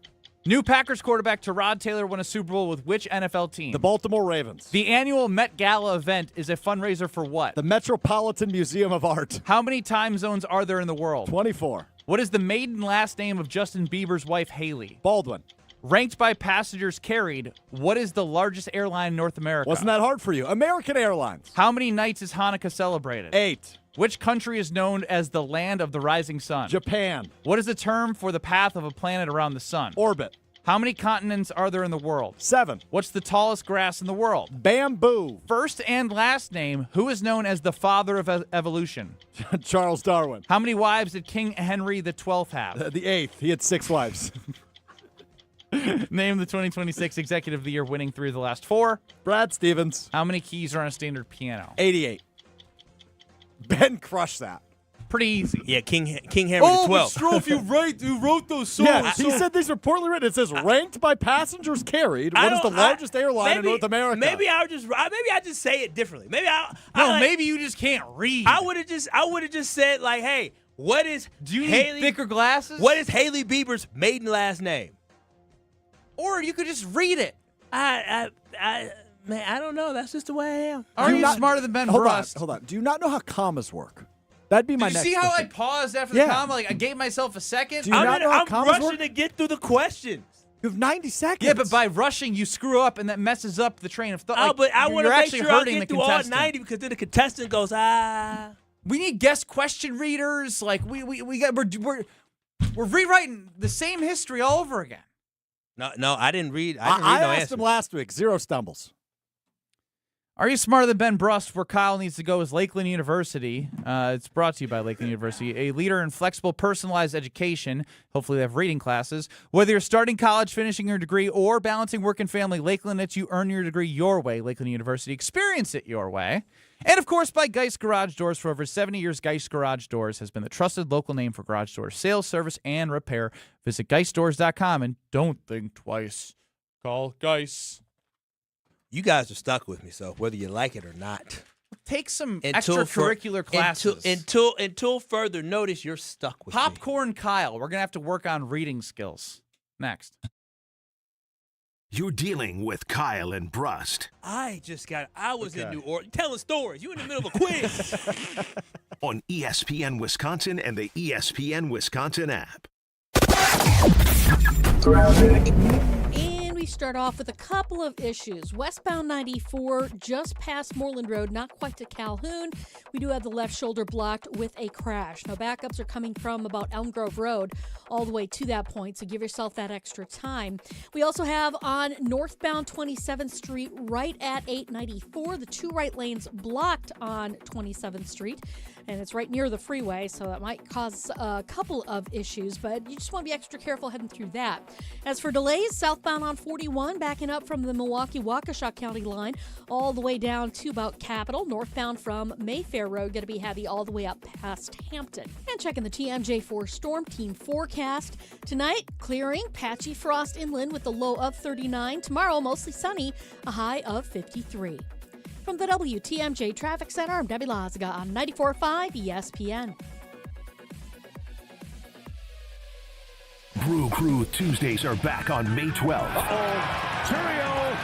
New Packers quarterback Tyrod Taylor won a Super Bowl with which NFL team? The Baltimore Ravens. The annual Met Gala event is a fundraiser for what? The Metropolitan Museum of Art. How many time zones are there in the world? 24. What is the maiden last name of Justin Bieber's wife, Haley? Baldwin. Ranked by passengers carried, what is the largest airline in North America? Wasn't that hard for you? American Airlines. How many nights is Hanukkah celebrated? 8. Which country is known as the land of the rising sun? Japan. What is the term for the path of a planet around the sun? Orbit. How many continents are there in the world? 7. What's the tallest grass in the world? Bamboo. First and last name, who is known as the father of evolution? Charles Darwin. How many wives did King Henry XII have? The 8th. He had 6 wives. Name the 2026 Executive of the Year winning 3 of the last 4. Brad Stevens. How many keys are on a standard piano? 88. Ben crushed that. Pretty easy. Yeah, King Henry Oh, XII. Strofe, you wrote those songs. Yeah, he said these are poorly written. It says ranked by passengers carried. What is the largest airline in North America? Maybe I just say it differently. Maybe you just can't read. I would have just said like, hey, what is Do you Haley, need thicker glasses? What is Haley Bieber's maiden last name? Or you could just read it. Man, I don't know. That's just the way I am. Are you smarter than Ben Brust? Hold on. Do you not know how commas work? That'd be my Did you next see how question. I paused after the comma? Like I gave myself a second. Do you not know how I'm commas rushing work? to get through the questions. You have 90 seconds. Yeah, but by rushing, you screw up, and that messes up the train of thought. Oh, but I want to you're make actually sure I hurting get the through all contestant. 90 because then the contestant goes, We need guest question readers. Like we're rewriting the same history all over again. No, I didn't read. I asked him last week. 0 stumbles. Are you smarter than Ben Brust? Where Kyle needs to go is Lakeland University. It's brought to you by Lakeland University, a leader in flexible, personalized education. Hopefully they have reading classes. Whether you're starting college, finishing your degree, or balancing work and family, Lakeland lets you earn your degree your way. Lakeland University, experience it your way. And, of course, by Geist Garage Doors. For over 70 years, Geist Garage Doors has been the trusted local name for garage door sales, service, and repair. Visit GeistDoors.com and don't think twice. Call Geist. You guys are stuck with me, so whether you like it or not. Take some extracurricular classes. Until further notice, you're stuck with me. Popcorn Kyle. We're going to have to work on reading skills. Next. You're dealing with Kyle and Brust. I was in New Orleans telling stories. You in the middle of a quiz. On ESPN Wisconsin and the ESPN Wisconsin app. And we start off with a couple of issues. Westbound 94 just past Moreland Road, not quite to Calhoun. We do have the left shoulder blocked with a crash. Now, backups are coming from about Elm Grove Road all the way to that point, so give yourself that extra time. We also have on northbound 27th Street right at 894, the two right lanes blocked on 27th Street. And it's right near the freeway, so that might cause a couple of issues, but you just want to be extra careful heading through that. As for delays, southbound on 41, backing up from the Milwaukee-Waukesha County line all the way down to about Capitol. Northbound from Mayfair Road, going to be heavy all the way up past Hampton. And checking the TMJ4 Storm Team forecast. Tonight, clearing, patchy frost inland with a low of 39. Tomorrow, mostly sunny, a high of 53. From the WTMJ Traffic Center, I'm Debbie Lazaga on 94.5 ESPN. Brew Crew Tuesdays are back on May 12th. Churio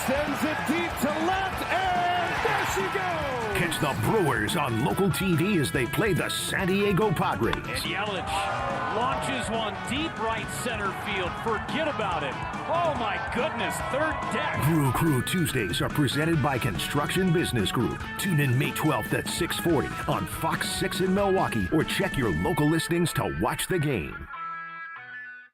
sends it deep to left, and there she goes! Catch the Brewers on local TV as they play the San Diego Padres. And Yelich launches one deep right center field. Forget about it. Oh my goodness, third deck. Brew Crew Tuesdays are presented by Construction Business Group. Tune in May 12th at 6:40 on Fox 6 in Milwaukee, or check your local listings to watch the game.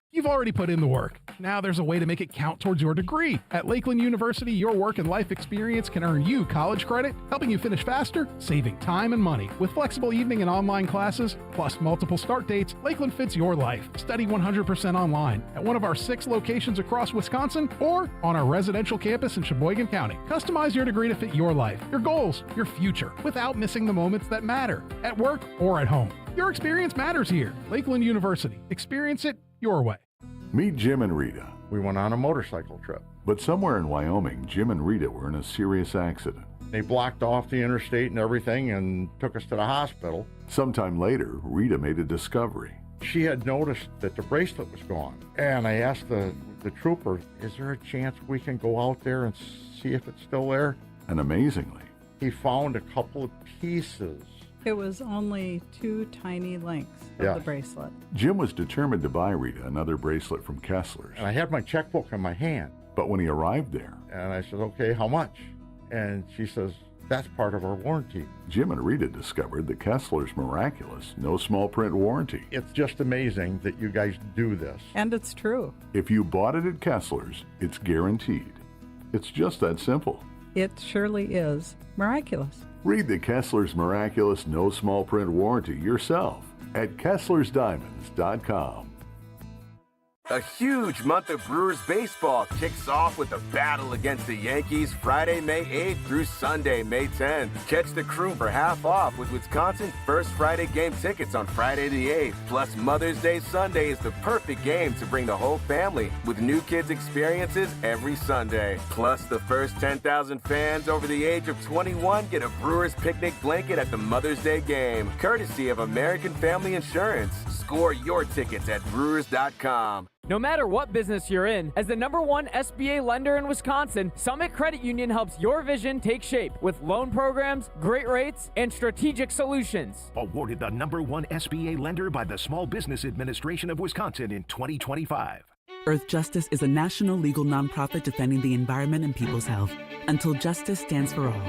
You've already put in the work. Now there's a way to make it count towards your degree. At Lakeland University, your work and life experience can earn you college credit, helping you finish faster, saving time and money. With flexible evening and online classes, plus multiple start dates, Lakeland fits your life. Study 100% online at one of our 6 locations across Wisconsin or on our residential campus in Sheboygan County. Customize your degree to fit your life, your goals, your future, without missing the moments that matter, at work or at home. Your experience matters here. Lakeland University. Experience it your way. Meet Jim and Rita. We went on a motorcycle trip. But somewhere in Wyoming, Jim and Rita were in a serious accident. They blocked off the interstate and everything and took us to the hospital. Sometime later, Rita made a discovery. She had noticed that the bracelet was gone. And I asked the trooper, is there a chance we can go out there and see if it's still there? And amazingly, he found a couple of pieces. It was only 2 tiny links of the bracelet. Jim was determined to buy Rita another bracelet from Kessler's. And I had my checkbook in my hand. But when he arrived there, and I said, okay, how much? And she says, that's part of our warranty. Jim and Rita discovered the Kessler's miraculous, no small print warranty. It's just amazing that you guys do this. And it's true. If you bought it at Kessler's, it's guaranteed. It's just that simple. It surely is miraculous. Read the Kessler's miraculous no small print warranty yourself at KesslersDiamonds.com. A huge month of Brewers baseball kicks off with a battle against the Yankees Friday, May 8th through Sunday, May 10th. Catch the Crew for half off with Wisconsin's first Friday game tickets on Friday the 8th. Plus, Mother's Day Sunday is the perfect game to bring the whole family with new kids experiences every Sunday. Plus, the first 10,000 fans over the age of 21 get a Brewers picnic blanket at the Mother's Day game, courtesy of American Family Insurance. Score your tickets at Brewers.com. No matter what business you're in, as the #1 SBA lender in Wisconsin, Summit Credit Union helps your vision take shape with loan programs, great rates, and strategic solutions. Awarded the #1 SBA lender by the Small Business Administration of Wisconsin in 2025. Earth Justice is a national legal nonprofit defending the environment and people's health. Until justice stands for all,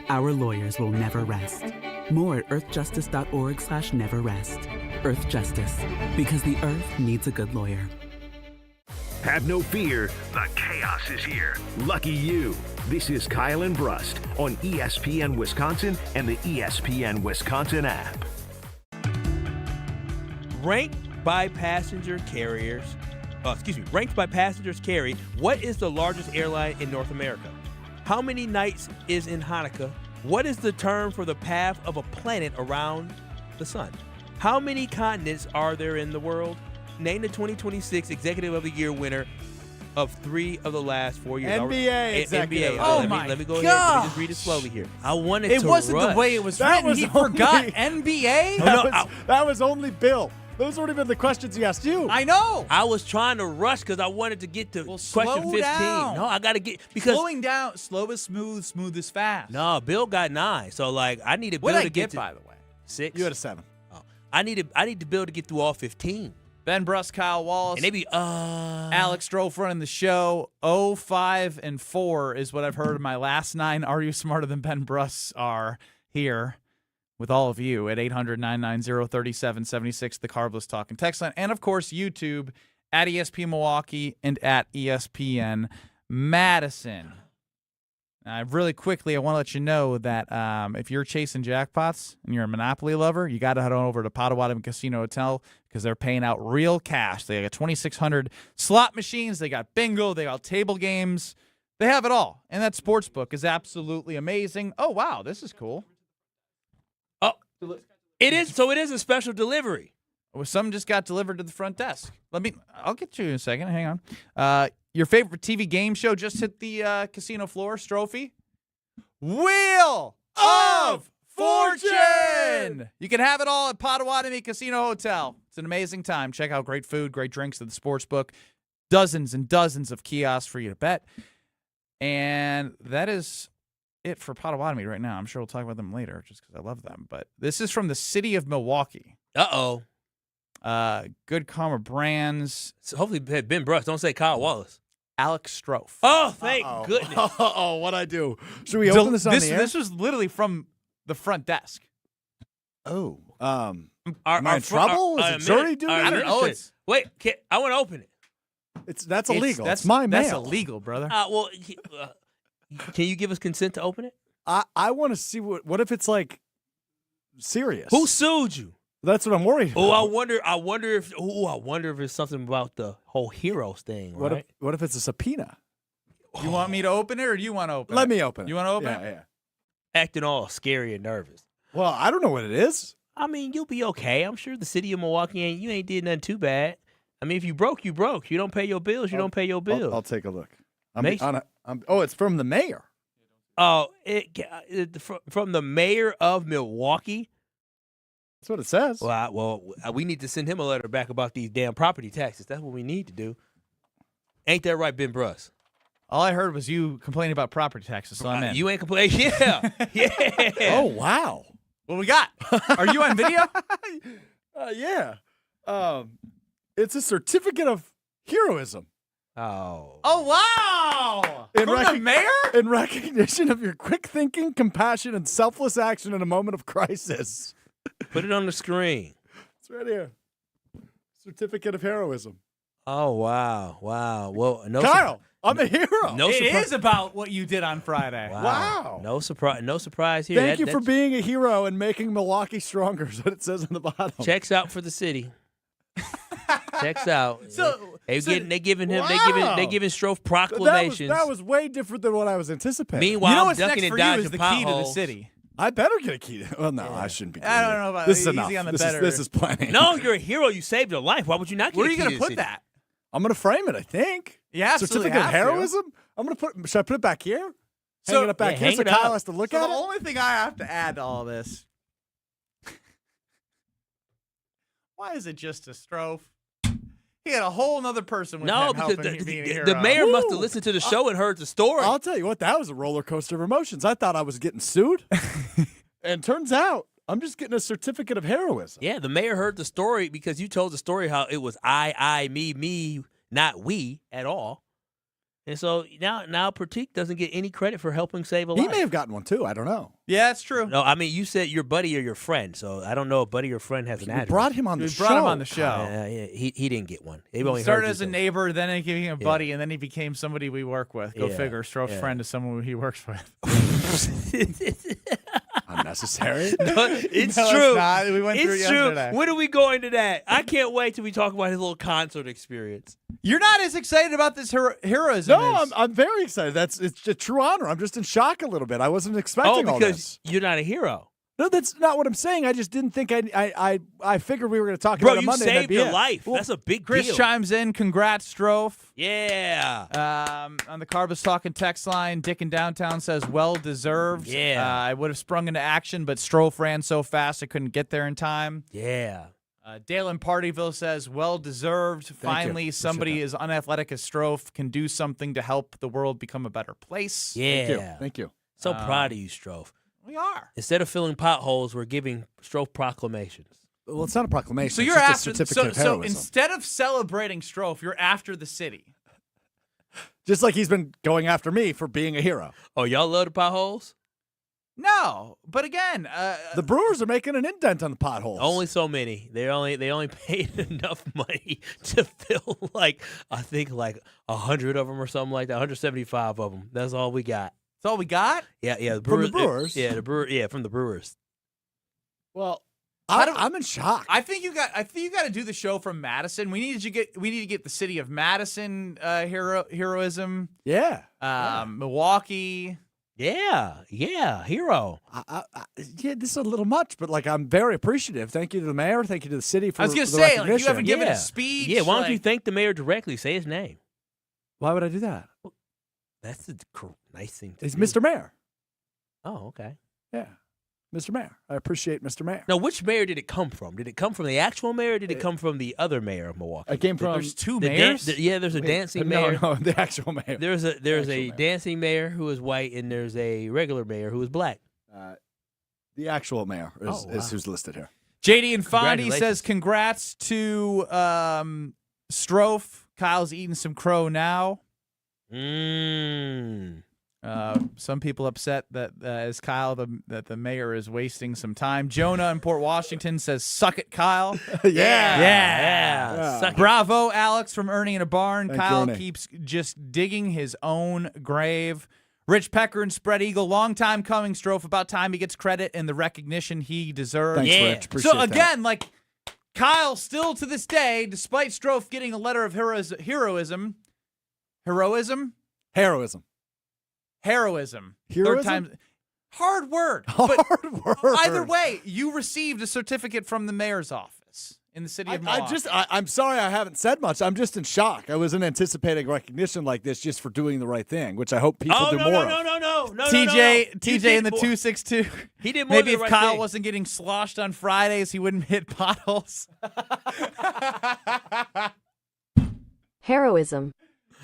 our lawyers will never rest. More at earthjustice.org/neverrest. Earth Justice, because the earth needs a good lawyer. Have no fear, the chaos is here. Lucky you. This is Kyle and Brust on ESPN Wisconsin and the ESPN Wisconsin app. Ranked by passengers carry, what is the largest airline in North America? How many nights is in Hanukkah? What is the term for the path of a planet around the sun? How many continents are there in the world? Name the 2026 Executive of the Year winner of 3 of the last 4 years. NBA executive. Let me go ahead. Let me just read it slowly here. I wanted to It wasn't rush. the way it was written. He forgot NBA? That was only Bill. Those weren't even the questions he asked you. I know. I was trying to rush because I wanted to get to question 15. Down. No, I got to get because slowing down. Slow is smooth. Smooth is fast. No, Bill got 9. So I needed Bill to get to by the way? 6. You had a 7. Oh, I needed Bill to get through all 15. Ben Brust, Kyle Wallace. And maybe Alex Strofe running the show. 0-5-4 is what I've heard of my last 9 Are You Smarter Than Ben Brust are here with all of you at 800-990-3776, the Carbless Talking text line. And, of course, YouTube at ESPN Milwaukee and at ESPN Madison. Really quickly, I want to let you know that if you're chasing jackpots and you're a Monopoly lover, you got to head on over to Potawatomi Casino Hotel because they're paying out real cash. They got 2,600 slot machines. They got bingo. They got table games. They have it all. And that sports book is absolutely amazing. Oh, wow. This is cool. Oh, it is. So it is a special delivery. Well, some just got delivered to the front desk. I'll get to you in a second. Hang on. Your favorite TV game show just hit the casino floor, Strophe. Wheel of Fortune! You can have it all at Potawatomi Casino Hotel. It's an amazing time. Check out great food, great drinks at the sports book. Dozens and dozens of kiosks for you to bet. And that is it for Potawatomi right now. I'm sure we'll talk about them later just because I love them. But this is from the city of Milwaukee. Uh-oh. Good Karma Brands. So hopefully Ben Brust. Don't say Kyle Wallace. Alex Strofe. Oh, thank goodness. Oh, what'd I do? Should we open this on the air? This was literally from the front desk. Oh. Am I in trouble? Is it jury duty? I don't know. Wait, I want to open it. That's illegal. That's my mail. That's illegal, brother. Well, can you give us consent to open it? I want to see what if it's like serious. Who sued you? That's what I'm worried about. Oh, I wonder if it's something about the whole heroes thing, right? What if it's a subpoena? You want me to open it or do you want to open it? Let me open it. You want to open it? Yeah. Acting all scary and nervous. Well, I don't know what it is. I mean, you'll be okay. I'm sure the city of Milwaukee ain't did nothing too bad. I mean, if you broke, you broke. You don't pay your bills, you don't pay your bills. I'll take a look. It's from the mayor. Oh, from the mayor of Milwaukee. That's what it says. Well, we need to send him a letter back about these damn property taxes. That's what we need to do. Ain't that right, Ben Brust? All I heard was you complaining about property taxes, so I'm in. You ain't complaining? Yeah. Yeah. Oh, wow. What we got? Are you on video? Yeah. It's a certificate of heroism. Oh. Oh, wow. From the mayor? In recognition of your quick thinking, compassion, and selfless action in a moment of crisis. Put it on the screen. It's right here. Certificate of heroism. Oh, wow. Well, Kyle, I'm a hero. It is about what you did on Friday. Wow. No surprise here. Thank you for being a hero and making Milwaukee stronger, is what it says on the bottom. Checks out for the city. Checks out. They giving Strofe proclamations. That was way different than what I was anticipating. Meanwhile, I'm ducking and dodging the potholes. key to the city. I better get a key. Well, no, I shouldn't be. I don't know about this. Is easy enough. on the this better. This is plenty. No, you're a hero. You saved a life. Why would you not get Where a are you key going to to the put city? that? I'm going to frame it, I think. Yeah, certificate of heroism? I'm going to put. Should I put it back here? Hang it up back here so Kyle has to look at it? The only thing I have to add to all this. Why is it just a Strofe? He had a whole other person with him because helping him being a hero. the mayor must have listened to the show and heard the story. I'll tell you what, that was a roller coaster of emotions. I thought I was getting sued. And turns out I'm just getting a certificate of heroism. Yeah, the mayor heard the story because you told the story how it was I, me, not we at all. And so now Pratik doesn't get any credit for helping save a life. He may have gotten one too. I don't know. Yeah, that's true. No, I mean, you said your buddy or your friend, so I don't know if buddy or friend has an address. We brought him on the show. Brought him on the show. Yeah, he didn't get one. He started as a neighbor, then he became a buddy, and then he became somebody we work with. Go figure. Strofe's friend is someone he works with. Unnecessary. It's no, true. It's not. We went through it yesterday. When are we going to that? I can't wait till we talk about his little concert experience. You're not as excited about this heroism. No, I'm very excited. It's a true honor. I'm just in shock a little bit. I wasn't expecting all this. You're not a hero. No, that's not what I'm saying. I just didn't think I figured we were going to talk about it Monday. Bro, you saved your life. Well, that's a big deal. Chris chimes in. Congrats, Strofe. Yeah. On the Carbus Talking text line, Dick in Downtown says, well deserved. Yeah. I would have sprung into action, but Strofe ran so fast I couldn't get there in time. Yeah. Dale in Partyville says, well deserved. Finally, somebody as unathletic as Strofe can do something to help the world become a better place. Yeah. Thank you. So proud of you, Strofe. We are. Instead of filling potholes, we're giving Strofe proclamations. Well, it's not a proclamation. So it's you're just after. a certificate of So heroism. instead of celebrating Strofe, you're after the city. Just like he's been going after me for being a hero. Oh, y'all love the potholes? No, but again, The Brewers are making an indent on the potholes. Only so many. They only paid enough money to fill I think 100 of them or something like that. 175 of them. That's all we got. That's all we got. Yeah. From the Brewers. From the Brewers. Well, I'm in shock. I think you got to do the show from Madison. We need to get the city of Madison heroism. Yeah. Milwaukee. Yeah, hero. Yeah, this is a little much, but I'm very appreciative. Thank you to the mayor. Thank you to the city for I was gonna the say, recognition. you haven't given a speech. Yeah, why don't you thank the mayor directly? Say his name. Why would I do that? That's the nice thing to He's do. Mr. Mayor. Oh, okay. Yeah, Mr. Mayor. I appreciate Mr. Mayor. Now, which mayor did it come from? Did it come from the actual mayor or did it come from the other mayor of Milwaukee? It came from. There's two mayors? There's a dancing no, mayor. No, the actual mayor. There's a mayor. dancing mayor who is white and there's a regular mayor who is black. The actual mayor is wow. who's listed here. JD and Fondy Congratulations. says congrats to Strofe. Kyle's eating some crow now. Some people upset that as Kyle that the mayor is wasting some time. Jonah in Port Washington says, "Suck it, Kyle." Yeah. Suck it. Bravo, Alex from Ernie in a Barn. Thank Kyle you, Ernie. keeps just digging his own grave. Rich Pecker and Spread Eagle, long time coming, Strofe. About time he gets credit and the recognition he deserves. Thanks, Yeah. Rich. Appreciate So again, Kyle still to this day, despite Strofe getting a letter of heroism. Heroism. Third time. Hard word. Hard word. Either way, you received a certificate from the mayor's office in the city of Milwaukee. I'm sorry I haven't said much. I'm just in shock. I wasn't anticipating recognition like this just for doing the right thing, which I hope people do more of. No. TJ in the 262. He did more Maybe than if the right Kyle thing. wasn't getting sloshed on Fridays, he wouldn't hit potholes. Heroism.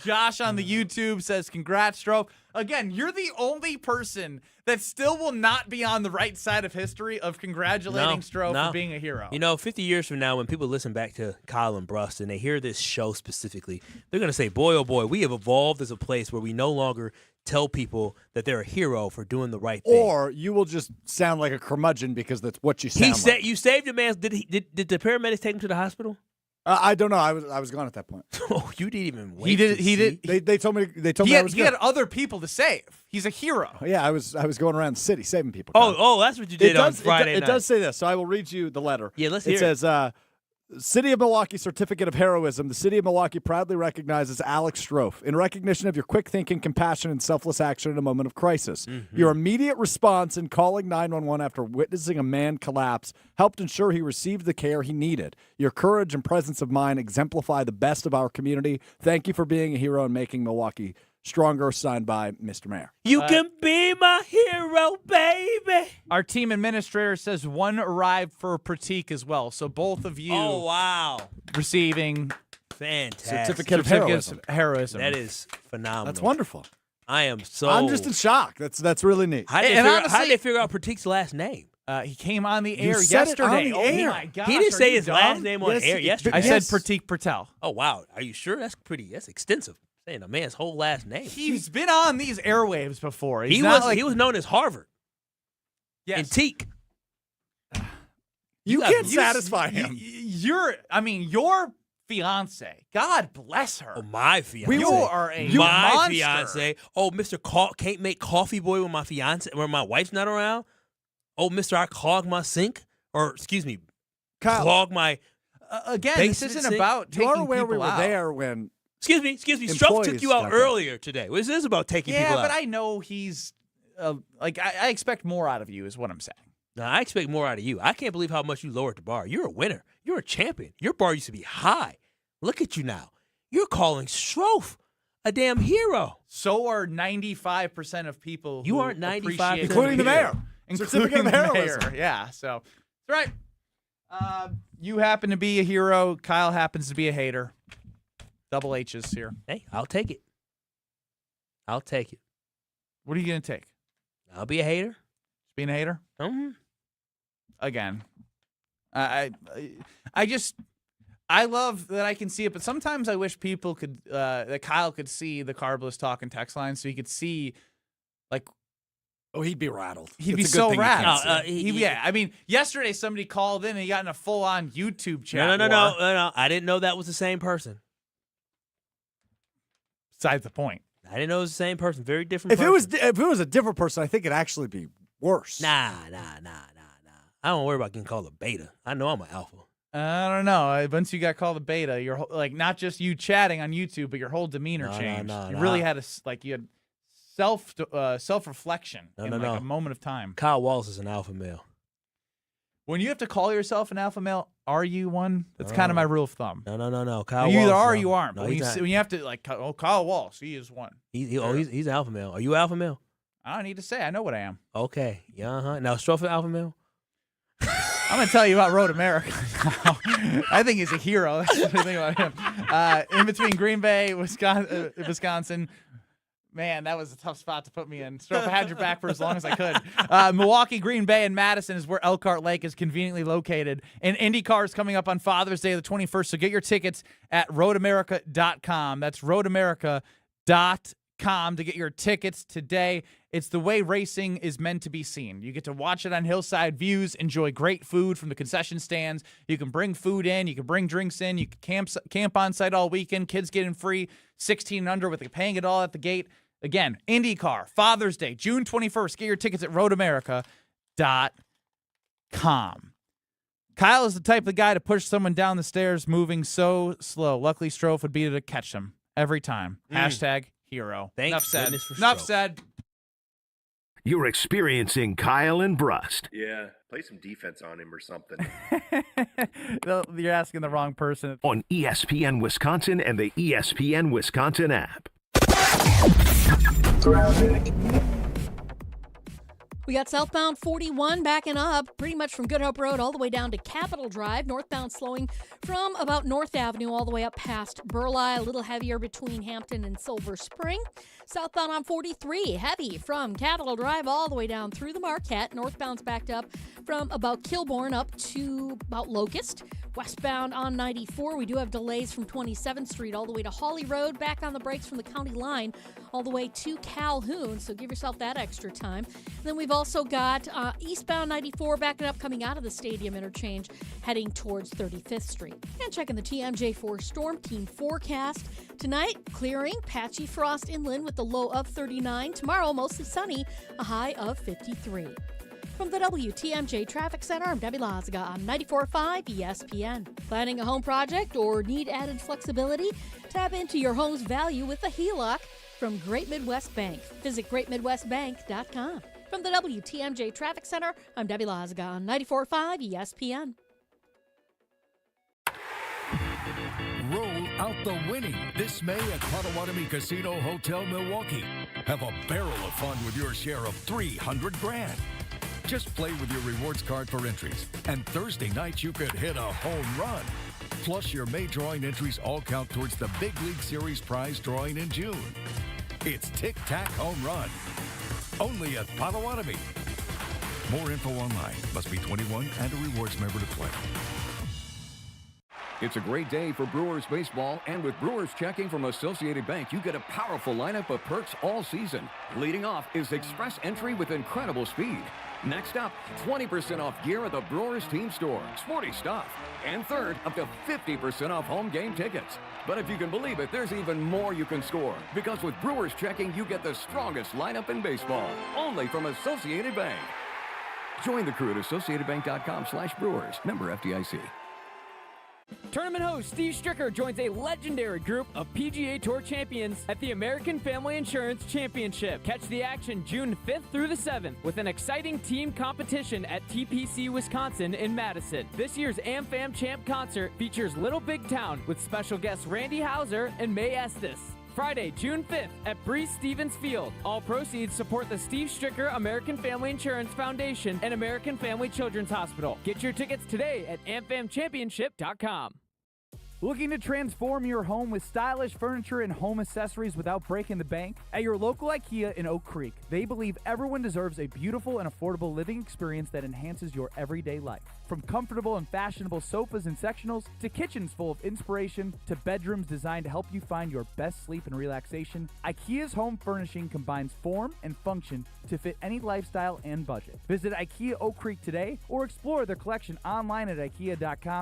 Josh on the YouTube says, congrats, Strofe. Again, you're the only person that still will not be on the right side of history of congratulating Strofe for being a hero. 50 years from now, when people listen back to Kyle and Brust and they hear this show specifically, they're going to say, boy, oh boy, we have evolved as a place where we no longer tell people that they're a hero for doing the right thing. Or you will just sound like a curmudgeon because that's what you sound like. You saved a man. Did the paramedics take him to the hospital? I don't know. I was gone at that point. Oh, you didn't even wait. He did. They told me. They told He me I had, was he good. had other people to save. He's a hero. Yeah, I was going around the city saving people. Kyle. Oh, that's what you did on Friday It night. does say this, so I will read you the letter. Yeah, let's hear it. It says, City of Milwaukee Certificate of Heroism. The City of Milwaukee proudly recognizes Alex Strofe in recognition of your quick thinking, compassion, and selfless action in a moment of crisis. Mm-hmm. Your immediate response in calling 911 after witnessing a man collapse helped ensure he received the care he needed. Your courage and presence of mind exemplify the best of our community. Thank you for being a hero and making Milwaukee stronger. Signed by Mr. Mayor. You can be my hero, baby. Our team administrator says one arrived for Pratik as well. So both of you Oh, wow. receiving Fantastic. Certificate of certificates heroism. of heroism. That is phenomenal. That's wonderful. I am so. I'm just in shock. That's really neat. How did they figure out Pratik's last name? He came on the You air said it on yesterday. the Oh air. my gosh! He didn't are say you his dumb? last name on air yesterday. I said Pratik Patel. Oh, wow. Are you sure? That's extensive. Saying a man's whole last name. He's been on these airwaves before. He's He not was known as Harvard. Yes. And Teak. You can't satisfy him. Your fiance. God bless her. Oh, my fiance. You are a my monster. fiance. Oh, Mr. Can't make coffee boy when my fiance when my wife's not around. Oh, Mr. I clog my sink, or excuse me, Kyle, clog my. Again, this basement isn't sink. about taking You are aware people we were out. there when. Excuse me. Struff took you out earlier today. This is about taking people out. Yeah, but I know he's I expect more out of you, is what I'm saying. No, I expect more out of you. I can't believe how much you lowered the bar. You're a winner. You're a champion. Your bar used to be high. Look at you now. You're calling Strofe a damn hero. So are 95% of people. You who aren't 95%, appreciate including the you. mayor. Including Certificate of the heroism. mayor. Yeah, so that's right. You happen to be a hero. Kyle happens to be a hater. Double H's here. Hey, I'll take it. I'll take it. What are you going to take? I'll be a hater. Being a hater? Mm-hmm. Again, I love that I can see it, but sometimes I wish people could, that Kyle could see the Carbless talk and text line so he could see, like, oh, he'd be rattled. He'd be so rattled. Yeah, I mean, yesterday somebody called in and he got in a full-on YouTube chat. No. I didn't know that was the same person. Besides the point. I didn't know it was the same person. Very different If it was a different person, I think it'd actually be worse. Nah. I don't worry about getting called a beta. I know I'm an alpha. I don't know. Once you got called a beta, you're like not just you chatting on YouTube, but your whole demeanor changed. You really had you had self-reflection in a moment of time. Kyle Wallace is an alpha male. When you have to call yourself an alpha male, are you one? That's kind of my rule of thumb. No. Kyle you either Wallace, are or you aren't. No, But when you have to Kyle Wallace, he is one. He's an alpha male. Are you alpha male? I don't need to say. I know what I am. Okay. Yeah. Now, Strofe alpha male. I'm going to tell you about Road America now. I think he's a hero. That's the thing about him. In between Green Bay, Wisconsin. Man, that was a tough spot to put me in. Strofe, I had your back for as long as I could. Milwaukee, Green Bay, and Madison is where Elkhart Lake is conveniently located. And IndyCar is coming up on Father's Day, the 21st. So get your tickets at roadamerica.com. That's roadamerica.com to get your tickets today. It's the way racing is meant to be seen. You get to watch it on hillside views, enjoy great food from the concession stands. You can bring food in. You can bring drinks in. You can camp on site all weekend. Kids getting free 16 and under with paying it all at the gate. Again, IndyCar, Father's Day, June 21st. Get your tickets at roadamerica.com. Kyle is the type of guy to push someone down the stairs moving so slow. Luckily, Strofe would be there to catch him every time. Hashtag hero. Enough said. Enough said. You're experiencing Kyle and Brust. Yeah, play some defense on him or something. You're asking the wrong person. On ESPN Wisconsin and the ESPN Wisconsin app. We got southbound 41 backing up pretty much from Good Hope Road all the way down to Capitol Drive. Northbound slowing from about North Avenue all the way up past Burleigh. A little heavier between Hampton and Silver Spring. Southbound on 43, heavy from Capitol Drive all the way down through the Marquette. Northbound's backed up from about Kilbourne up to about Locust. Westbound on 94, we do have delays from 27th Street all the way to Hawley Road, back on the brakes from the county line all the way to Calhoun, so give yourself that extra time. And then we've also got eastbound 94 backing up coming out of the stadium interchange, heading towards 35th Street. And checking the TMJ4 Storm Team forecast. Tonight, clearing, patchy frost inland with the low of 39. Tomorrow, mostly sunny, a high of 53. From the WTMJ Traffic Center, I'm Debbie Lazaga on 94.5 ESPN. Planning a home project or need added flexibility? Tap into your home's value with a HELOC from Great Midwest Bank. Visit greatmidwestbank.com. From the WTMJ Traffic Center, I'm Debbie Lazaga on 94.5 ESPN. Roll out the winning this May at Potawatomi Casino Hotel Milwaukee. Have a barrel of fun with your share of $300,000. Just play with your rewards card for entries, and Thursday night you could hit a home run. Plus, your May drawing entries all count towards the Big League Series prize drawing in June. It's Tic Tac Home Run, only at Potawatomi. More info online. Must be 21 and a rewards member to play. It's a great day for Brewers baseball, and with Brewers checking from Associated Bank, you get a powerful lineup of perks all season. Leading off is express entry with incredible speed. Next up, 20% off gear at the Brewers team store. Sporty stuff. And third, up to 50% off home game tickets. But if you can believe it, there's even more you can score. Because with Brewers checking, you get the strongest lineup in baseball. Only from Associated Bank. Join the crew at AssociatedBank.com/Brewers. Member FDIC. Tournament host Steve Stricker joins a legendary group of PGA Tour champions at the American Family Insurance Championship. Catch the action June 5th through the 7th with an exciting team competition at TPC Wisconsin in Madison. This year's AmFam Champ concert features Little Big Town with special guests Randy Houser and May Estes. Friday, June 5th at Breeze Stevens Field. All proceeds support the Steve Stricker American Family Insurance Foundation and American Family Children's Hospital. Get your tickets today at amfamchampionship.com. Looking to transform your home with stylish furniture and home accessories without breaking the bank? At your local IKEA in Oak Creek, they believe everyone deserves a beautiful and affordable living experience that enhances your everyday life. From comfortable and fashionable sofas and sectionals, to kitchens full of inspiration, to bedrooms designed to help you find your best sleep and relaxation, IKEA's home furnishing combines form and function to fit any lifestyle and budget. Visit IKEA Oak Creek today or explore their collection online at ikea.com/US.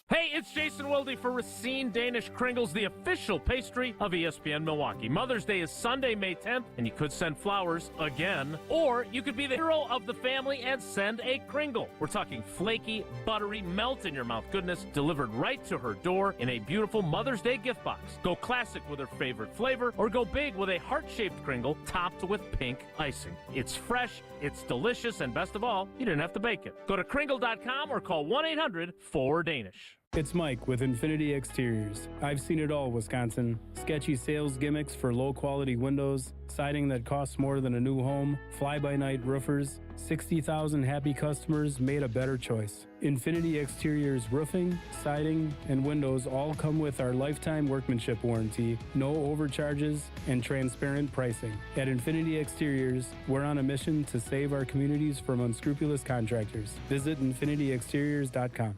Hey, it's Jason Wilde for Racine Danish Kringles, the official pastry of ESPN Milwaukee. Mother's Day is Sunday, May 10th, and you could send flowers again, or you could be the hero of the family and send a Kringle. We're talking flaky, buttery, melt-in-your-mouth goodness delivered right to her door in a beautiful Mother's Day gift box. Go classic with her favorite flavor, or go big with a heart-shaped Kringle topped with pink icing. It's fresh, it's delicious, and best of all, you didn't have to bake it. Go to Kringle.com or call 1-800-4DANISH. It's Mike with Infinity Exteriors. I've seen it all, Wisconsin. Sketchy sales gimmicks for low-quality windows, siding that costs more than a new home, fly-by-night roofers. 60,000 happy customers made a better choice. Infinity Exteriors roofing, siding, and windows all come with our lifetime workmanship warranty, no overcharges, and transparent pricing. At Infinity Exteriors, we're on a mission to save our communities from unscrupulous contractors. Visit infinityexteriors.com.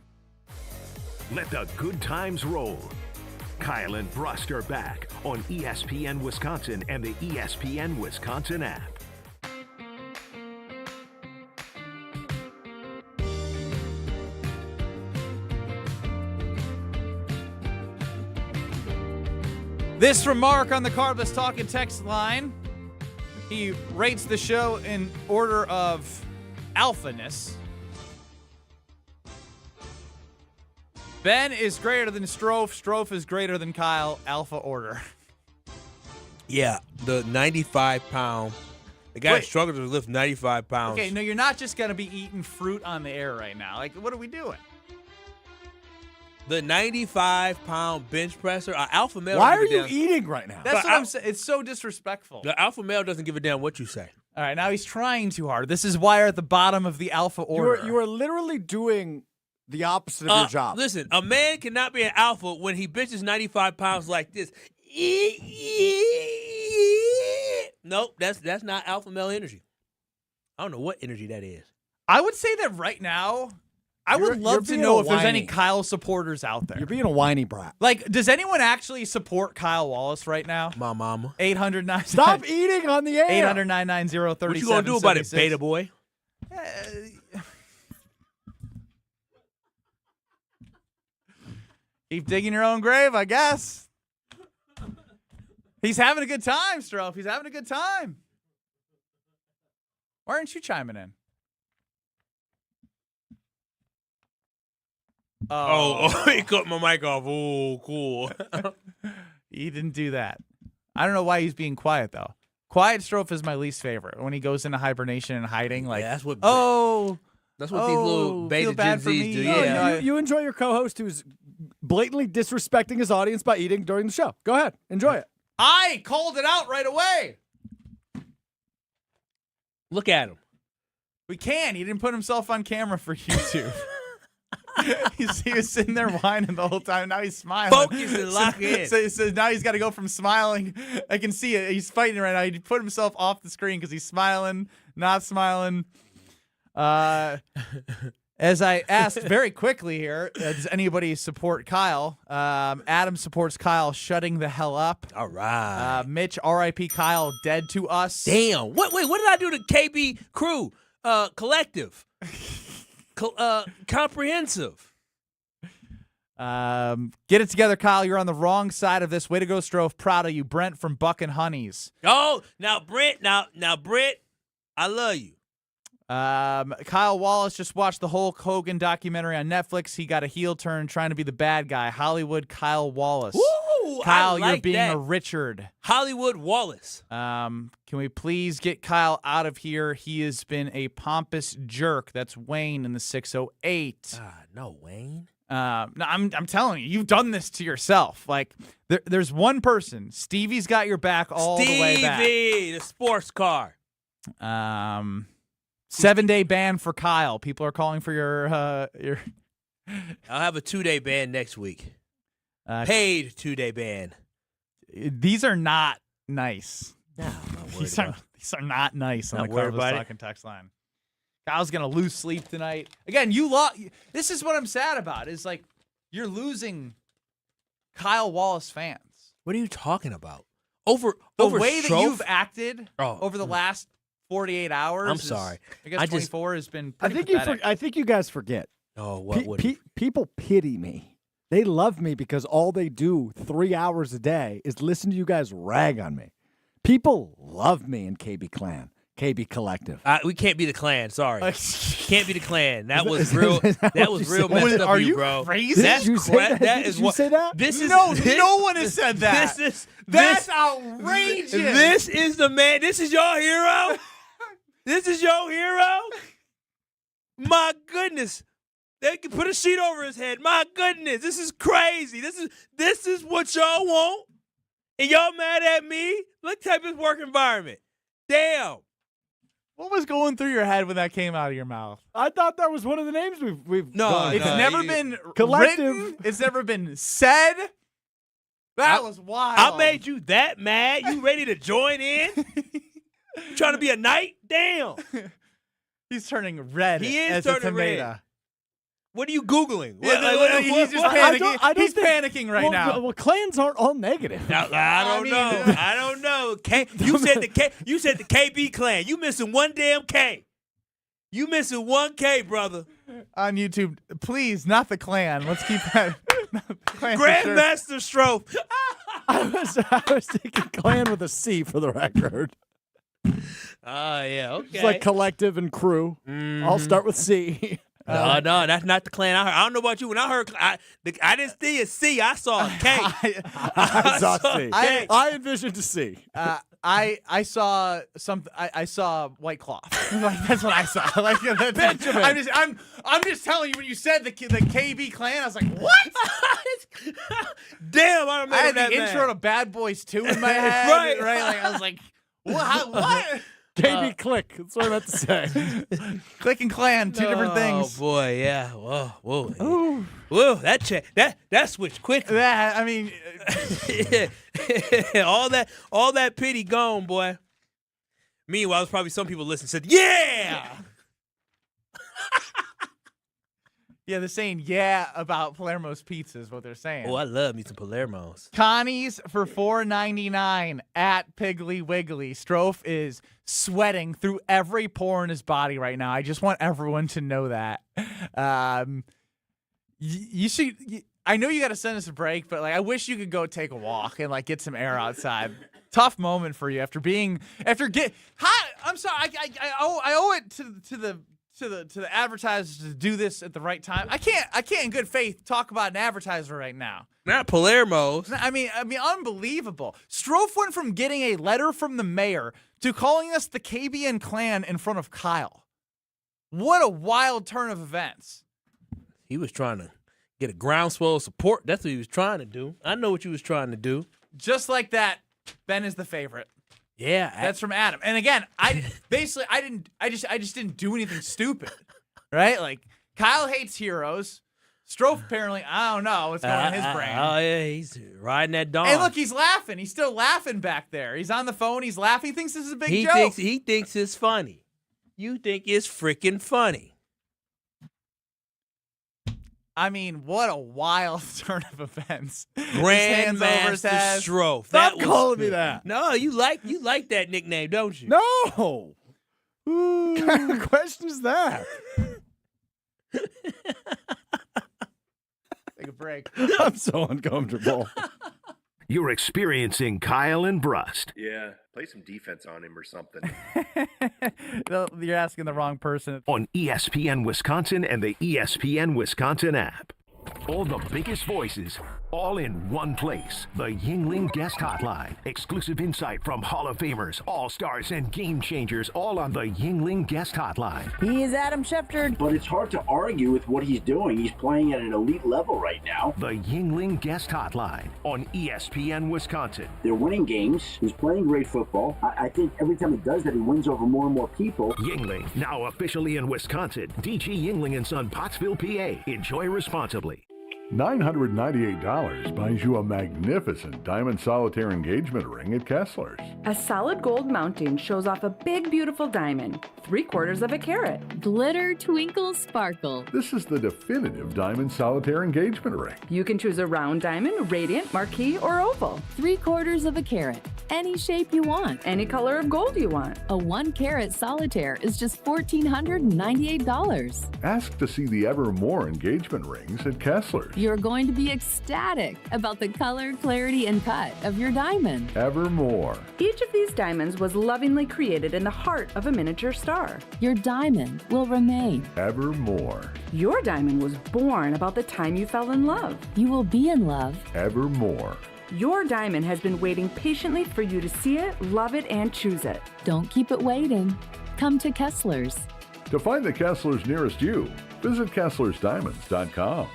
Let the good times roll. Kyle and Brust are back on ESPN Wisconsin and the ESPN Wisconsin app. This from Mark on the Cardless Talk and Text line. He rates the show in order of alphaness. Ben is greater than Strofe. Strofe is greater than Kyle. Alpha order. Yeah, the 95-pound. The guy struggles to lift 95 pounds. Okay, no, you're not just going to be eating fruit on the air right now. Like, what are we doing? The 95-pound bench presser, alpha male. Why are you eating right now? That's what I'm saying. It's so disrespectful. The alpha male doesn't give a damn what you say. All right, now he's trying too hard. This is why you're at the bottom of the alpha order. You are literally doing the opposite of your job. Listen, a man cannot be an alpha when he benches 95 pounds like this. Nope, that's not alpha male energy. I don't know what energy that is. I would say that right now, I would love to know if there's any Kyle supporters out there. You're being a whiny brat. Like, does anyone actually support Kyle Wallace right now? My mama. 800-9. Stop eating on the air. 800-990-3776. What you gonna do about it, beta boy? Keep digging your own grave, I guess. He's having a good time, Strofe. He's having a good time. Why aren't you chiming in? Oh, he cut my mic off. Oh, cool. He didn't do that. I don't know why he's being quiet, though. Quiet Strofe is my least favorite. When he goes into hibernation and hiding, like, yeah, that's what. That's what these little beta Gen Zs do. Yeah, you enjoy your co-host who's blatantly disrespecting his audience by eating during the show. Go ahead, enjoy it. I called it out right away. Look at him. We can. He didn't put himself on camera for YouTube. He was sitting there whining the whole time. Now he's smiling. Focus and lock in. So now he's got to go from smiling. I can see it. He's fighting right now. He put himself off the screen because he's smiling, not smiling. As I asked very quickly here, does anybody support Kyle? Adam supports Kyle shutting the hell up. All right. Mitch, R.I.P. Kyle, dead to us. Damn. What did I do to KB Crew? Collective. Comprehensive. Get it together, Kyle. You're on the wrong side of this. Way to go, Strofe. Proud of you. Brent from Buck and Honeys. Oh, now Brent, I love you. Kyle Wallace just watched the Hulk Hogan documentary on Netflix. He got a heel turn trying to be the bad guy. Hollywood Kyle Wallace. Woo, Kyle, I like you're being that. a Richard. Hollywood Wallace. Can we please get Kyle out of here? He has been a pompous jerk. That's Wayne in the 608. No, Wayne. No, I'm telling you, you've done this to yourself. Like, there's one person. Stevie's got your back all the way back. Stevie, the sports car. 7-day ban for Kyle. People are calling for your I'll have a 2-day ban next week. Paid 2-day ban. These are not nice. No, I'm not worried These about. are not nice on Not the worried Carlos about it. Talking text line. Kyle's gonna lose sleep tonight. Again, you lost. This is what I'm sad about. Is like you're losing Kyle Wallace fans. What are you talking about? Over The over way that Strofe? you've acted Oh. over the last 48 hours. I'm sorry. I guess I just- 24 has been I pretty think pathetic. I think you guys forget. Oh, what? People pity me. They love me because all they do 3 hours a day is listen to you guys rag on me. People love me in KB Clan, KB Collective. We can't be the Klan. Sorry, can't be the Klan. That was Is real. that That what was you real said? messed up, Are of you bro. crazy? That's Did you say correct. that? That Did is you what. say that? This is no one has said that. That's This outrageous. This is the man. This is your hero. This is your hero. My goodness. They can put a sheet over his head. My goodness, this is crazy. This is what y'all want, and y'all mad at me. Look, type of work environment. Damn. What was going through your head when that came out of your mouth? I thought that was one of the names we've No, gone It's with. never been Collective. written. It's never been said. That was wild. I made you that mad. You ready to join in? You trying to be a knight? Damn. He's turning red. He is as turning a tomato. red. What are you Googling? He's just panicking. He's panicking right now. Well, clans aren't all negative. I don't know. I don't know. You said the KB clan. You missing one damn K. You missing one K, brother. On YouTube, please, not the clan. Let's keep that. Clan for sure. Grandmaster Strofe. I was thinking clan with a C for the record. Yeah, okay. It's like collective and crew. I'll start with C. No, that's not the clan I heard. I don't know about you. When I heard, I didn't see a C. I saw a K. I saw C. I envisioned a C. I saw something. I saw white cloth. Like that's what I saw. Like Benjamin. I'm just telling you when you said the KB clan, I was like, what? Damn, I I had the intro to Bad Boys 2 in my head. Right. Like I was like, what? KB Click. That's what I meant to say. Click and clan, two different things. Oh boy, yeah. Whoa. That switched quick. That I mean, all that pity gone, boy. Meanwhile, there's probably some people listening said, "Yeah." yeah, they're saying yeah about Palermo's Pizza is what they're saying. Oh, I love me some Palermo's. Connie's for $4.99 at Piggly Wiggly. Strofe is sweating through every pore in his body right now. I just want everyone to know that. You should. I know you got to send us a break, but like I wish you could go take a walk and like get some air outside. Tough moment for you after hot. I'm sorry. I owe it to the advertisers to do this at the right time. I can't in good faith talk about an advertiser right now. Not Palermo's. I mean, unbelievable. Strofe went from getting a letter from the mayor to calling us the KBN clan in front of Kyle. What a wild turn of events. He was trying to get a groundswell of support. That's what he was trying to do. I know what you was trying to do. Just like that, Ben is the favorite. Yeah, that's from Adam. And again, I just didn't do anything stupid, right? Like Kyle hates heroes. Strofe apparently, I don't know what's going in his brain. Oh yeah, he's riding that dawn. Hey, look, he's laughing. He's still laughing back there. He's on the phone. He's laughing. He thinks this is a big joke. He thinks it's funny. You think it's freaking funny. I mean, what a wild turn of events. Grandmaster Strofe. Stop calling me that. No, you like that nickname, don't you? No. What kind of question is that? Take a break. I'm so uncomfortable. You're experiencing Kyle and Brust. Yeah, play some defense on him or something. You're asking the wrong person. On ESPN Wisconsin and the ESPN Wisconsin app. All the biggest voices, All in one place. The Yingling Guest Hotline. Exclusive insight from Hall of Famers, All-Stars, and Game Changers, all on the Yingling Guest Hotline. He is Adam Schefter. But it's hard to argue with what he's doing. He's playing at an elite level right now. The Yingling Guest Hotline on ESPN Wisconsin. They're winning games. He's playing great football. I think every time he does that, he wins over more and more people. Yingling, now officially in Wisconsin. DG Yingling & Son, Pottsville, PA. Enjoy responsibly. $998 buys you a magnificent diamond solitaire engagement ring at Kessler's. A solid gold mounting shows off a big, beautiful diamond, 3/4 of a carat. Glitter, twinkle, sparkle. This is the definitive diamond solitaire engagement ring. You can choose a round diamond, radiant, marquise, or oval. 3/4 of a carat. Any shape you want. Any color of gold you want. A 1-carat solitaire is just $1,498. Ask to see the Evermore engagement rings at Kessler's. You're going to be ecstatic about the color, clarity, and cut of your diamond. Evermore. Each of these diamonds was lovingly created in the heart of a miniature star. Your diamond will remain. Evermore. Your diamond was born about the time you fell in love. You will be in love. Evermore. Your diamond has been waiting patiently for you to see it, love it, and choose it. Don't keep it waiting. Come to Kessler's. To find the Kessler's nearest you, visit KesslersDiamonds.com.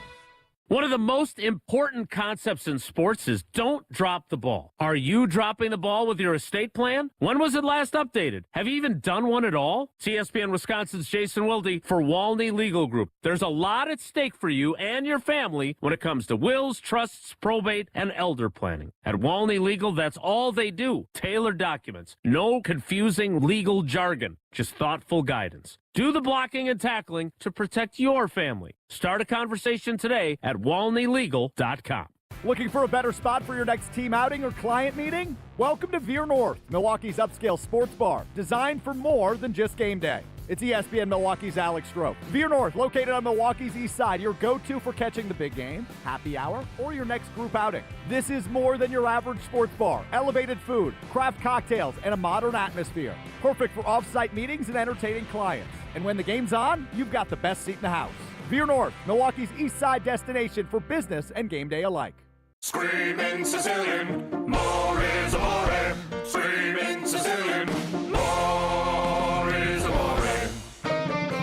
One of the most important concepts in sports is don't drop the ball. Are you dropping the ball with your estate plan? When was it last updated? Have you even done one at all? It's ESPN Wisconsin's Jason Wilde for Walney Legal Group. There's a lot at stake for you and your family when it comes to wills, trusts, probate, and elder planning. At Walney Legal, that's all they do. Tailored documents. No confusing legal jargon. Just thoughtful guidance. Do the blocking and tackling to protect your family. Start a conversation today at walneylegal.com. Looking for a better spot for your next team outing or client meeting? Welcome to Veer North, Milwaukee's upscale sports bar, designed for more than just game day. It's ESPN Milwaukee's Alex Stroh. Veer North, located on Milwaukee's east side, your go-to for catching the big game, happy hour, or your next group outing. This is more than your average sports bar. Elevated food, craft cocktails, and a modern atmosphere. Perfect for off-site meetings and entertaining clients. And when the game's on, you've got the best seat in the house. Veer North, Milwaukee's east side destination for business and game day alike. Screaming Sicilian, more is amore. Screaming Sicilian, more is amore.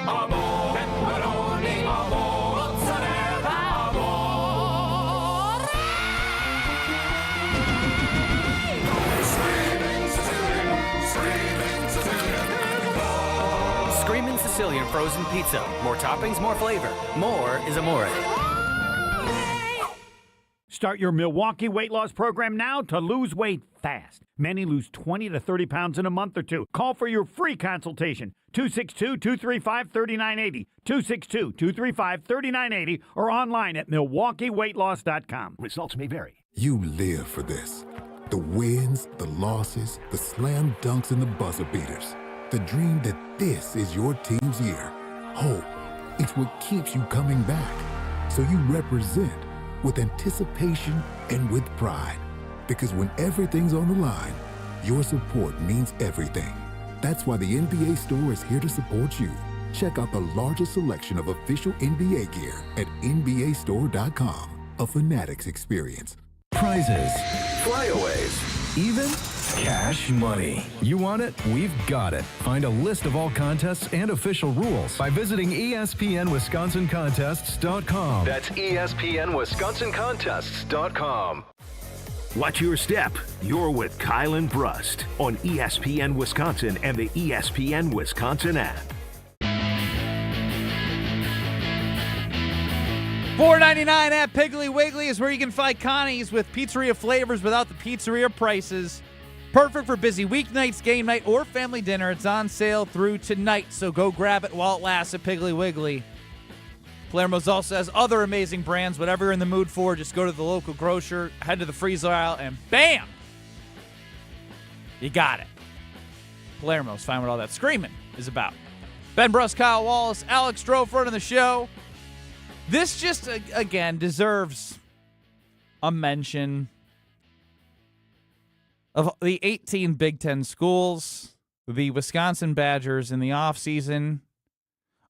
Amore, pepperoni, amore, mozzarella, amore. Screaming Sicilian, screaming Sicilian. Screamin' Sicilian frozen pizza. More toppings, more flavor. More is amore. Start your Milwaukee weight loss program now to lose weight fast. Many lose 20 to 30 pounds in a month or two. Call for your free consultation. 262-235-3980. 262-235-3980 or online at MilwaukeeWeightLoss.com. Results may vary. You live for this. The wins, the losses, the slam dunks, and the buzzer beaters. The dream that this is your team's year. Hope. It's what keeps you coming back. So you represent with anticipation and with pride. Because when everything's on the line, your support means everything. That's why the NBA Store is here to support you. Check out the largest selection of official NBA gear at NBAstore.com. A Fanatics experience. Prizes, flyaways, even cash money. You want it? We've got it. Find a list of all contests and official rules by visiting ESPNWisconsinContests.com. That's ESPNWisconsinContests.com. Watch your step. You're with Kyle and Brust on ESPN Wisconsin and the ESPN Wisconsin app. $4.99 at Piggly Wiggly is where you can find Connie's with pizzeria flavors without the pizzeria prices. Perfect for busy weeknights, game night, or family dinner. It's on sale through tonight, so go grab it while it lasts at Piggly Wiggly. Palermo's also has other amazing brands. Whatever you're in the mood for, just go to the local grocer, head to the freezer aisle, and bam! You got it. Palermo's, find what all that screaming is about. Ben Brust, Kyle Wallace, Alex Stroh running the show. This just, again, deserves a mention. Of the 18 Big Ten schools, the Wisconsin Badgers in the offseason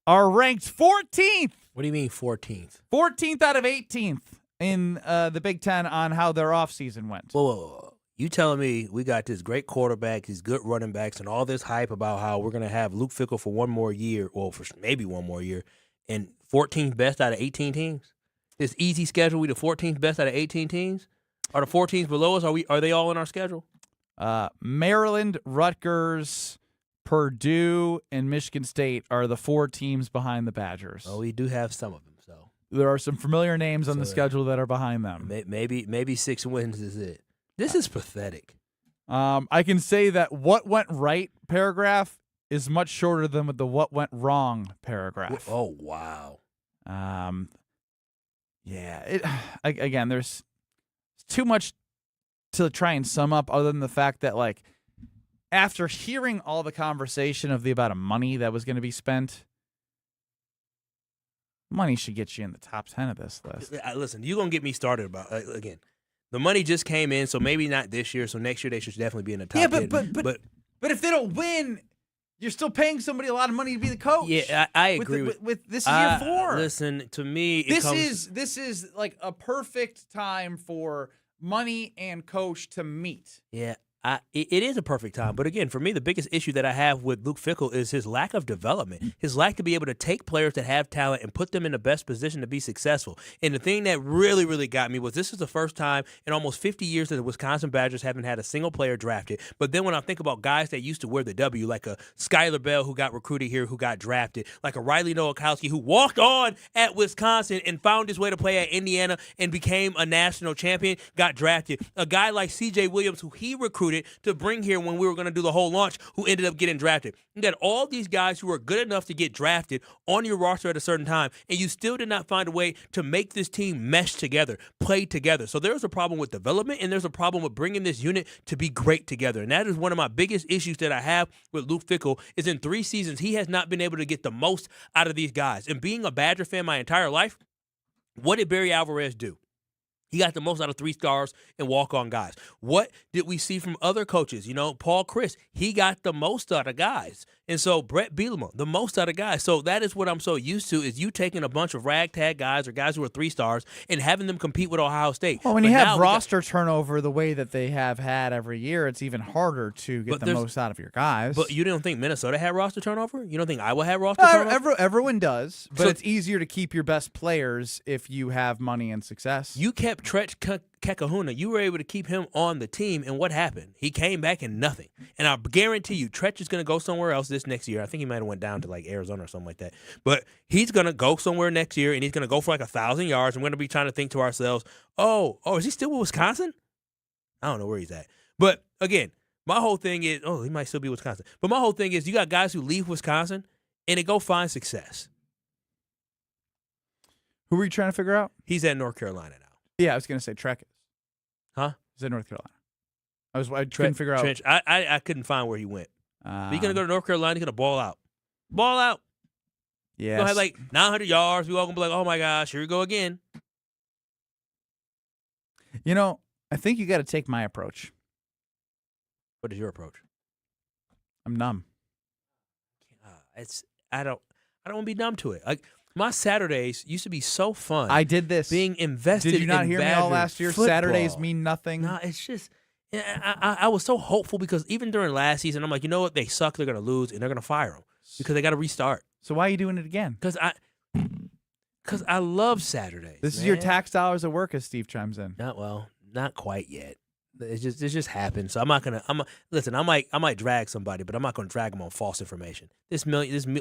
are ranked 14th. What do you mean 14th? 14th out of 18th in the Big Ten on how their offseason went. Whoa. You telling me we got this great quarterback, these good running backs, and all this hype about how we're going to have Luke Fickell for one more year, or for maybe one more year, and 14th best out of 18 teams? This easy schedule, we the 14th best out of 18 teams? Are the 4 teams below us, are they all in our schedule? Maryland, Rutgers, Purdue, and Michigan State are the 4 teams behind the Badgers. Oh, we do have some of them. So there are some familiar names on the schedule that are behind them. Maybe 6 wins is it. This is pathetic. I can say that what went right paragraph is much shorter than the what went wrong paragraph. Oh, wow. Yeah. Again, there's too much to try and sum up other than the fact that, like, after hearing all the conversation of the amount of money that was going to be spent, money should get you in the top 10 of this list. Listen, you're going to get me started about, again, the money just came in, so maybe not this year, so next year they should definitely be in the top 10. But if they don't win, you're still paying somebody a lot of money to be the coach. Yeah, I agree with this is year 4. Listen, to me, this is like a perfect time for money and coach to meet. Yeah, it is a perfect time. But again, for me, the biggest issue that I have with Luke Fickell is his lack of development, his lack to be able to take players that have talent and put them in the best position to be successful. And the thing that really, really got me was this is the first time in almost 50 years that the Wisconsin Badgers haven't had a single player drafted. But then when I think about guys that used to wear the W, like a Skylar Bell who got recruited here, who got drafted, like a Riley Nowakowski who walked on at Wisconsin and found his way to play at Indiana and became a national champion, got drafted. A guy like C.J. Williams who he recruited to bring here when we were going to do the whole launch, who ended up getting drafted. You got all these guys who are good enough to get drafted on your roster at a certain time, and you still did not find a way to make this team mesh together, play together. So there's a problem with development, and there's a problem with bringing this unit to be great together. And that is one of my biggest issues that I have with Luke Fickell is in 3 seasons, he has not been able to get the most out of these guys. And being a Badger fan my entire life, what did Barry Alvarez do? He got the most out of 3 stars and walk-on guys. What did we see from other coaches? Paul Chryst, he got the most out of guys. And so Brett Bielema, the most out of guys. So that is what I'm so used to, is you taking a bunch of ragtag guys or guys who are 3 stars and having them compete with Ohio State. Well, when you have roster turnover the way that they have had every year, it's even harder to get the most out of your guys. But you don't think Minnesota had roster turnover? You don't think Iowa had roster turnover? Everyone does, but it's easier to keep your best players if you have money and success. You kept Tretch Kekahuna. You were able to keep him on the team, and what happened? He came back and nothing. And I guarantee you, Tretch is going to go somewhere else this next year. I think he might have went down to like Arizona or something like that. But he's going to go somewhere next year, and he's going to go for like 1,000 yards. And we're going to be trying to think to ourselves, oh, is he still with Wisconsin? I don't know where he's at. But again, my whole thing is, he might still be Wisconsin. But my whole thing is, you got guys who leave Wisconsin, and they go find success. Who were you trying to figure out? He's at North Carolina now. Yeah, I was going to say Trek is. Huh? He's at North Carolina. I couldn't figure out. Trench. I couldn't find where he went. But he's going to go to North Carolina. He's going to ball out. Ball out. Yeah. He's going to have like 900 yards. We all going to be like, oh, my gosh, here we go again. I think you got to take my approach. What is your approach? I'm numb. I don't want to be numb to it. Like, my Saturdays used to be so fun. I did this. Being invested in Did you not hear me all last year? Football. Saturdays mean nothing. No, it's just I was so hopeful because even during last season, I'm like, you know what? They suck. They're going to lose, and they're going to fire them because they got to restart. So why are you doing it again? Because I love Saturdays. This is your tax dollars at work, as Steve chimes in. Not quite yet. It just happened. So I'm not gonna. Listen. I might drag somebody, but I'm not gonna drag them on false information.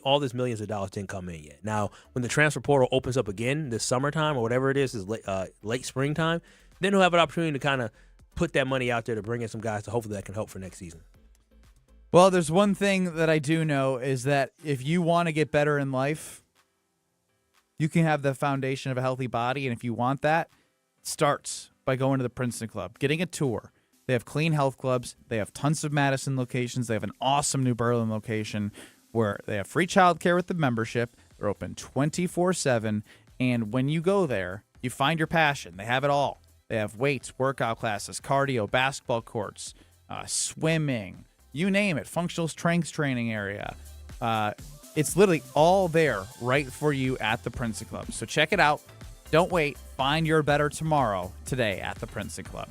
All this millions of dollars didn't come in yet. Now, when the transfer portal opens up again this summertime or whatever it is late springtime, then he'll have an opportunity to kind of put that money out there to bring in some guys to hopefully that can help for next season. Well, there's one thing that I do know is that if you want to get better in life, you can have the foundation of a healthy body, and if you want that, it starts by going to the Princeton Club, getting a tour. They have clean health clubs. They have tons of Madison locations. They have an awesome New Berlin location where they have free childcare with the membership. They're open 24/7. And when you go there, you find your passion. They have it all. They have weights, workout classes, cardio, basketball courts, swimming, you name it, functional strength training area. It's literally all there right for you at the Princeton Club. So check it out. Don't wait. Find your better tomorrow today at the Princeton Club.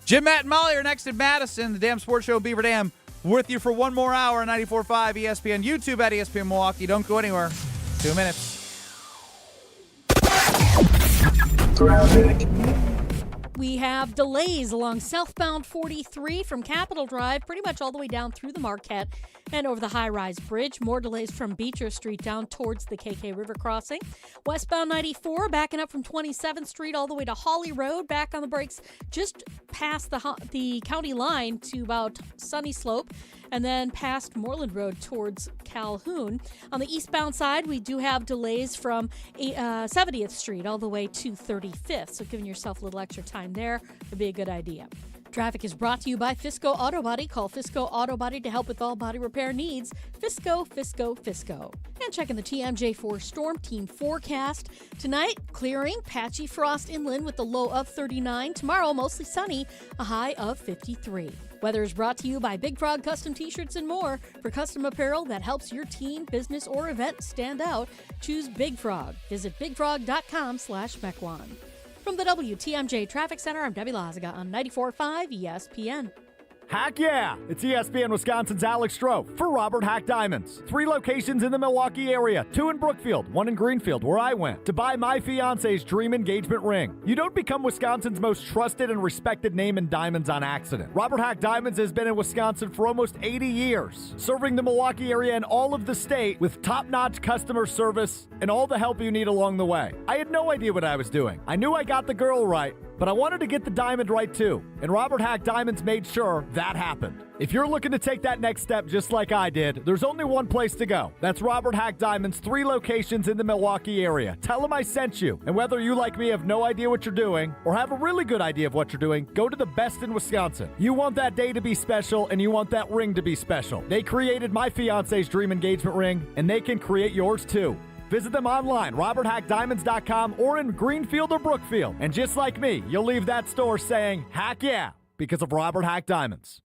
Jim, Matt, and Molly are next in Madison. The Damn Sports Show, Beaver Dam, with you for one more hour on 94.5 ESPN, YouTube at ESPN Milwaukee. Don't go anywhere. 2 minutes. We have delays along southbound 43 from Capitol Drive, pretty much all the way down through the Marquette and over the high-rise bridge. More delays from Beecher Street down towards the KK River crossing. Westbound 94 backing up from 27th Street all the way to Hawley Road, back on the brakes just past the county line to about Sunny Slope, and then past Moreland Road towards Calhoun. On the eastbound side, we do have delays from 70th Street all the way to 35th, so giving yourself a little extra time there would be a good idea. Traffic is brought to you by Fisco Auto Body. Call Fisco Auto Body to help with all body repair needs. Fisco, Fisco, Fisco. And checking the TMJ4 Storm Team forecast. Tonight, clearing, patchy frost inland with a low of 39. Tomorrow, mostly sunny, a high of 53. Weather is brought to you by Big Frog Custom T-shirts and more. For custom apparel that helps your team, business, or event stand out, choose Big Frog. Visit bigfrog.com/Mequon. From the WTMJ Traffic Center, I'm Debbie Lazaga on 94.5 ESPN. Heck yeah! It's ESPN Wisconsin's Alex Stroh for Robert Hack Diamonds. 3 locations in the Milwaukee area, 2 in Brookfield, 1 in Greenfield, where I went, to buy my fiance's dream engagement ring. You don't become Wisconsin's most trusted and respected name in diamonds on accident. Robert Hack Diamonds has been in Wisconsin for almost 80 years, serving the Milwaukee area and all of the state with top-notch customer service and all the help you need along the way. I had no idea what I was doing. I knew I got the girl right, but I wanted to get the diamond right too, and Robert Hack Diamonds made sure that happened. If you're looking to take that next step just like I did, there's only one place to go. That's Robert Hack Diamonds, 3 locations in the Milwaukee area. Tell them I sent you, and whether you like me have no idea what you're doing or have a really good idea of what you're doing, go to the best in Wisconsin. You want that day to be special, and you want that ring to be special. They created my fiance's dream engagement ring, and they can create yours too. Visit them online, roberthackdiamonds.com, or in Greenfield or Brookfield. And just like me, you'll leave that store saying, heck yeah, because of Robert Hack Diamonds.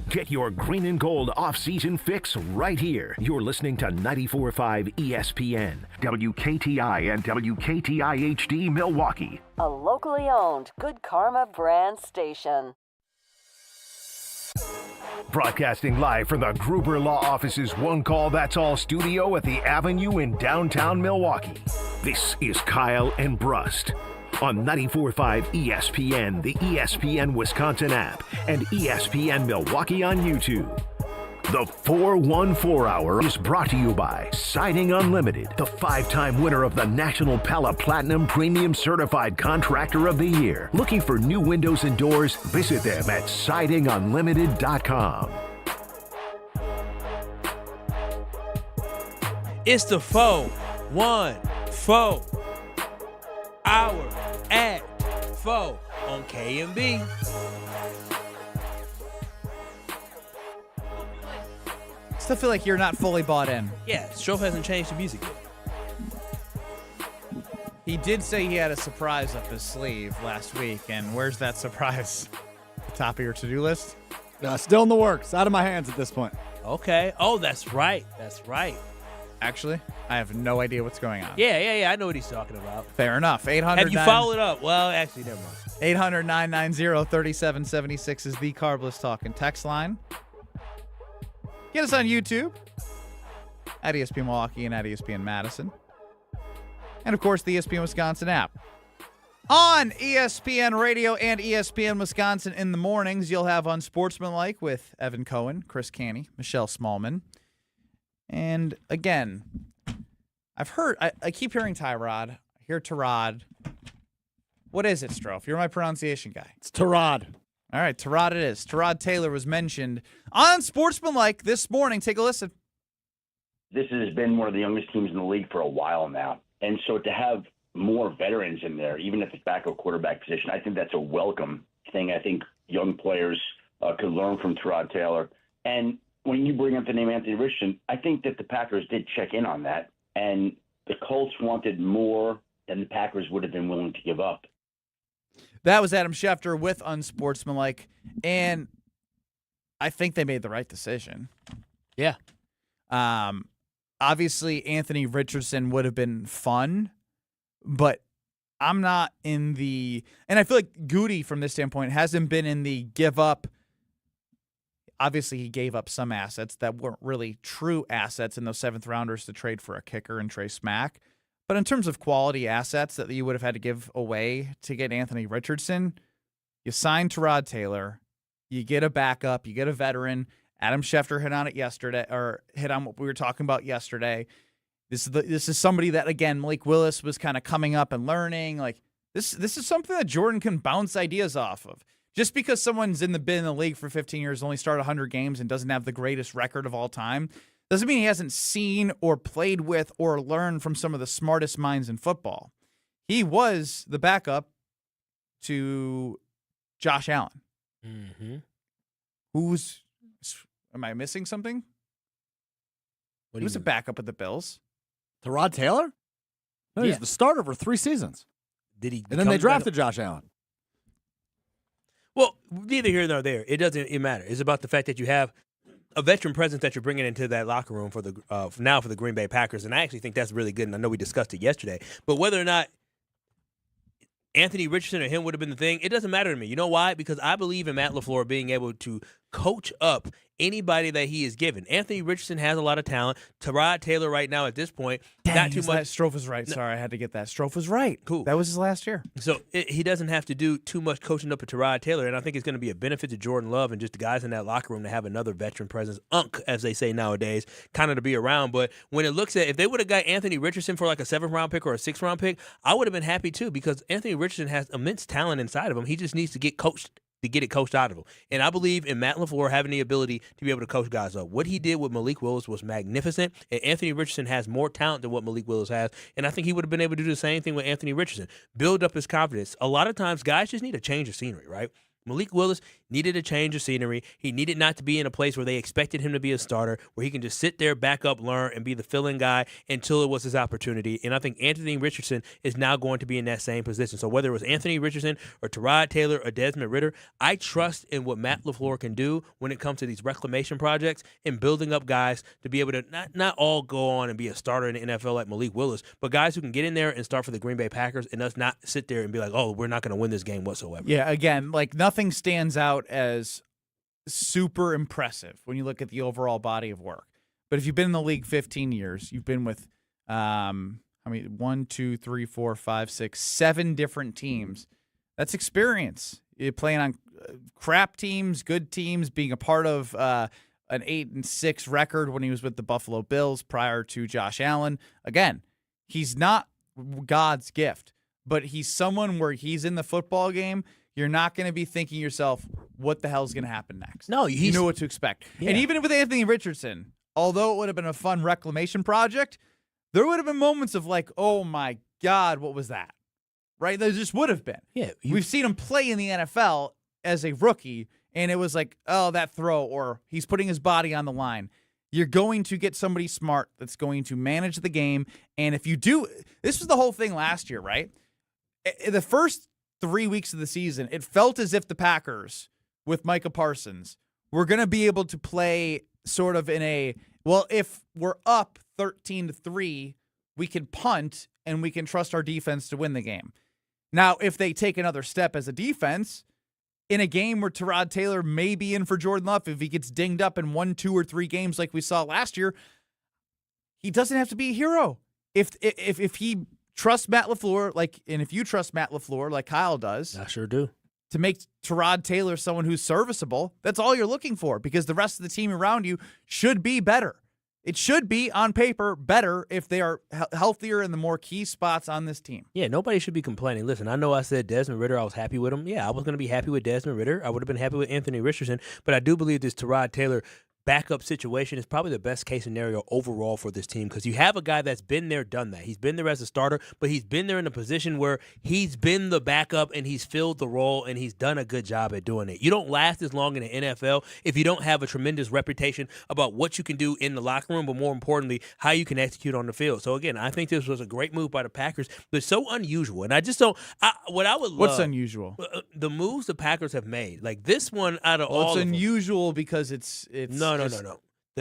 Get your green and gold off-season fix right here. You're listening to 94.5 ESPN, WKTI and WKTI HD Milwaukee. A locally owned Good Karma brand station. Broadcasting live from the Gruber Law Office's One Call That's All studio at the Avenue in downtown Milwaukee. This is Kyle and Brust on 94.5 ESPN, the ESPN Wisconsin app, and ESPN Milwaukee on YouTube. The 414 Hour is brought to you by Siding Unlimited, the 5-time winner of the National Pella Platinum Premium Certified Contractor of the Year. Looking for new windows and doors? Visit them at sidingunlimited.com. It's the 414 Hour at 4 on KMB. Still feel like you're not fully bought in. Yeah, Stroh hasn't changed the music yet. He did say he had a surprise up his sleeve last week, and where's that surprise? Top of your to-do list? Still in the works. Out of my hands at this point. Okay. Oh, that's right. That's right. Actually, I have no idea what's going on. Yeah. I know what he's talking about. Fair enough. 800. Have you followed up? Well, actually, never mind. 800-990-3776 is the Carbless Talking text line. Get us on YouTube at ESPN Milwaukee and at ESPN Madison. And, of course, the ESPN Wisconsin app. On ESPN Radio and ESPN Wisconsin in the mornings, you'll have Unsportsmanlike with Evan Cohen, Chris Canny, Michelle Smallman. And, again, I've heard, I keep hearing Tyrod. I hear Tyrod. What is it, Stroh? You're my pronunciation guy. It's Tyrod. All right, Tyrod it is. Tyrod Taylor was mentioned on Sportsmanlike this morning. Take a listen. This has been one of the youngest teams in the league for a while now. And so to have more veterans in there, even at the backup quarterback position, I think that's a welcome thing. I think young players could learn from Tyrod Taylor. And when you bring up the name Anthony Richardson, I think that the Packers did check in on that. And the Colts wanted more than the Packers would have been willing to give up. That was Adam Schefter with Unsportsmanlike, and I think they made the right decision. Yeah. Obviously, Anthony Richardson would have been fun, but I'm not in the – and I feel like Goody, from this standpoint, hasn't been in the give up. Obviously, he gave up some assets that weren't really true assets in those 7th-rounders to trade for a kicker and Trey Smack. But in terms of quality assets that you would have had to give away to get Anthony Richardson, you sign Tyrod Taylor, you get a backup, you get a veteran. Adam Schefter hit on it yesterday, or hit on what we were talking about yesterday. This is somebody that, again, Malik Willis was kind of coming up and learning. Like this is something that Jordan can bounce ideas off of. Just because someone's been in the league for 15 years, only started 100 games, and doesn't have the greatest record of all time, doesn't mean he hasn't seen or played with or learned from some of the smartest minds in football. He was the backup to Josh Allen. Mm-hmm. Am I missing something? What He was a backup with the Bills. Tyrod Taylor? No, Yeah. he's the starter for 3 seasons. Did he? And then they drafted Josh Allen. Well, neither here nor there. It doesn't matter. It's about the fact that you have a veteran presence that you're bringing into that locker room for the now for the Green Bay Packers, and I actually think that's really good. And I know we discussed it yesterday, but whether or not Anthony Richardson or him would have been the thing, it doesn't matter to me. You know why? Because I believe in Matt LaFleur being able to coach up anybody that he is given. Anthony Richardson has a lot of talent. Tyrod Taylor right now at this point, not too much. Strofe was right. Sorry, I had to get that. Strofe was right. Cool. That was his last year. So he doesn't have to do too much coaching up at Tyrod Taylor, and I think it's going to be a benefit to Jordan Love and just the guys in that locker room to have another veteran presence, as they say nowadays, kind of to be around. But when it looks at, if they would have got Anthony Richardson for like a 7th-round pick or a 6th-round pick, I would have been happy too, because Anthony Richardson has immense talent inside of him. He just needs to get coached. To get it coached out of him. And I believe in Matt LaFleur having the ability to be able to coach guys up. What he did with Malik Willis was magnificent, and Anthony Richardson has more talent than what Malik Willis has, and I think he would have been able to do the same thing with Anthony Richardson. Build up his confidence. A lot of times, guys just need a change of scenery, right? Malik Willis needed a change of scenery. He needed not to be in a place where they expected him to be a starter, where he can just sit there, back up, learn, and be the fill-in guy until it was his opportunity. And I think Anthony Richardson is now going to be in that same position. So whether it was Anthony Richardson or Tyrod Taylor or Desmond Ridder, I trust in what Matt LaFleur can do when it comes to these reclamation projects and building up guys to be able to not all go on and be a starter in the NFL like Malik Willis, but guys who can get in there and start for the Green Bay Packers and us not sit there and be like, oh, we're not going to win this game whatsoever. Yeah, again, like nothing stands out as super impressive when you look at the overall body of work. But if you've been in the league 15 years, you've been with, 7 different teams. That's experience. You're playing on crap teams, good teams, being a part of an 8-6 record when he was with the Buffalo Bills prior to Josh Allen. Again, he's not God's gift, but he's someone where he's in the football game. You're not going to be thinking yourself, what the hell is going to happen next? No, you know what to expect. Yeah. And even with Anthony Richardson, although it would have been a fun reclamation project, there would have been moments of like, oh my God, what was that? Right? There just would have been. Yeah, we've seen him play in the NFL as a rookie, and it was like, oh, that throw, or he's putting his body on the line. You're going to get somebody smart that's going to manage the game. And if you do, this was the whole thing last year, right? The first 3 weeks of the season, it felt as if the Packers with Micah Parsons were going to be able to play sort of in a, well, if we're up 13-3, we can punt and we can trust our defense to win the game. Now, if they take another step as a defense in a game where Tyrod Taylor may be in for Jordan Love, if he gets dinged up in 1, 2, or 3 games like we saw last year, he doesn't have to be a hero. If he trust Matt LaFleur, and if you trust Matt LaFleur, like Kyle does, I sure do, to make Tyrod Taylor someone who's serviceable, that's all you're looking for, because the rest of the team around you should be better. It should be, on paper, better if they are healthier in the more key spots on this team. Yeah, nobody should be complaining. Listen, I know I said Desmond Ridder, I was happy with him. Yeah, I was going to be happy with Desmond Ridder. I would have been happy with Anthony Richardson, but I do believe this Tyrod Taylor backup situation is probably the best case scenario overall for this team, because you have a guy that's been there, done that. He's been there as a starter, but he's been there in a position where he's been the backup and he's filled the role and he's done a good job at doing it. You don't last as long in the NFL if you don't have a tremendous reputation about what you can do in the locker room, but more importantly, how you can execute on the field. So again, I think this was a great move by the Packers, but it's so unusual. And I just don't, what I would love. What's unusual? The moves the Packers have made. Like this one out of all it's of unusual them, because it's No.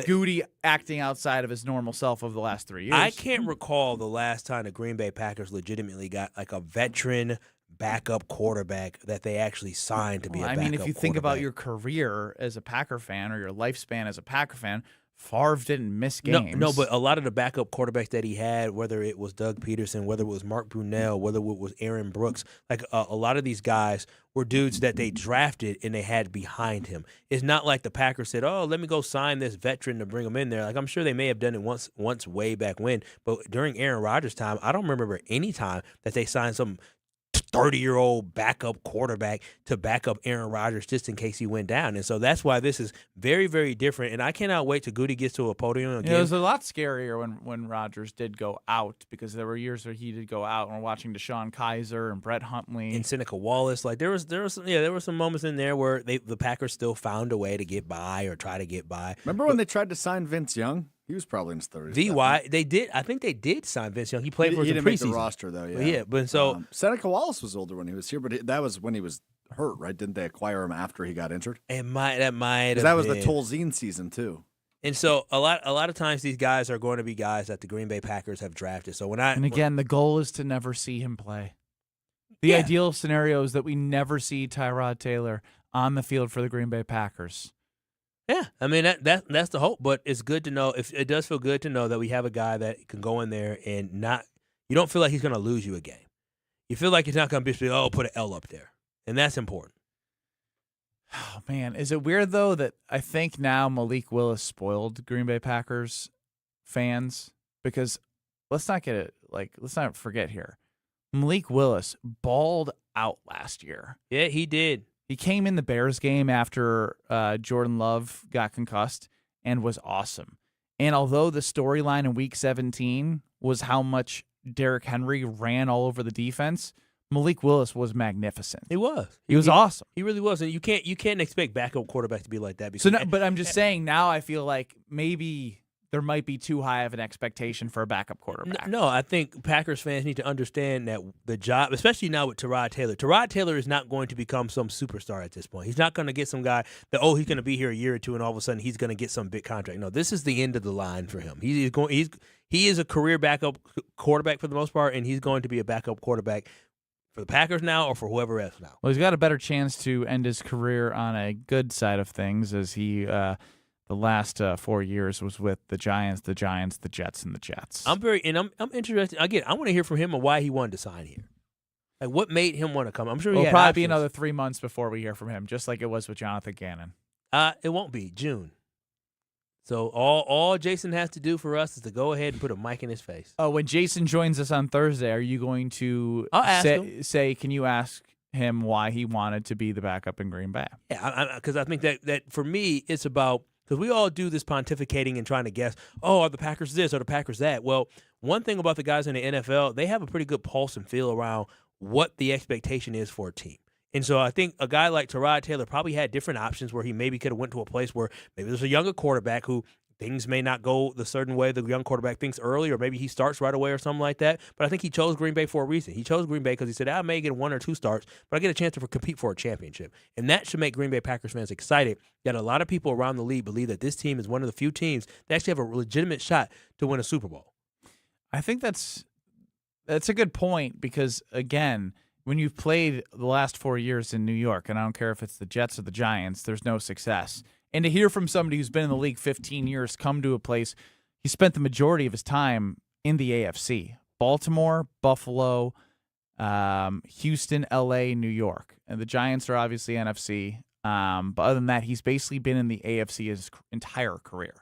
Goody acting outside of his normal self over the last 3 years. I can't recall the last time the Green Bay Packers legitimately got like a veteran backup quarterback that they actually signed to be a backup quarterback. If you think about your career as a Packer fan or your lifespan as a Packer fan, Favre didn't miss games. No, but a lot of the backup quarterbacks that he had, whether it was Doug Peterson, whether it was Mark Brunell, whether it was Aaron Brooks, like a lot of these guys were dudes that they drafted and they had behind him. It's not like the Packers said, "Oh, let me go sign this veteran to bring him in there." Like I'm sure they may have done it once way back when, but during Aaron Rodgers' time, I don't remember any time that they signed some 30-year-old backup quarterback to back up Aaron Rodgers just in case he went down. And so that's why this is very, very different. And I cannot wait till Goody gets to a podium again. It was a lot scarier when Rodgers did go out, because there were years where he did go out, and we're watching Deshaun Kaiser and Brett Huntley and Seneca Wallace. Like there were some moments in there where the Packers still found a way to get by or try to get by. Remember when they tried to sign Vince Young? He was probably in his 30s. VY, they did. I think they did sign Vince Young. He played for us in didn't preseason. make the roster though. Yeah, but so Seneca Wallace was older when he was here, but that was when he was hurt, right? Didn't they acquire him after he got injured? That might have that was the Tolzien season too. And so a lot of times these guys are going to be guys that the Green Bay Packers have drafted. So the goal is to never see him play. The ideal scenario is that we never see Tyrod Taylor on the field for the Green Bay Packers. Yeah, I mean that's the hope, but it's good to know. If it does feel good to know that we have a guy that can go in there and you don't feel like he's going to lose you a game. You feel like he's not going to be put an L up there, and that's important. Oh man, is it weird though that I think now Malik Willis spoiled Green Bay Packers fans, because let's not forget here, Malik Willis balled out last year. Yeah, he did. He came in the Bears game after Jordan Love got concussed and was awesome. And although the storyline in Week 17 was how much Derrick Henry ran all over the defense, Malik Willis was magnificent. He was. He was awesome. He really was. And you can't expect backup quarterback to be like that. But I'm just saying now I feel like maybe there might be too high of an expectation for a backup quarterback. No, I think Packers fans need to understand that the job, especially now with Tyrod Taylor is not going to become some superstar at this point. He's not going to get some guy that, he's going to be here a year or two and all of a sudden he's going to get some big contract. No, this is the end of the line for him. He is a career backup quarterback for the most part, and he's going to be a backup quarterback for the Packers now or for whoever else now. Well, he's got a better chance to end his career on a good side of things, as he the last 4 years was with the Giants, the Jets, and the Jets. I'm interested. Again, I want to hear from him on why he wanted to sign here. Like, what made him want to come? I'm sure it'll probably be another 3 months before we hear from him, just like it was with Jonathan Gannon. It won't be June. So all Jason has to do for us is to go ahead and put a mic in his face. Oh, when Jason joins us on Thursday, are you going to say, can you ask him why he wanted to be the backup in Green Bay? Yeah, because I think that for me, it's about, because we all do this pontificating and trying to guess, are the Packers this or the Packers that? Well, one thing about the guys in the NFL, they have a pretty good pulse and feel around what the expectation is for a team. And so I think a guy like Tyrod Taylor probably had different options where he maybe could have went to a place where maybe there's a younger quarterback who things may not go the certain way the young quarterback thinks early, or maybe he starts right away or something like that. But I think he chose Green Bay for a reason. He chose Green Bay because he said, I may get 1 or 2 starts, but I get a chance to compete for a championship. And that should make Green Bay Packers fans excited that a lot of people around the league believe that this team is one of the few teams that actually have a legitimate shot to win a Super Bowl. I think that's a good point, because, again, when you've played the last 4 years in New York, and I don't care if it's the Jets or the Giants, there's no success. And to hear from somebody who's been in the league 15 years come to a place, he spent the majority of his time in the AFC. Baltimore, Buffalo, Houston, LA, New York. And the Giants are obviously NFC. But other than that, he's basically been in the AFC his entire career.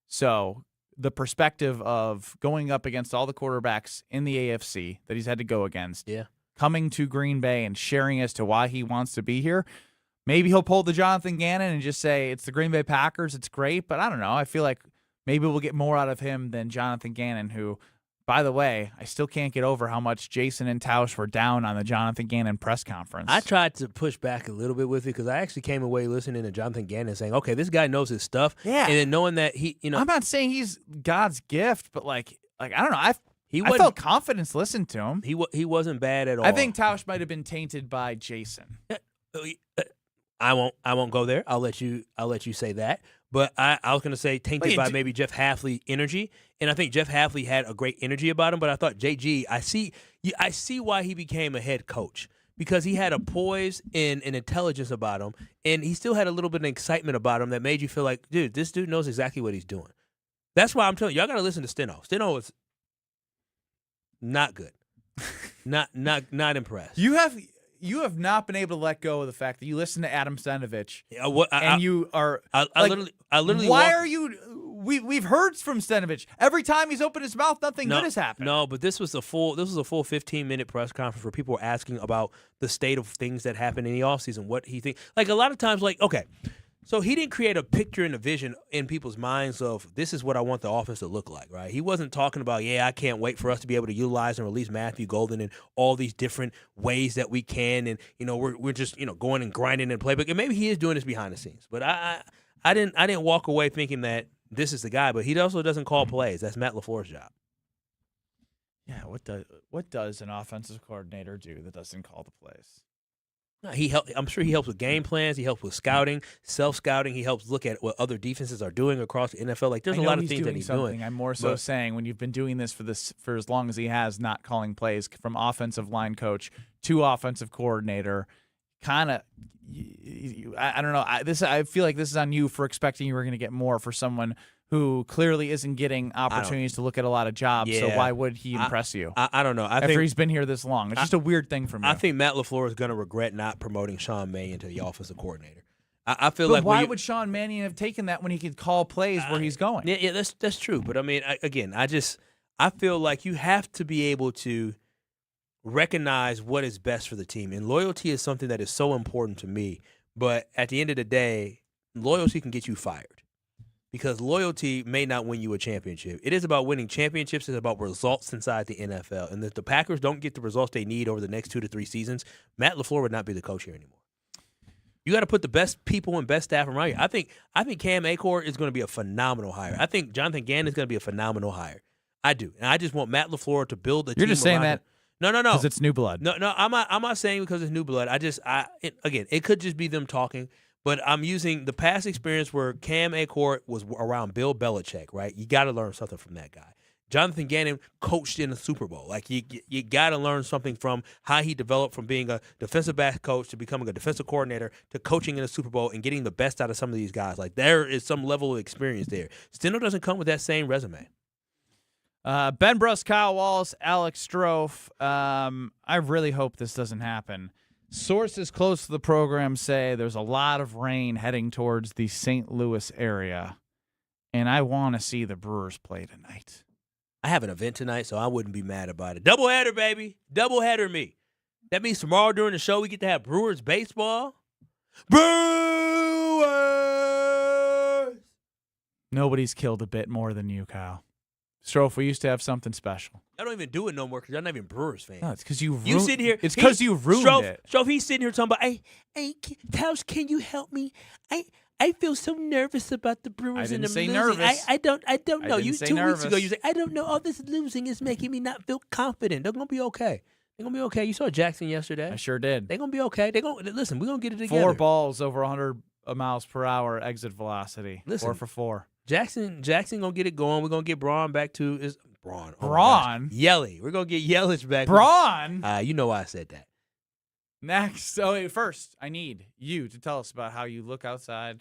So the perspective of going up against all the quarterbacks in the AFC that he's had to go against, coming to Green Bay and sharing as to why he wants to be here. Maybe he'll pull the Jonathan Gannon and just say, it's the Green Bay Packers, it's great, but I don't know. I feel like maybe we'll get more out of him than Jonathan Gannon, who, by the way, I still can't get over how much Jason and Tauscher were down on the Jonathan Gannon press conference. I tried to push back a little bit with it because I actually came away listening to Jonathan Gannon saying, okay, this guy knows his stuff. Yeah. And then knowing that I'm not saying he's God's gift, but like I don't know. I felt confidence listening to him. He wasn't bad at all. I think Tausch might have been tainted by Jason. I won't go there. I'll let you say that. But I was going to say tainted by maybe Jeff Hafley energy, and I think Jeff Hafley had a great energy about him. But I thought JG, I see why he became a head coach, because he had a poise and an intelligence about him, and he still had a little bit of excitement about him that made you feel like, dude, this dude knows exactly what he's doing. That's why I'm telling you, y'all got to listen to Steno. Steno is not good, not impressed. You have not been able to let go of the fact that you listen to Adam Stenovich, you are. I literally. Why are you? We've heard from Stenovich every time he's opened his mouth. Nothing good has happened. No, but this was a full 15-minute press conference where people were asking about the state of things that happened in the offseason, what he thinks. Like a lot of times, okay. So he didn't create a picture and a vision in people's minds of this is what I want the offense to look like, right? He wasn't talking about, I can't wait for us to be able to utilize and release Matthew Golden in all these different ways that we can, and we're just going and grinding in playbook. And maybe he is doing this behind the scenes, but I didn't walk away thinking that this is the guy. But he also doesn't call plays. That's Matt LaFleur's job. Yeah, what does an offensive coordinator do that doesn't call the plays? I'm sure he helps with game plans. He helps with scouting, self-scouting. He helps look at what other defenses are doing across the NFL. Like there's a lot of things that he's doing. I'm more so saying when you've been doing this for as long as he has, not calling plays from offensive line coach to offensive coordinator, kind of. I don't know. I feel like this is on you for expecting you were going to get more for someone who clearly isn't getting opportunities to look at a lot of jobs. Yeah. So why would he impress you? I don't know. After he's been here this long. It's just a weird thing for me. I think Matt LaFleur is going to regret not promoting Sean May into the offensive coordinator. I feel but like why would Sean Mannion have taken that when he could call plays where he's going? Yeah, that's true. But I mean, I feel like you have to be able to recognize what is best for the team. And loyalty is something that is so important to me. But at the end of the day, loyalty can get you fired. Because loyalty may not win you a championship. It is about winning championships. It's about results inside the NFL. And if the Packers don't get the results they need over the next 2 to 3 seasons, Matt LaFleur would not be the coach here anymore. You got to put the best people and best staff around you. I think Cam Akor is going to be a phenomenal hire. I think Jonathan Gannon is going to be a phenomenal hire. I do. And I just want Matt LaFleur to build a team. You're just saying that. No. Because it's new blood. No, I'm not saying because it's new blood. Again, it could just be them talking. But I'm using the past experience where Cam Akor was around Bill Belichick, right? You got to learn something from that guy. Jonathan Gannon coached in the Super Bowl. Like you got to learn something from how he developed from being a defensive back coach to becoming a defensive coordinator to coaching in the Super Bowl and getting the best out of some of these guys. Like there is some level of experience there. Steno doesn't come with that same resume. Ben Brust, Kyle Wallace, Alex Strofe. I really hope this doesn't happen. Sources close to the program say there's a lot of rain heading towards the St. Louis area, and I want to see the Brewers play tonight. I have an event tonight, so I wouldn't be mad about it. Doubleheader, baby. Doubleheader me. That means tomorrow during the show we get to have Brewers baseball. Brewers! Nobody's killed a bit more than you, Kyle. Strofe, we used to have something special. I don't even do it no more because I'm not even Brewers fan. No, it's because you sit here. It's because you ruined it. Strofe, he's sitting here talking about, Tauscher, can you help me? I feel so nervous about the Brewers and them losing. Nervous. I don't know. You 2 nervous. weeks ago you said I don't know. All this losing is making me not feel confident. They're gonna be okay. They're gonna be okay. You saw Jackson yesterday. I sure did. They're gonna be okay. Listen. We're gonna get it together. 4 balls over 100 miles per hour exit velocity. Listen, 4 for 4. Jackson gonna get it going. We're gonna get Braun back to his Braun. Braun? Yelly. We're gonna get Yelich back. Braun? You know why I said that. Next. First, I need you to tell us about how you look outside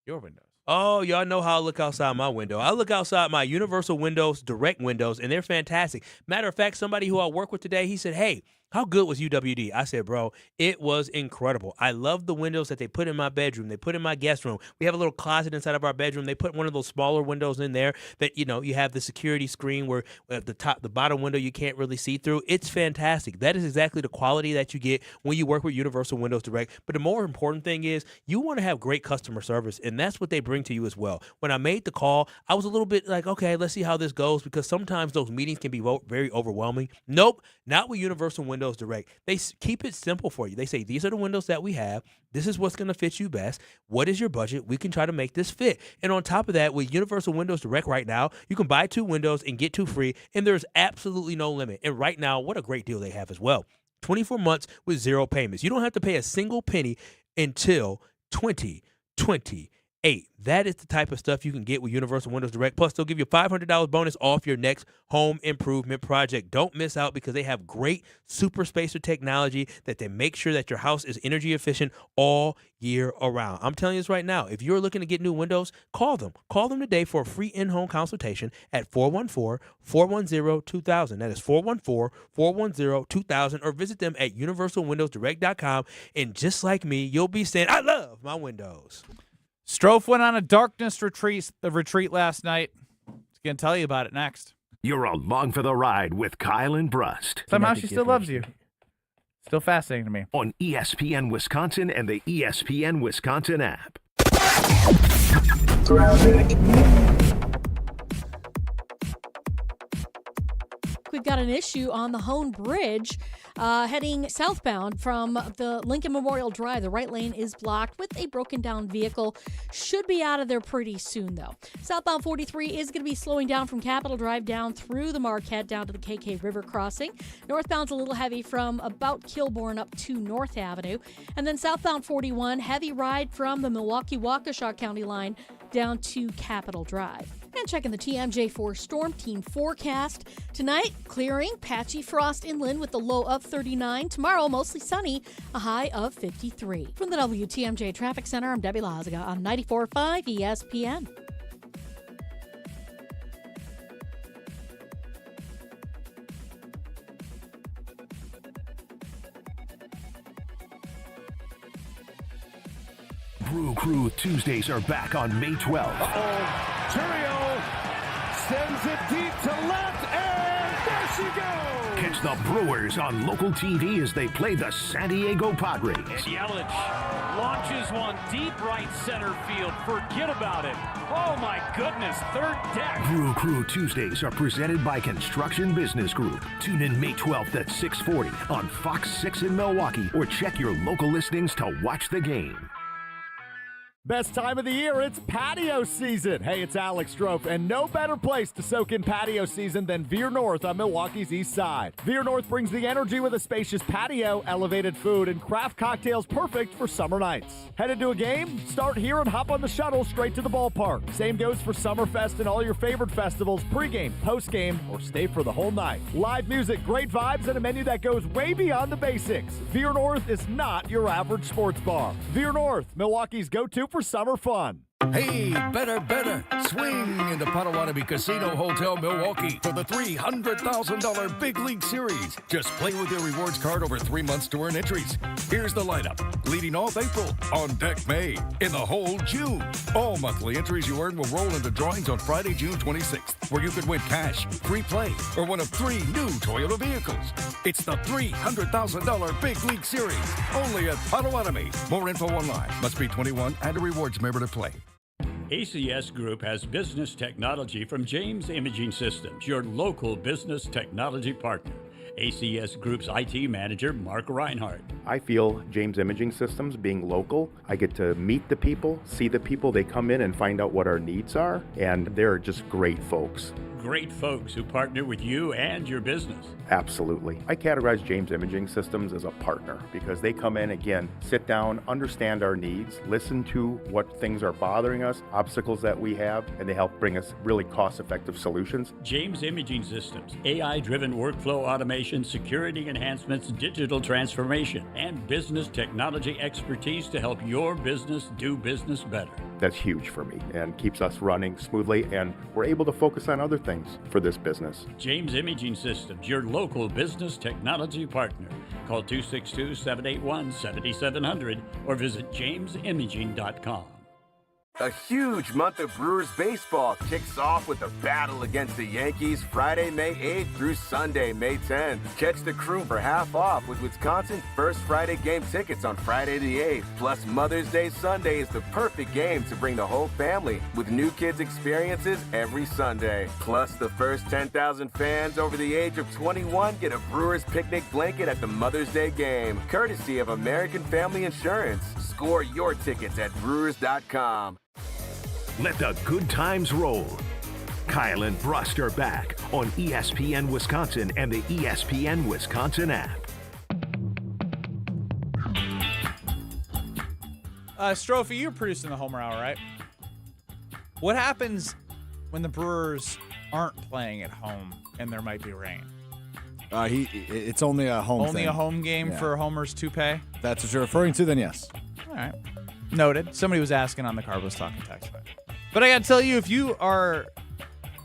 your windows. Oh, y'all know how I look outside my window. I look outside my Universal Windows direct windows, and they're fantastic. Matter of fact, somebody who I work with today, he said, hey, how good was UWD? I said, bro, it was incredible. I love the windows that they put in my bedroom. They put in my guest room. We have a little closet inside of our bedroom. They put one of those smaller windows in there that, you have the security screen where at the bottom window you can't really see through. It's fantastic. That is exactly the quality that you get when you work with Universal Windows Direct. But the more important thing is you want to have great customer service, and that's what they bring to you as well. When I made the call, I was a little bit like, okay, let's see how this goes, because sometimes those meetings can be very overwhelming. Nope, not with Universal Windows Direct. They keep it simple for you. They say, these are the windows that we have. This is what's going to fit you best. What is your budget? We can try to make this fit. And on top of that, with Universal Windows Direct right now, you can buy 2 windows and get 2 free, and there's absolutely no limit. And right now, what a great deal they have as well. 24 months with 0 payments. You don't have to pay a single penny until 2028. Hey, that is the type of stuff you can get with Universal Windows Direct. Plus, they'll give you a $500 bonus off your next home improvement project. Don't miss out because they have great super spacer technology that they make sure that your house is energy efficient all year around. I'm telling you this right now. If you're looking to get new windows, call them. Call them today for a free in-home consultation at 414-410-2000. That is 414-410-2000, or visit them at universalwindowsdirect.com. And just like me, you'll be saying, I love my windows. Strofe went on a darkness retreat last night. He's going to tell you about it next. You're along for the ride with Kyle and Brust. Somehow she still loves you. Still fascinating to me. On ESPN Wisconsin and the ESPN Wisconsin app. We've got an issue on the Hone Bridge heading southbound from the Lincoln Memorial Drive. The right lane is blocked with a broken down vehicle. Should be out of there pretty soon, though. Southbound 43 is going to be slowing down from Capitol Drive down through the Marquette down to the KK River crossing. Northbound's a little heavy from about Kilbourne up to North Avenue. And then southbound 41, heavy ride from the Milwaukee-Waukesha County line down to Capitol Drive. And checking the TMJ4 Storm Team forecast. Tonight, clearing, patchy frost inland with a low of 39. Tomorrow, mostly sunny, a high of 53. From the WTMJ Traffic Center, I'm Debbie Lazaga on 94.5 ESPN. Brew Crew Tuesdays are back on May 12th. Churio sends it deep to left, and there she goes! Catch the Brewers on local TV as they play the San Diego Padres. And Yelich launches one deep right center field. Forget about it. Oh, my goodness. Third deck. Brew Crew Tuesdays are presented by Construction Business Group. Tune in May 12th at 6:40 on Fox 6 in Milwaukee, or check your local listings to watch the game. Best time of the year, it's patio season. Hey, it's Alex Strofe, and no better place to soak in patio season than Veer North on Milwaukee's east side. Veer North brings the energy with a spacious patio, elevated food, and craft cocktails perfect for summer nights. Headed to a game? Start here and hop on the shuttle straight to the ballpark. Same goes for Summerfest and all your favorite festivals, pregame, postgame, or stay for the whole night. Live music, great vibes, and a menu that goes way beyond the basics. Veer North is not your average sports bar. Veer North, Milwaukee's go-to for summer fun. Hey, better. Swing into Potawatomi Casino Hotel Milwaukee for the $300,000 Big League Series. Just play with your rewards card over 3 months to earn entries. Here's the lineup. Leading off April, on deck May, in the hole June. All monthly entries you earn will roll into drawings on Friday, June 26th, where you could win cash, free play, or one of 3 new Toyota vehicles. It's the $300,000 Big League Series, only at Potawatomi. More info online. Must be 21 and a rewards member to play. ACS Group has business technology from James Imaging Systems, your local business technology partner. ACS Group's IT manager, Mark Reinhardt. I feel James Imaging Systems, being local, I get to meet the people, see the people. They come in and find out what our needs are, and they're just great folks. Great folks who partner with you and your business. Absolutely. I categorize James Imaging Systems as a partner because they come in, again, sit down, understand our needs, listen to what things are bothering us, obstacles that we have, and they help bring us really cost-effective solutions. James Imaging Systems, AI-driven workflow automation, security enhancements, digital transformation, and business technology expertise to help your business do business better. That's huge for me and keeps us running smoothly, and we're able to focus on other things for this business. James Imaging Systems, your local business technology partner. Call 262-781-7700 or visit jamesimaging.com. A huge month of Brewers baseball kicks off with a battle against the Yankees Friday, May 8th through Sunday, May 10th. Catch the Crew for half off with Wisconsin's first Friday game tickets on Friday the 8th. Plus, Mother's Day Sunday is the perfect game to bring the whole family with new kids experiences every Sunday. Plus, the first 10,000 fans over the age of 21 get a Brewers picnic blanket at the Mother's Day game, courtesy of American Family Insurance. Score your tickets at brewers.com. Let the good times roll. Kyle and Brust are back on ESPN Wisconsin and the ESPN Wisconsin app. Strophe, you're producing the Homer Hour, right? What happens when the Brewers aren't playing at home and there might be rain? It's only a home Only thing. a home game for Homer's toupee? That's what you're referring to, then yes. All right. Noted. Somebody was asking on the Carbos Talking text line. But I got to tell you, if you are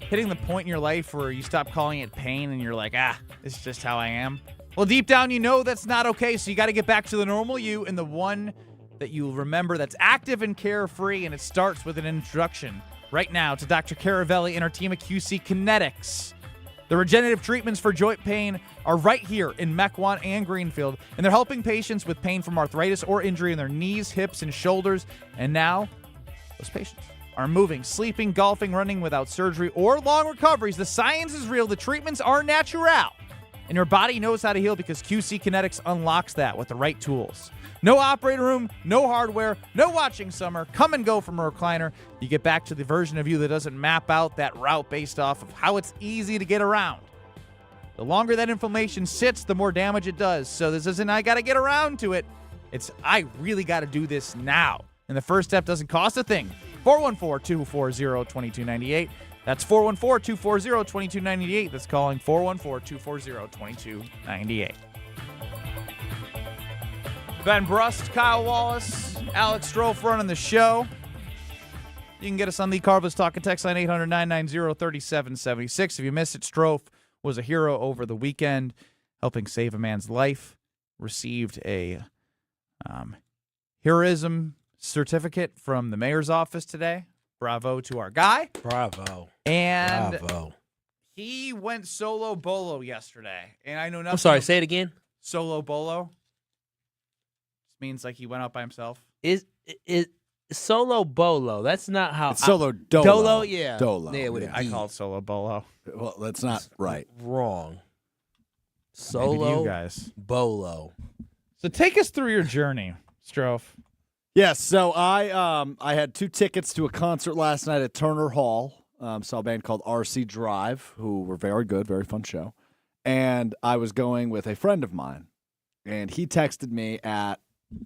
hitting the point in your life where you stop calling it pain and you're like, it's just how I am. Well, deep down, you know that's not okay. So you got to get back to the normal you and the one that you remember that's active and carefree. And it starts with an introduction right now to Dr. Caravelli and our team at QC Kinetics. The regenerative treatments for joint pain are right here in Mequon and Greenfield, and they're helping patients with pain from arthritis or injury in their knees, hips, and shoulders. And now, those patients are moving, sleeping, golfing, running without surgery or long recoveries. The science is real. The treatments are natural. And your body knows how to heal because QC Kinetics unlocks that with the right tools. No operating room, no hardware, no watching summer. Come and go from a recliner. You get back to the version of you that doesn't map out that route based off of how it's easy to get around. The longer that inflammation sits, the more damage it does. So this isn't, I got to get around to it. It's, I really got to do this now. And the first step doesn't cost a thing. 414-240-2298. That's 414-240-2298. That's calling 414-240-2298. Ben Brust, Kyle Wallace, Alex Strofe running the show. You can get us on the Carbos Talking text line 800-990-3776. If you missed it, Strofe was a hero over the weekend, helping save a man's life. Received a heroism certificate from the mayor's office today. Bravo to our guy. Bravo. And Bravo. he went solo bolo yesterday. And I know nothing. I'm sorry, say it again. Solo bolo. Just means like he went out by himself. Is solo bolo? That's not how. It's solo dolo. Dolo, yeah. Dolo. Yeah, with I call it solo bolo. Well, that's not right. Wrong. Maybe Solo you guys. bolo. So take us through your journey, Strofe. Yes, so I had 2 tickets to a concert last night at Turner Hall. Saw a band called RC Drive, who were very good, very fun show. And I was going with a friend of mine, and he texted me at,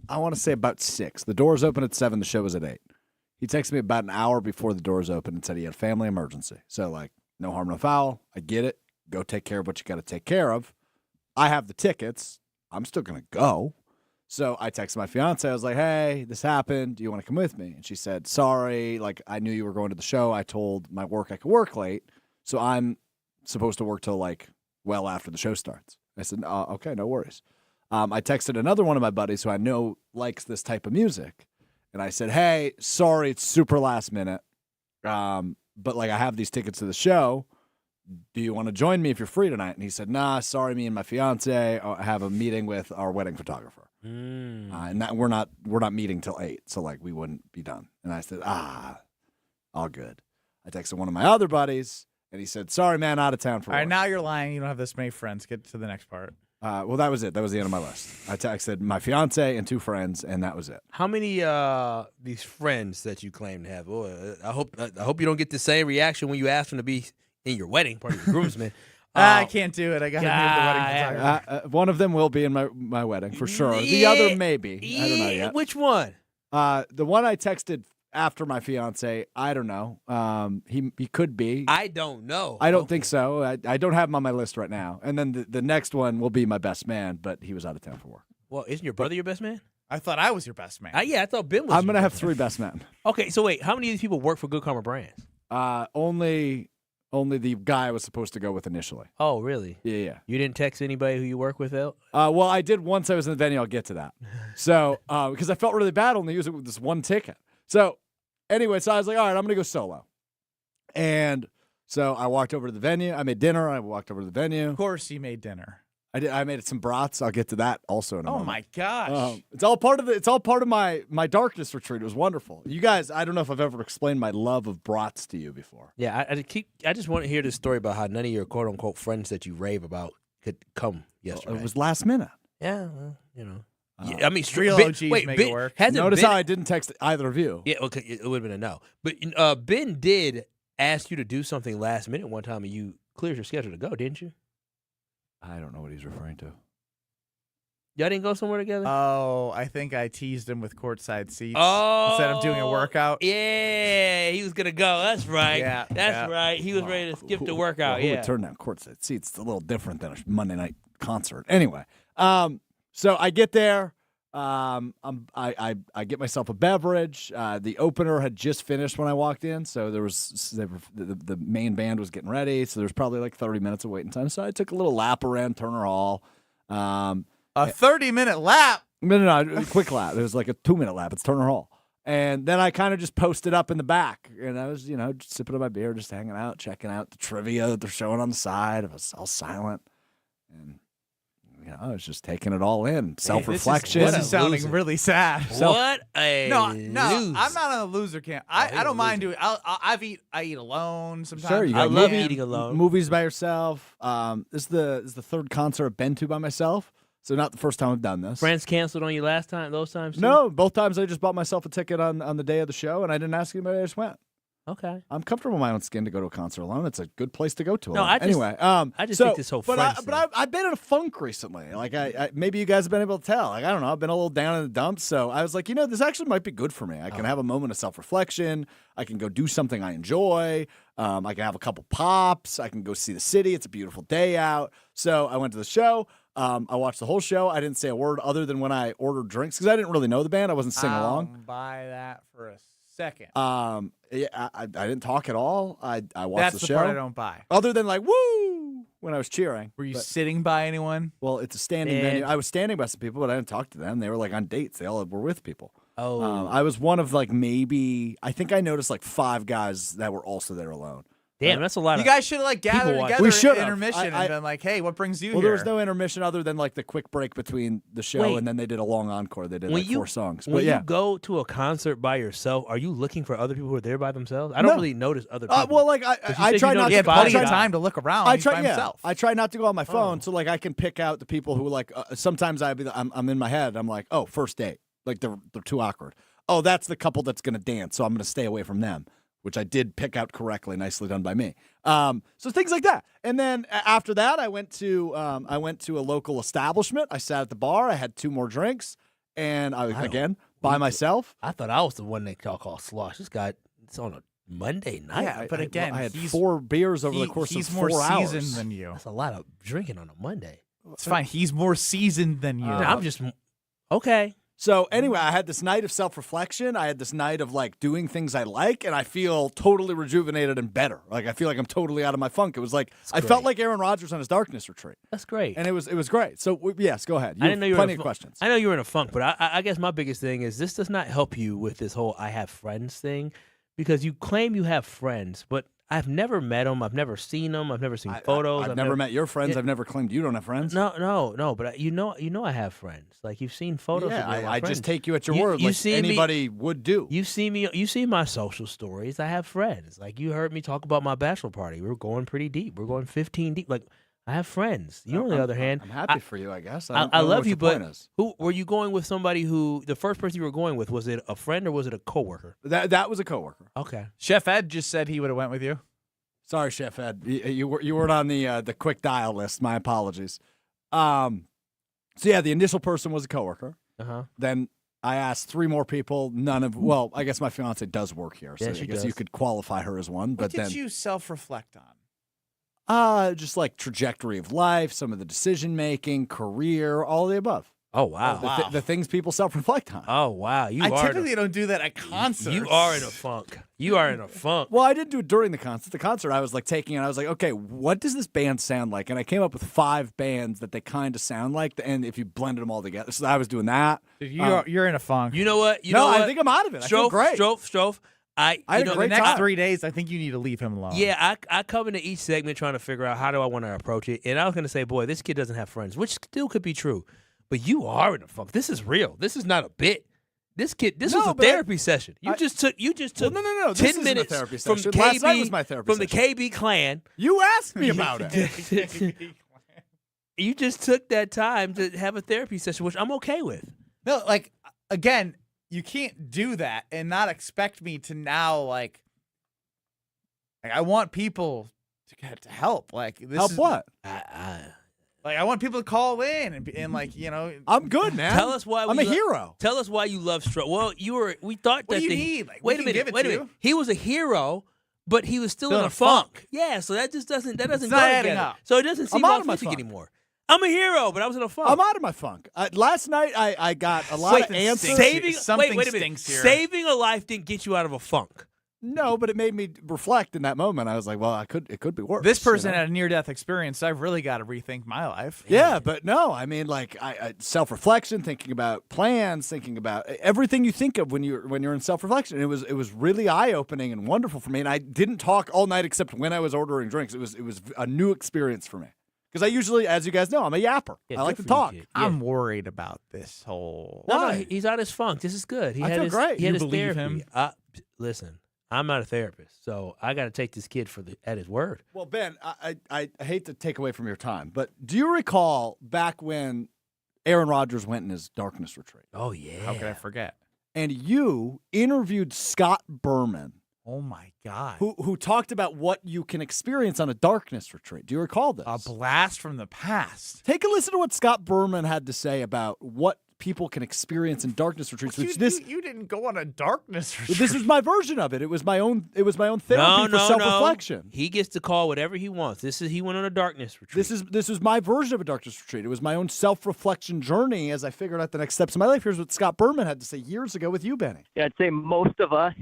I want to say about 6. The doors open at 7. The show was at 8. He texted me about an hour before the doors opened and said he had a family emergency. So, like, no harm, no foul. I get it. Go take care of what you got to take care of. I have the tickets. I'm still going to go. So I texted my fiance. I was like, hey, this happened. Do you want to come with me? And she said, sorry. Like, I knew you were going to the show. I told my work I could work late. So I'm supposed to work till, like, well after the show starts. I said, okay, no worries. I texted another one of my buddies who I know likes this type of music. And I said, hey, sorry, it's super last minute. But, like, I have these tickets to the show. Do you want to join me if you're free tonight? And he said, nah, sorry, me and my fiance have a meeting with our wedding photographer. And that we're not meeting till 8, so like we wouldn't be done. And I said, all good. I texted one of my other buddies, and he said, sorry, man, out of town for All right, work. now you're lying. You don't have this many friends. Get to the next part. Well, that was it. That was the end of my list. I texted my fiance and 2 friends, and that was it. How many these friends that you claim to have? Oh, I hope you don't get the same reaction when you ask them to be in your wedding party, your groomsmen. I can't do it. I got to name the wedding photographer. One of them will be in my wedding for sure. The other maybe. I don't know yet. Which one? The one I texted after my fiance, I don't know. He could be. I don't know. I don't think so. I don't have him on my list right now. And then the next one will be my best man, but he was out of town for work. Well, isn't your brother your best man? I thought I was your best man. Yeah, I thought Ben was. I'm going to have 3 best men. Okay, so wait, how many of these people work for Good Karma Brands? Only the guy I was supposed to go with initially. Oh, really? Yeah. You didn't text anybody who you work with, though? Well, I did once I was in the venue. I'll get to that. So, because I felt really bad only using this one ticket. So, anyway, so I was like, all right, I'm going to go solo. And so I walked over to the venue. I made dinner. I walked over to the venue. Of course you made dinner. I did. I made some brats. I'll get to that also in a moment. My gosh. It's all part of my darkness retreat. It was wonderful. You guys, I don't know if I've ever explained my love of brats to you before. Yeah, I just want to hear this story about how none of your quote unquote friends that you rave about could come yesterday. It was last minute. Yeah, well, you know. Yeah, I mean, real OGs make it work. Notice how I didn't text either of you. Yeah, okay, it would have been a no. But Ben did ask you to do something last minute one time, and you cleared your schedule to go, didn't you? I don't know what he's referring to. Y'all didn't go somewhere together? Oh, I think I teased him with courtside seats Oh, instead of doing a workout. Yeah, he was gonna go. That's right. Yeah, That's right. He was ready to skip the workout. Who Yeah. would turn down courtside seats? It's a little different than a Monday night concert. Anyway, so I get there. I get myself a beverage. The opener had just finished when I walked in, so the main band was getting ready. So there's probably like 30 minutes of waiting time. So I took a little lap around Turner Hall. A 30-minute lap? No, a quick lap. It was like a 2-minute lap. It's Turner Hall. And then I kind of just posted up in the back, and I was, just sipping on my beer, just hanging out, checking out the trivia that they're showing on the side. I was all silent, and I was just taking it all in. Self-reflection. This is sounding really sad. What a No, loser. I'm not on a loser camp. I don't mind doing. I eat alone sometimes. Sure, you I got love eating alone. Movies by yourself. This is the third concert I've been to by myself, so not the first time I've done this. Friends canceled on you last time? Those times? Too? No, both times I just bought myself a ticket on the day of the show, and I didn't ask anybody. I just went. Okay. I'm comfortable in my own skin to go to a concert alone. It's a good place to go to. No, alone. I just- anyway, I just think this whole friends thing. But I've been in a funk recently. Like I maybe you guys have been able to tell. Like I don't know. I've been a little down in the dumps. So I was like, this actually might be good for me. I can have a moment of self-reflection. I can go do something I enjoy. I can have a couple pops. I can go see the city. It's a beautiful day out. So I went to the show. I watched the whole show. I didn't say a word other than when I ordered drinks because I didn't really know the band. I wasn't singing along. Buy that for a second. Yeah, I didn't talk at all. I watched That's the the show. part I don't buy. Other than like woo when I was cheering. Were you But- sitting by anyone? Well, it's a standing venue. I was standing by some people, but I didn't talk to them. They were like on dates. They all were with people. Oh. I was one of like I think I noticed like 5 guys that were also there alone. Damn, that's a lot You of guys should have like gathered watch. together We at should've. intermission I- and been like, "Hey, what brings you Well, here?" there was no intermission other than like the quick break between the show Wait. and then they did a long encore. They did When like you- 4 songs. When But yeah. you go to a concert by yourself, are you looking for other people who are there by themselves? I don't really notice other people. Well, like But you I said try you not noticed to. He had five plenty of guys. time to look around. I He's try, by yeah. himself. I try not to go on my phone, so like I can pick out the people who like. Sometimes I'm in my head. I'm like, oh, first date. Like they're too awkward. Oh, that's the couple that's gonna dance, so I'm gonna stay away from them. Which I did pick out correctly, nicely done by me. So things like that. And then after that, I went to a local establishment. I sat at the bar. I had 2 more drinks, and by myself. I thought I was the one that y'all call slosh. This guy, it's on a Monday night. Yeah, but again, I had he's 4 beers over the course he's of more 4 hours. seasoned than you. That's a lot of drinking on a Monday. It's fine. He's more seasoned than you. I'm just okay. So anyway, I had this night of self-reflection. I had this night of like doing things I like, and I feel totally rejuvenated and better. Like I feel like I'm totally out of my funk. It was like I felt like Aaron Rodgers on his darkness retreat. That's great. And it was great. So yes, go ahead. I didn't know you were plenty in a of questions. I know you were in a funk, but I guess my biggest thing is this does not help you with this whole I have friends thing because you claim you have friends, but I've never met them. I've never seen them. I've never seen photos. I've never met your friends. I've never claimed you don't have friends. No. But you know, I have friends. Like you've seen photos. Yeah, of me and my I friends. just take you at your word, like anybody would do. You see me. You see my social stories. I have friends. Like you heard me talk about my bachelor party. We're going pretty deep. We're going 15 deep. Like I have friends. You, on the other hand, I'm happy for you. I guess I don't know love what you, your but point is. who were you going with? Somebody who the first person you were going with, was it a friend or was it a coworker? That was a coworker. Okay. Chef Ed just said he would have went with you. Sorry, Chef Ed. You weren't on the quick dial list. My apologies. So yeah, the initial person was a coworker. Then I asked 3 more people. None of I guess my fiance does work here, so Yeah, I she guess does. you could qualify her as one. What But did then you self-reflect on? just like trajectory of life, some of the decision making, career, all of the above. Oh wow. The things people self-reflect on. Oh wow. I typically don't do that at concerts. You are in a funk. You are in a funk. Well, I didn't do it during the concert. The concert, I was like taking it. I was like, okay, what does this band sound like? And I came up with 5 bands that they kind of sound like. And if you blended them all together, so I was doing that. Dude, you're in a funk. You know what? I think I'm out of it. I feel great. Strofe. I had a the great next time. 3 days, I think you need to leave him alone. Yeah, I come into each segment trying to figure out how do I want to approach it. And I was going to say, boy, this kid doesn't have friends, which still could be true. But you are in a funk. This is real. This is not a bit. This was a therapy session. You just took Well, no. 10 This isn't a minutes therapy from session. KB, Last night was my therapy from the session. KB clan. You asked me about it. You just took that time to have a therapy session, which I'm okay with. No, like, again, you can't do that and not expect me to now, like I want people to get to help. Like, this Help is, what? Like, I want people to call in and like, I'm good, man. Tell us why I'm a hero. Tell us why you love Stroh. Well, we thought What that do you need? Like, wait a minute. He was a hero, but he was still in a funk. Yeah, so that doesn't go adding together. up. So it doesn't seem out of my authentic funk. anymore. I'm a hero, but I was in a funk. I'm out of my funk. Last night, I got a lot of answers. Something wait a minute. stinks here. Saving a life didn't get you out of a funk. No, but it made me reflect in that moment. I was like, well, it could be worse. This person had a near-death experience. So I've really got to rethink my life. Yeah, but no, I mean, like I self-reflection, thinking about plans, thinking about everything you think of when you're in self-reflection. It was really eye-opening and wonderful for me. And I didn't talk all night except when I was ordering drinks. It was a new experience for me. Because I usually, as you guys know, I'm a yapper. Yeah, I like good to for you, talk. kid. I'm worried about this whole. No, he's out his funk. This is good. I feel great. He had You his believe therapy. him? Listen, I'm not a therapist, so I got to take this kid at his word. Well, Ben, I hate to take away from your time, but do you recall back when Aaron Rodgers went in his darkness retreat? Oh, yeah. How could I forget? And you interviewed Scott Berman, Oh my God! who talked about what you can experience on a darkness retreat. Do you recall this? A blast from the past. Take a listen to what Scott Berman had to say about what people can experience in darkness retreats. You didn't go on a darkness retreat. This was my version of it. It was my own therapy for self-reflection. No. He gets to call whatever he wants. He went on a darkness retreat. This is my version of a darkness retreat. It was my own self-reflection journey as I figured out the next steps in my life. Here's what Scott Berman had to say years ago with you, Benny. Yeah, I'd say most of us,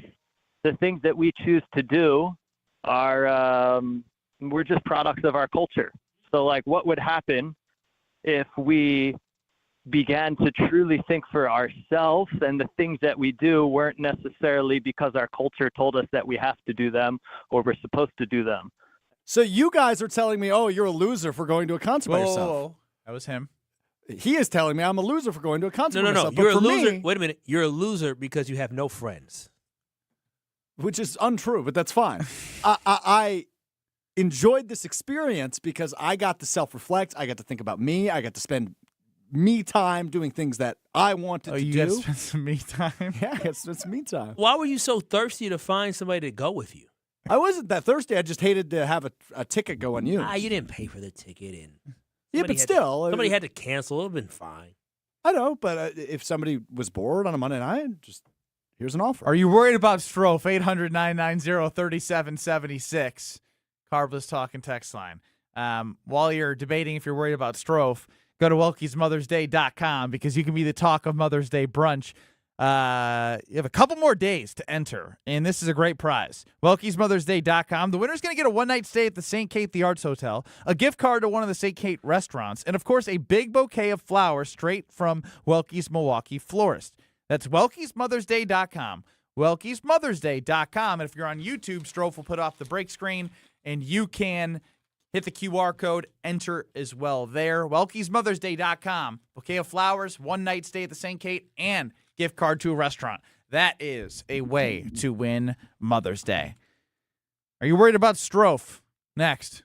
the things that we choose to do are we're just products of our culture. So, like, what would happen if we began to truly think for ourselves and the things that we do weren't necessarily because our culture told us that we have to do them or we're supposed to do them? So you guys are telling me, oh, you're a loser for going to a concert by yourself. Whoa. That was him. He is telling me I'm a loser for going to a concert by No. myself. You're but a for loser. me, Wait a minute. You're a loser because you have no friends. which is untrue, but that's fine. I enjoyed this experience because I got to self-reflect. I got to think about me. I got to spend me time doing things that I wanted to do. You got to spend some me time? Yeah, I got to spend some me time. Why were you so thirsty to find somebody to go with you? I wasn't that thirsty. I just hated to have a ticket go unused. You didn't pay for the ticket. Yeah, but still. Somebody had to cancel. It would have been fine. I know, but if somebody was bored on a Monday night, just here's an offer. Are you worried about Strofe? 800-990-3776. Carbless Talking text line. While you're debating if you're worried about Strofe, go to Welke'sMothersDay.com because you can be the talk of Mother's Day brunch. You have a couple more days to enter, and this is a great prize. Welke'sMothersDay.com. The winner's going to get a one-night stay at the St. Kate the Arts Hotel, a gift card to one of the St. Kate restaurants, and, of course, a big bouquet of flowers straight from Welke's Milwaukee florist. That's Welke'sMothersDay.com. Welke'sMothersDay.com. And if you're on YouTube, Strofe will put off the break screen, and you can hit the QR code, enter as well there. Welke'sMothersDay.com. Bouquet of flowers, one-night stay at the St. Kate, and gift card to a restaurant. That is a way to win Mother's Day. Are you worried about Strofe? Next.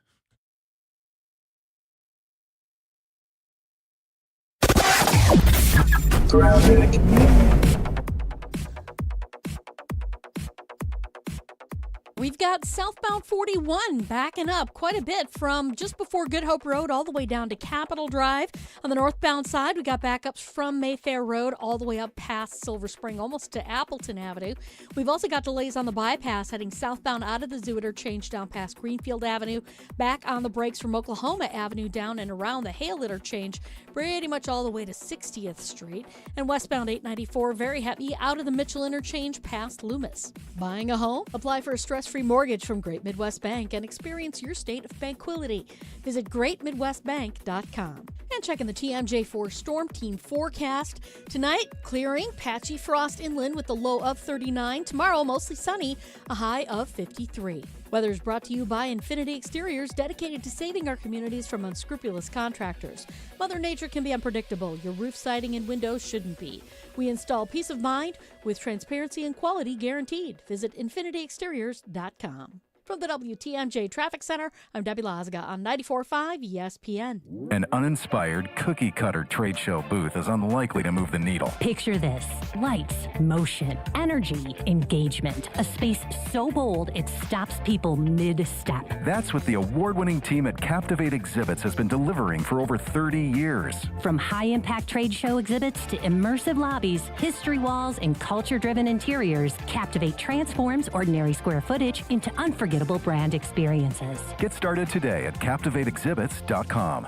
We've got southbound 41 backing up quite a bit from just before Good Hope Road all the way down to Capitol Drive. On the northbound side, we got backups from Mayfair Road all the way up past Silver Spring, almost to Appleton Avenue. We've also got delays on the bypass heading southbound out of the Zoo interchange down past Greenfield Avenue, back on the brakes from Oklahoma Avenue down and around the Hale interchange, pretty much all the way to 60th Street. And westbound 894, very heavy out of the Mitchell interchange past Loomis. Buying a home? Apply for a stress-free mortgage from Great Midwest Bank and experience your state of tranquility. Visit greatmidwestbank.com. And checking the TMJ4 Storm Team forecast. Tonight, clearing, patchy frost inland with a low of 39. Tomorrow, mostly sunny, a high of 53. Weather is brought to you by Infinity Exteriors, dedicated to saving our communities from unscrupulous contractors. Mother Nature can be unpredictable. Your roof siding and windows shouldn't be. We install peace of mind with transparency and quality guaranteed. Visit infinityexteriors.com. From the WTMJ Traffic Center, I'm Debbie Lazga on 94.5 ESPN. An uninspired, cookie-cutter trade show booth is unlikely to move the needle. Picture this: lights, motion, energy, engagement. A space so bold it stops people mid-step. That's what the award-winning team at Captivate Exhibits has been delivering for over 30 years. From high-impact trade show exhibits to immersive lobbies, history walls, and culture-driven interiors, Captivate transforms ordinary square footage into unforgettable brand experiences. Get started today at CaptivateExhibits.com.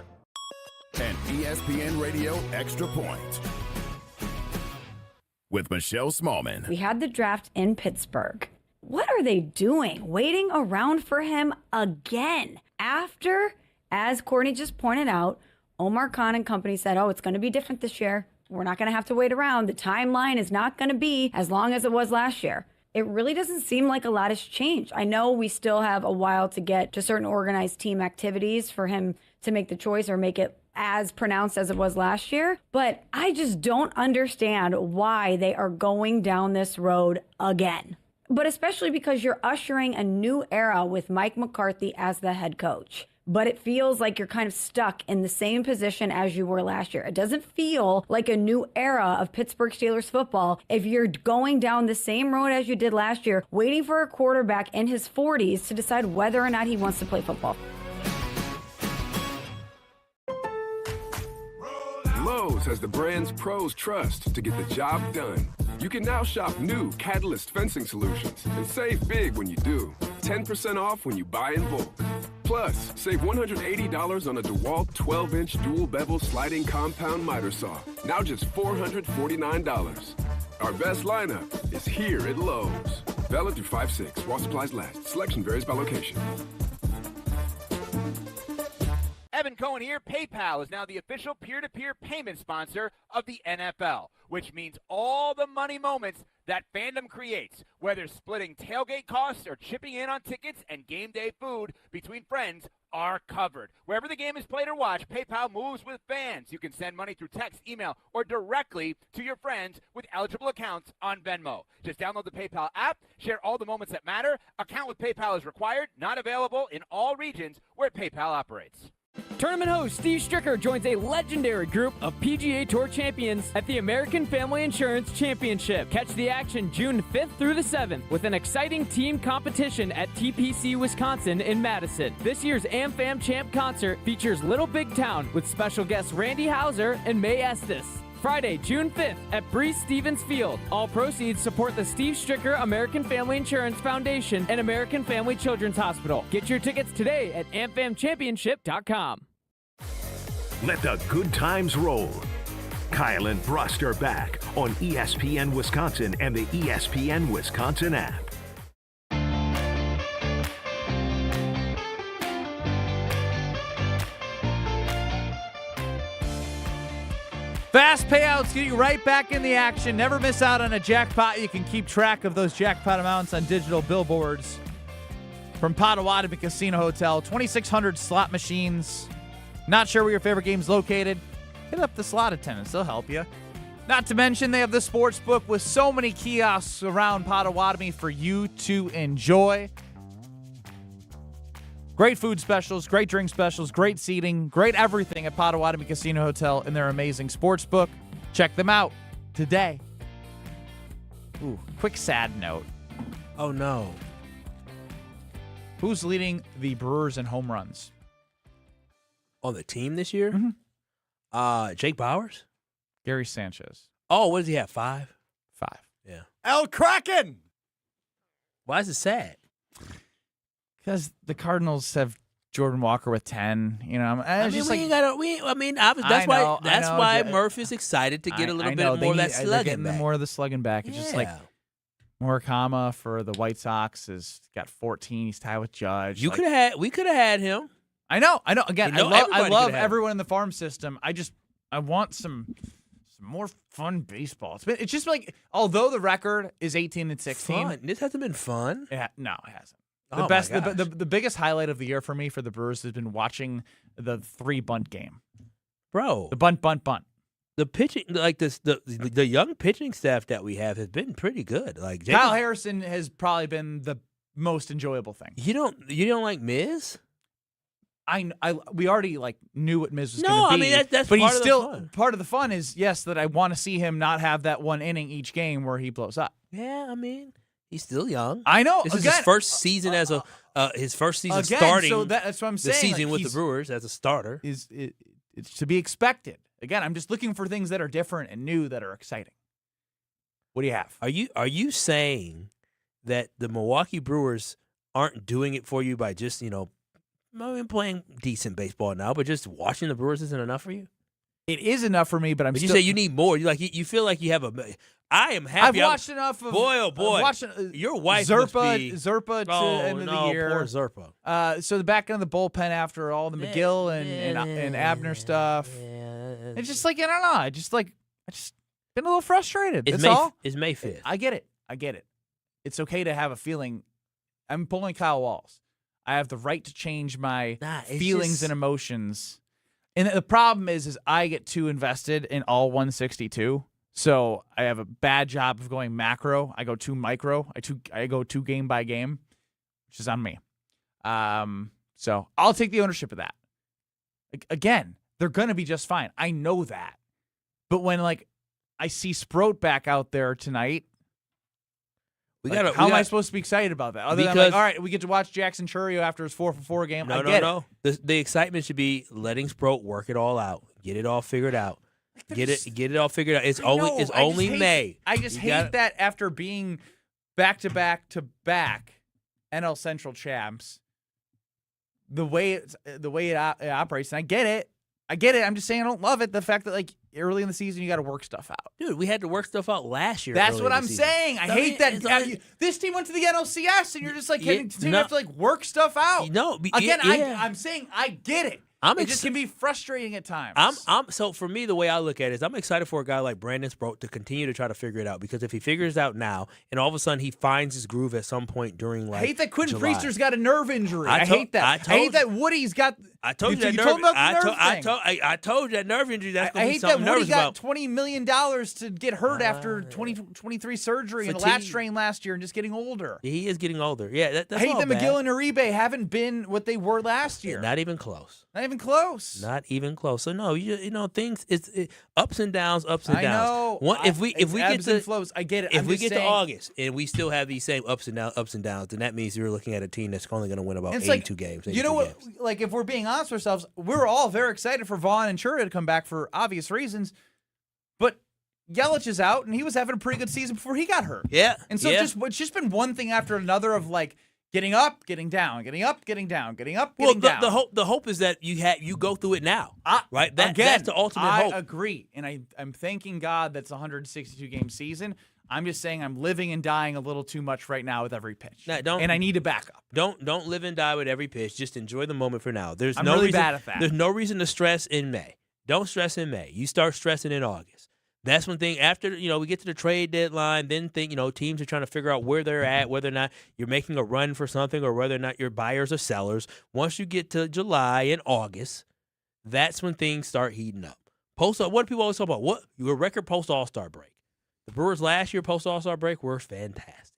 An ESPN Radio Extra Point with Michelle Smallman. We had the draft in Pittsburgh. What are they doing? Waiting around for him again? After, as Courtney just pointed out, Omar Khan and company said, oh, it's going to be different this year. We're not going to have to wait around. The timeline is not going to be as long as it was last year. It really doesn't seem like a lot has changed. I know we still have a while to get to certain organized team activities for him to make the choice or make it as pronounced as it was last year, but I just don't understand why they are going down this road again. But especially because you're ushering a new era with Mike McCarthy as the head coach. But it feels like you're kind of stuck in the same position as you were last year. It doesn't feel like a new era of Pittsburgh Steelers football if you're going down the same road as you did last year, waiting for a quarterback in his 40s to decide whether or not he wants to play football. Lowe's has the brand's pros trust to get the job done. You can now shop new Catalyst fencing solutions and save big when you do. 10% off when you buy in bulk. Plus, save $180 on a DeWalt 12-inch dual bevel sliding compound miter saw. Now just $449. Our best lineup is here at Lowe's. Valid through 5/6 while supplies last. Selection varies by location. Evan Cohen here. PayPal is now the official peer-to-peer payment sponsor of the NFL, which means all the money moments that fandom creates, whether splitting tailgate costs or chipping in on tickets and game day food between friends, are covered. Wherever the game is played or watched, PayPal moves with fans. You can send money through text, email, or directly to your friends with eligible accounts on Venmo. Just download the PayPal app, share all the moments that matter. Account with PayPal is required, not available in all regions where PayPal operates. Tournament host Steve Stricker joins a legendary group of PGA Tour champions at the American Family Insurance Championship. Catch the action June 5th through the 7th with an exciting team competition at TPC Wisconsin in Madison. This year's AmFam Champ concert features Little Big Town with special guests Randy Houser and May Estes. Friday, June 5th at Breeze Stevens Field. All proceeds support the Steve Stricker American Family Insurance Foundation and American Family Children's Hospital. Get your tickets today at amfamchampionship.com. Let the good times roll. Kyle and Brust are back on ESPN Wisconsin and the ESPN Wisconsin app. Fast payouts get you right back in the action. Never miss out on a jackpot. You can keep track of those jackpot amounts on digital billboards. From Potawatomi Casino Hotel, 2,600 slot machines. Not sure where your favorite game's located? Hit up the slot attendants. They'll help you. Not to mention, they have the sports book with so many kiosks around Potawatomi for you to enjoy. Great food specials, great drink specials, great seating, great everything at Potawatomi Casino Hotel and their amazing sports book. Check them out today. Ooh, quick sad note. Oh, no. Who's leading the Brewers in home runs? On the team this year? Jake Bowers? Gary Sanchez. Oh, what does he have, 5? 5. Yeah. El Kraken! Why is it sad? Because the Cardinals have Jordan Walker with 10. You know, that's why Murph is excited to get a little bit more of that slugging they're getting back. More of the slugging back. It's just like Murakama for the White Sox has got 14. He's tied with Judge. We could have had him. I know. Again, You know, I love everybody everyone in the farm system. I want some more fun baseball. It's just like, although the record is 18-16. Fun. This hasn't been fun. No, it hasn't. Oh, The biggest highlight of the year for me for the Brewers has been watching the 3-bunt game. Bro. The bunt. The pitching, like this, the young pitching staff that we have has been pretty good. Like Kyle Harrison has probably been the most enjoyable thing. You don't like Miz? We already knew what Miz was No, going to I be. mean, that's but part he's of the still fun. part of the fun is that I want to see him not have that one inning each game where he blows up. Yeah, I mean, he's still young. I know. This is his first season as his first season starting. So that's what I'm saying. The season with the Brewers as a starter it's to be expected. Again, I'm just looking for things that are different and new that are exciting. What do you have? Are you saying that the Milwaukee Brewers aren't doing it for you by just playing decent baseball now, but just watching the Brewers isn't enough for you? It is enough for me, but you say you need more. You feel like you have a. I am happy. I've watched enough of. Boy, oh boy! I've watched, your wife Zerpa to end of the year. Poor Zerpa. So the back end of the bullpen after all the McGill and Abner stuff. Yeah. It's just I don't know. I just been a little frustrated. That's all. It's May 5th. I get it. It's okay to have a feeling. I'm pulling Kyle Wallace. I have the right to change my feelings and emotions. And the problem is I get too invested in all 162. So I have a bad job of going macro. I go too micro. I go too game by game, which is on me. So I'll take the ownership of that. Again, they're going to be just fine. I know that. But when I see Sproat back out there tonight, how am I supposed to be excited about that? Other than all right, we get to watch Jackson Chourio after his 4-for-4 game. No. The excitement should be letting Sproat work it all out, get it all figured out, get it all figured out. It's only May. I just hate that after being back-to-back NL Central champs, the way it operates, and I get it. I'm just saying I don't love it. The fact that early in the season you got to work stuff out. Dude, we had to work stuff out last year. That's what I'm saying. I hate that. This team went to the NLCS, and you're just have to work stuff out. No, again, I'm saying I get it. It just can be frustrating at times. So for me, the way I look at it is I'm excited for a guy like Brandon Sproat to continue to try to figure it out, because if he figures it out now and all of a sudden he finds his groove at some point during I hate that Quentin July. Priester's got a nerve injury. I hate that. I hate that Woody's got. I told you that told him about the nerve thing. I told you that nerve injury. That's going to be I something hate that Woody nervous got $20 million to get hurt after 23 surgery and a lat strain last year and just getting older. He is getting older. Yeah, that's I hate all that bad. McGill and Uribe haven't been what they were last year. Not even close. Not even close. Not even close. So no, things. It's ups and downs, ups and I downs. know. If we get ebbs to and flows, I get it. If we get to August and we still have these same ups and downs, then that means you're looking at a team that's only going to win about 82 games. You know what? If we're being honest with ourselves, we're all very excited for Vaughn and Chourio to come back for obvious reasons, but Yelich is out, and he was having a pretty good season before he got hurt. Yeah, and so it's just been one thing after another of getting up, getting down, getting up, getting down, getting up, getting down. The hope is that you go through it now, right? That's the ultimate hope. I agree, and I'm thanking God that's a 162 game season. I'm just saying I'm living and dying a little too much right now with every pitch, and I need to back up. Don't live and die with every pitch. Just enjoy the moment for now. I'm really bad at that. There's no reason to stress in May. Don't stress in May. You start stressing in August. That's one thing. After we get to the trade deadline, then teams are trying to figure out where they're at, whether or not you're making a run for something, or whether or not you're buyers or sellers. Once you get to July and August, that's when things start heating up. What do people always talk about? What your record post All-Star break? The Brewers last year post All-Star break were fantastic.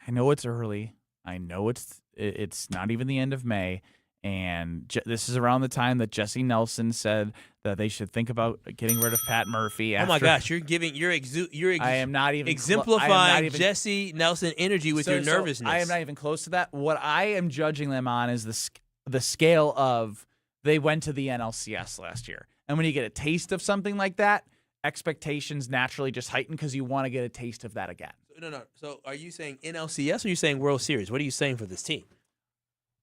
I know it's early. I know it's not even the end of May. And this is around the time that Jesse Nelson said that they should think about getting rid of Pat Murphy. Oh my gosh, you're I am not even exemplifying Jesse Nelson energy with your nervousness. I am not even close to that. What I am judging them on is the scale of they went to the NLCS last year, and when you get a taste of something like that, expectations naturally just heighten because you want to get a taste of that again. No. So are you saying NLCS or are you saying World Series? What are you saying for this team?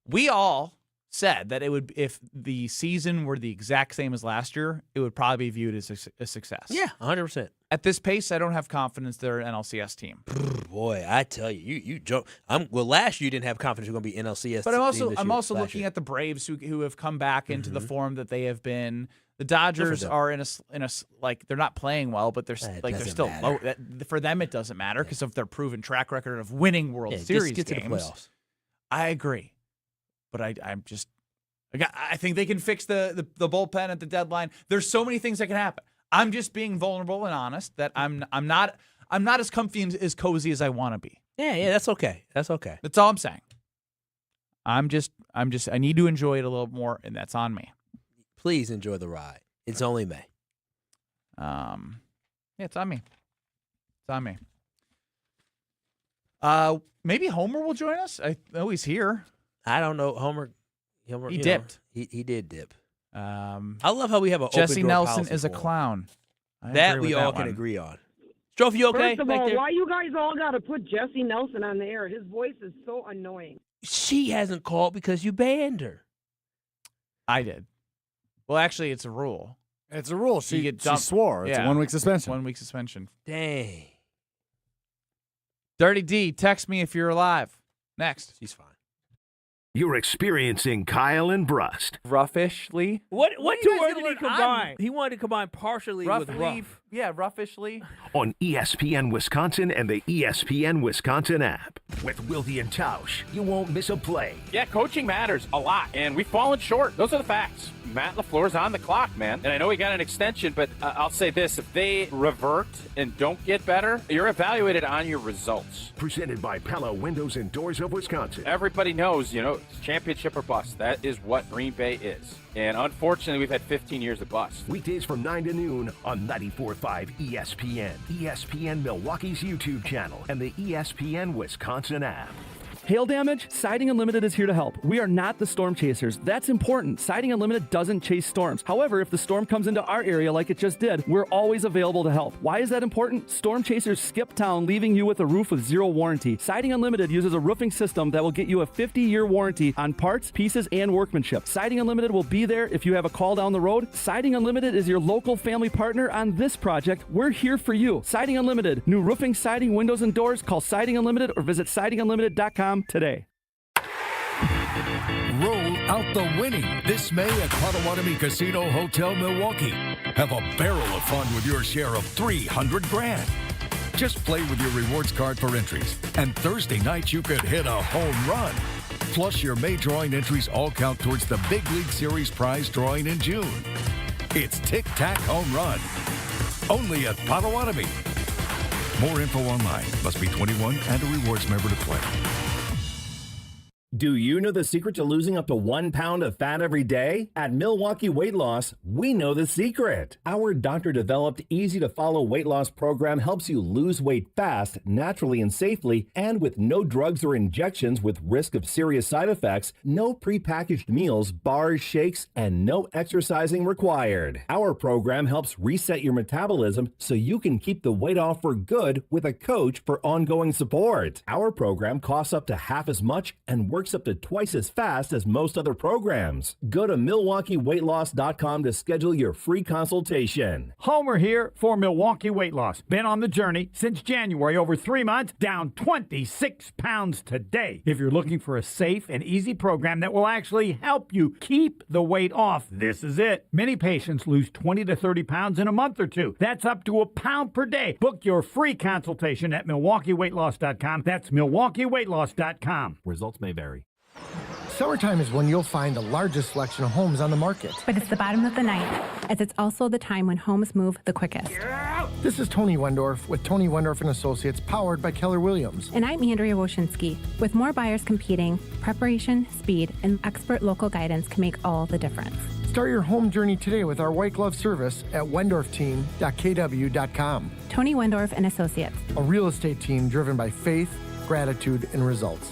We all said that it would, if the season were the exact same as last year, it would probably be viewed as a success. Yeah, 100%. At this pace, I don't have confidence they're an NLCS team. Boy, I tell you, you joke. Last year you didn't have confidence you're going to be NLCS. But I'm also looking at the Braves who have come back into the form that they have been. The Dodgers are in a they're not playing well, but they're still low. For them, it doesn't matter because of their proven track record of winning World Series get games. To the playoffs. I agree, but I think they can fix the bullpen at the deadline. There's so many things that can happen. I'm just being vulnerable and honest that I'm not as comfy and as cozy as I want to be. Yeah, that's okay. That's okay. That's all I'm saying. I need to enjoy it a little more, and that's on me. Please enjoy the ride. It's only May. Yeah, it's on me. It's on me. Maybe Homer will join us. I know he's here. I don't know. Homer he dipped. He did dip. I love how we have a Jesse open door Nelson policy is a for him. clown. That we all can agree on. Strofe, you okay? First of back all, there? why you guys all got to put Jesse Nelson on the air? His voice is so annoying. She hasn't called because you banned her. I did. Well, actually, it's a rule. It's a rule. You She get dumped. swore. It's a 1-week suspension. 1 week suspension. Dang. Dirty D, text me if you're alive. Next. She's fine. You're experiencing Kyle and Brust. Roughishly. What two words did he doing? combine? He wanted to combine partially with Roughly. rough. Yeah, roughishly. On ESPN Wisconsin and the ESPN Wisconsin app. With Wilde and Tausch, you won't miss a play. Yeah, coaching matters a lot, and we've fallen short. Those are the facts. Matt LaFleur's on the clock, man. And I know he got an extension, but I'll say this. If they revert and don't get better, you're evaluated on your results. Presented by Pella Windows and Doors of Wisconsin. Everybody knows, it's championship or bust. That is what Green Bay is. And unfortunately, we've had 15 years of bust. Weekdays from 9 to noon on 94.5 ESPN, ESPN Milwaukee's YouTube channel, and the ESPN Wisconsin app. Hail damage? Siding Unlimited is here to help. We are not the storm chasers. That's important. Siding Unlimited doesn't chase storms. However, if the storm comes into our area like it just did, we're always available to help. Why is that important? Storm chasers skip town, leaving you with a roof with zero warranty. Siding Unlimited uses a roofing system that will get you a 50-year warranty on parts, pieces, and workmanship. Siding Unlimited will be there if you have a call down the road. Siding Unlimited is your local family partner on this project. We're here for you. Siding Unlimited. New roofing, siding, windows, and doors. Call Siding Unlimited or visit sidingunlimited.com today. Roll out the winning this May at Potawatomi Casino Hotel Milwaukee. Have a barrel of fun with your share of $300,000. Just play with your rewards card for entries, and Thursday night you could hit a home run. Plus, your May drawing entries all count towards the Big League Series prize drawing in June. It's Tic Tac Home Run, only at Potawatomi. More info online. Must be 21 and a rewards member to play. Do you know the secret to losing up to 1 pound of fat every day? At Milwaukee Weight Loss, we know the secret. Our doctor-developed, easy-to-follow weight loss program helps you lose weight fast, naturally and safely, and with no drugs or injections with risk of serious side effects, no prepackaged meals, bars, shakes, and no exercising required. Our program helps reset your metabolism so you can keep the weight off for good with a coach for ongoing support. Our program costs up to half as much and works up to twice as fast as most other programs. Go to MilwaukeeWeightLoss.com to schedule your free consultation. Homer here for Milwaukee Weight Loss. Been on the journey since January, over 3 months, down 26 pounds today. If you're looking for a safe and easy program that will actually help you keep the weight off, this is it. Many patients lose 20 to 30 pounds in a month or two. That's up to a pound per day. Book your free consultation at MilwaukeeWeightLoss.com. That's MilwaukeeWeightLoss.com. Results may vary. Summertime is when you'll find the largest selection of homes on the market. But it's the bottom of the ninth, as it's also the time when homes move the quickest. This is Tony Wendorf with Tony Wendorf & Associates, powered by Keller Williams. And I'm Andrea Woshinski. With more buyers competing, preparation, speed, and expert local guidance can make all the difference. Start your home journey today with our white glove service at wendorfteam.kw.com. Tony Wendorf & Associates. A real estate team driven by faith, gratitude, and results.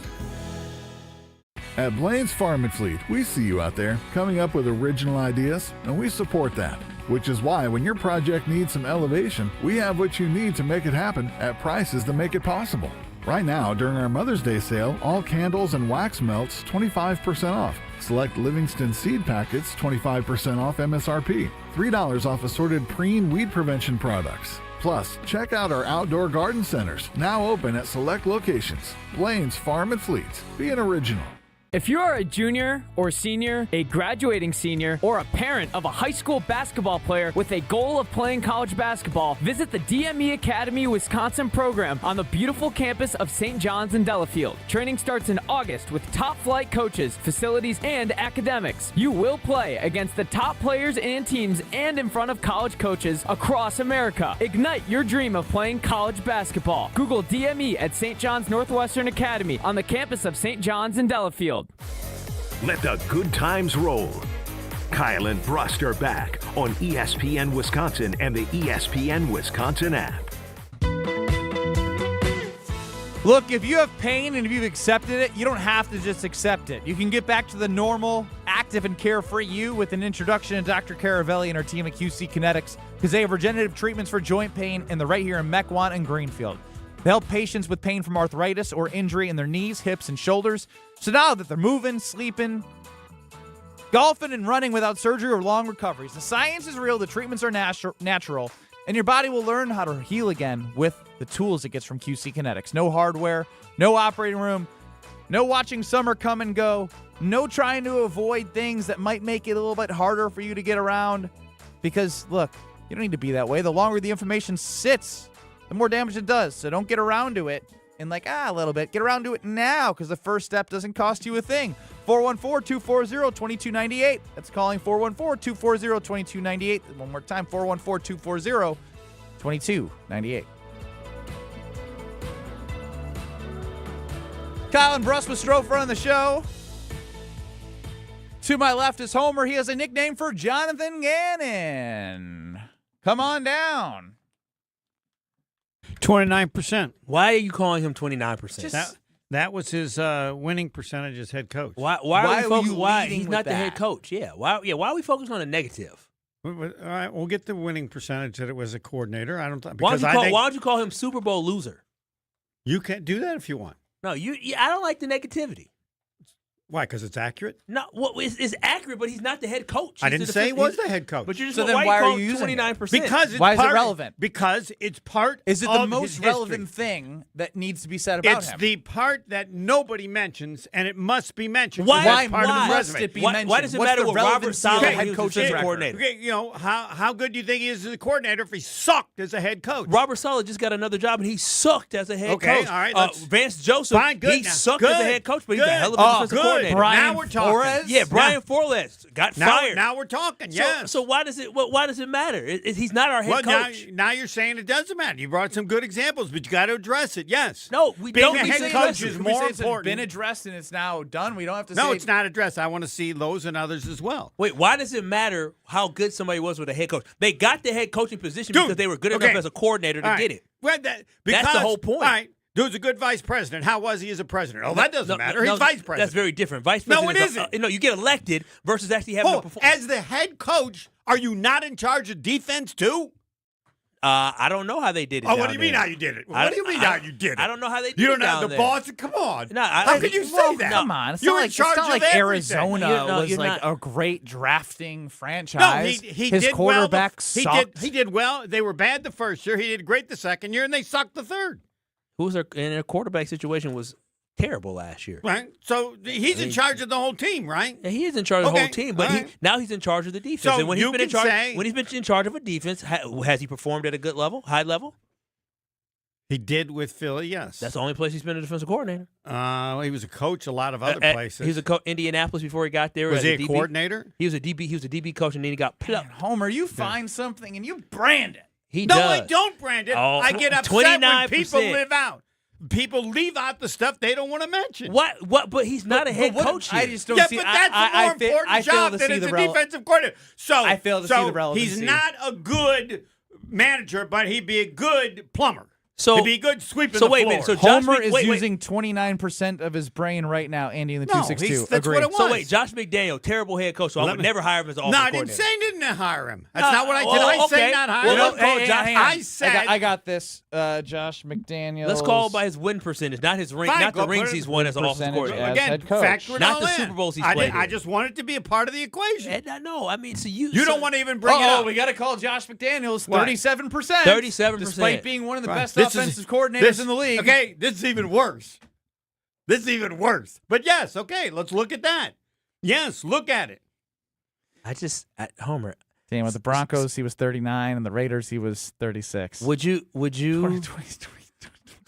At Blaine's Farm and Fleet, we see you out there coming up with original ideas, and we support that. Which is why when your project needs some elevation, we have what you need to make it happen at prices that make it possible. Right now, during our Mother's Day sale, all candles and wax melts 25% off. Select Livingston seed packets 25% off MSRP. $3 off assorted preen weed prevention products. Plus, check out our outdoor garden centers, now open at select locations. Blaine's Farm and Fleet. Be an original. If you are a junior or senior, a graduating senior, or a parent of a high school basketball player with a goal of playing college basketball, visit the DME Academy Wisconsin program on the beautiful campus of St. John's in Delafield. Training starts in August with top flight coaches, facilities, and academics. You will play against the top players and teams and in front of college coaches across America. Ignite your dream of playing college basketball. Google DME at St. John's Northwestern Academy on the campus of St. John's in Delafield. Let the good times roll. Kyle and Brust are back on ESPN Wisconsin and the ESPN Wisconsin app. Look, if you have pain and if you've accepted it, you don't have to just accept it. You can get back to the normal, active, and carefree you with an introduction to Dr. Caravelli and our team at QC Kinetics, because they have regenerative treatments for joint pain, and they're right here in Mequon and Greenfield. They help patients with pain from arthritis or injury in their knees, hips, and shoulders. So now that they're moving, sleeping, golfing, and running without surgery or long recoveries, the science is real, the treatments are natural, and your body will learn how to heal again with the tools it gets from QC Kinetics. No hardware, no operating room, no watching summer come and go, no trying to avoid things that might make it a little bit harder for you to get around. Because, look, you don't need to be that way. The longer the inflammation sits, the more damage it does. So don't get around to it in a little bit. Get around to it now, because the first step doesn't cost you a thing. 414-240-2298. That's calling 414-240-2298. One more time, 414-240-2298. Kyle and Brust with Strofer on the show. To my left is Homer. He has a nickname for Jonathan Gannon. Come on down. 29%. Why are you calling him 29%? That was his winning percentage as head coach. Why are we focused? Why he's not the head coach? Yeah. Why are we focused on a negative? All right, we'll get the winning percentage that it was a coordinator. I don't. Why don't you call him Super Bowl loser? You can't do that if you want. No, I don't like the negativity. Why? Because it's accurate? No, it's accurate, but he's not the head coach. I didn't say he was the head coach. But you're just so then why are you using 29%? Because it's why is it relevant? Because it's part. Is it of the most his relevant history. thing that needs to be said about it's him? It's the part that nobody mentions, and it must be mentioned. Why part of his must resume. it be mentioned? Why does it matter what Robert Saleh head coach as a coordinator? Okay, how good do you think he is as a coordinator if he sucked as a head coach? Robert Saleh just got another job, and he sucked as a head coach. Okay, all right. Vance Joseph, he sucked as a head coach, but he's a hell of a defensive coordinator. Now we're talking. Yeah, Brian Flores got fired. Now we're talking. Yes. So why does it matter? He's not our head coach. Now you're saying it doesn't matter. You brought some good examples, but you got to address it. Yes. No, we Being don't. a head coach is more important. It's been addressed and it's now done. We don't have to. No, it's not addressed. I want to see those and others as well. Wait, why does it matter how good somebody was with a head coach? They got the head coaching position because they were good enough as a coordinator to get it. Well, that's the whole point. All right. Dude's a good vice president. How was he as a president? Oh, that doesn't matter. He's vice president. That's very different. Vice president. No, it isn't. No, you get elected versus actually having to perform. As the head coach, are you not in charge of defense too? I don't know how they did it. What do you mean how you did it? What do you mean how you did it? I don't know how they did it. You don't have the boss. Come on. No, how can you say that? Come on. It's You're not in charge it's not of like everything. Arizona was like a great drafting franchise. No, he his did quarterback well. sucked. He did well. They were bad the first year. He did great the second year, and they sucked the third. Their quarterback situation was terrible last year. Right. So he's in charge of the whole team, right? Yeah, he is in charge of the whole team, but now he's in charge of the defense. So and when you he's been can when he's been in charge of a defense, has he performed at a good level, high level? He did with Philly, yes. That's the only place he's been a defensive coordinator. He was a coach a lot of other places. He was Indianapolis before he got there. Was he a coordinator? He was a DB. He was a DB coach, and then he got plucked. Homer, you find something and you brand it. He no, does. I don't brand it. Oh, I get upset 29%. when people live out. People leave out the stuff they don't want to mention. What? But he's not a head coach here. I just don't see. But that's a more important job than as a defensive coordinator. So I fail to see the relevancy. He's not a good manager, but he'd be a good plumber. So he'd be a good sweeping so the wait floor. a minute. So Homer is using 29% of his brain right now. Andy in the 262. That's what it was. So wait, Josh McDaniel, terrible head coach. So I would never hire him as offensive coordinator. No, I didn't say I didn't hire him. That's not what I did. I say not hire him. I said I got this. Josh McDaniel. Let's call by his win percentage, not his ring, not the rings he's won as an offensive coordinator. Again, factor it not all the in. Super Bowls he's played. I just want it to be a part of the equation. No, I mean, so you don't want to even bring it up. We got to call Josh McDaniels 37%. 37%, despite being one of the best offensive coordinators in the league. Okay, this is even worse. This is even worse. But yes, okay, let's look at that. Yes, look at it. Homer. Damn, with the Broncos, he was 39, and the Raiders, he was 36. Would you?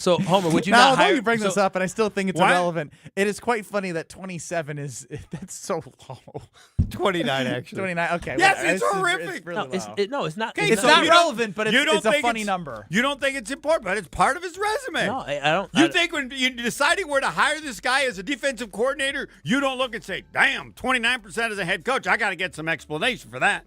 So, Homer, would you now, not although hire? you bring this up, and I still think it's What? irrelevant. It is quite funny that 27 that's so low. 29, actually. 29. Okay. Yes, whatever. it's horrific. It's really low. It's not. Okay, It's so not you don't- relevant, but you don't it's a think funny number. You don't think it's important, but it's part of his resume. No, I don't. You think when you're deciding where to hire this guy as a defensive coordinator, you don't look and say, damn, 29% as a head coach. I got to get some explanation for that.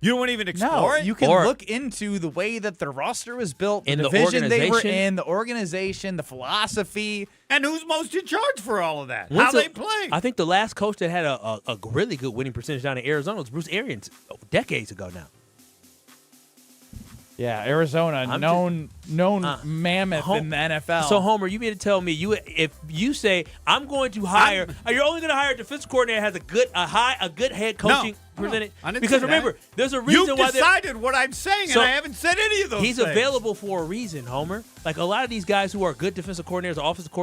You won't even explore it? You can look into the way that the roster was built, the In the division they were organization? in, the organization, the philosophy. And who's most in charge for all of that? When's How the- they play? I think the last coach that had a really good winning percentage down in Arizona was Bruce Arians decades ago now. Yeah, Arizona, known mammoth Hom- in the NFL. So, Homer, you mean to tell me if you say I'm going to hire, you're only going to hire a defensive coordinator that has a good head coaching percentage? I didn't Because say remember, that. there's a reason You've why decided what I'm saying, So, and I haven't said any of those he's things. available for a reason, Homer. Like a lot of these guys who are good defensive coordinators or offensive coordinators.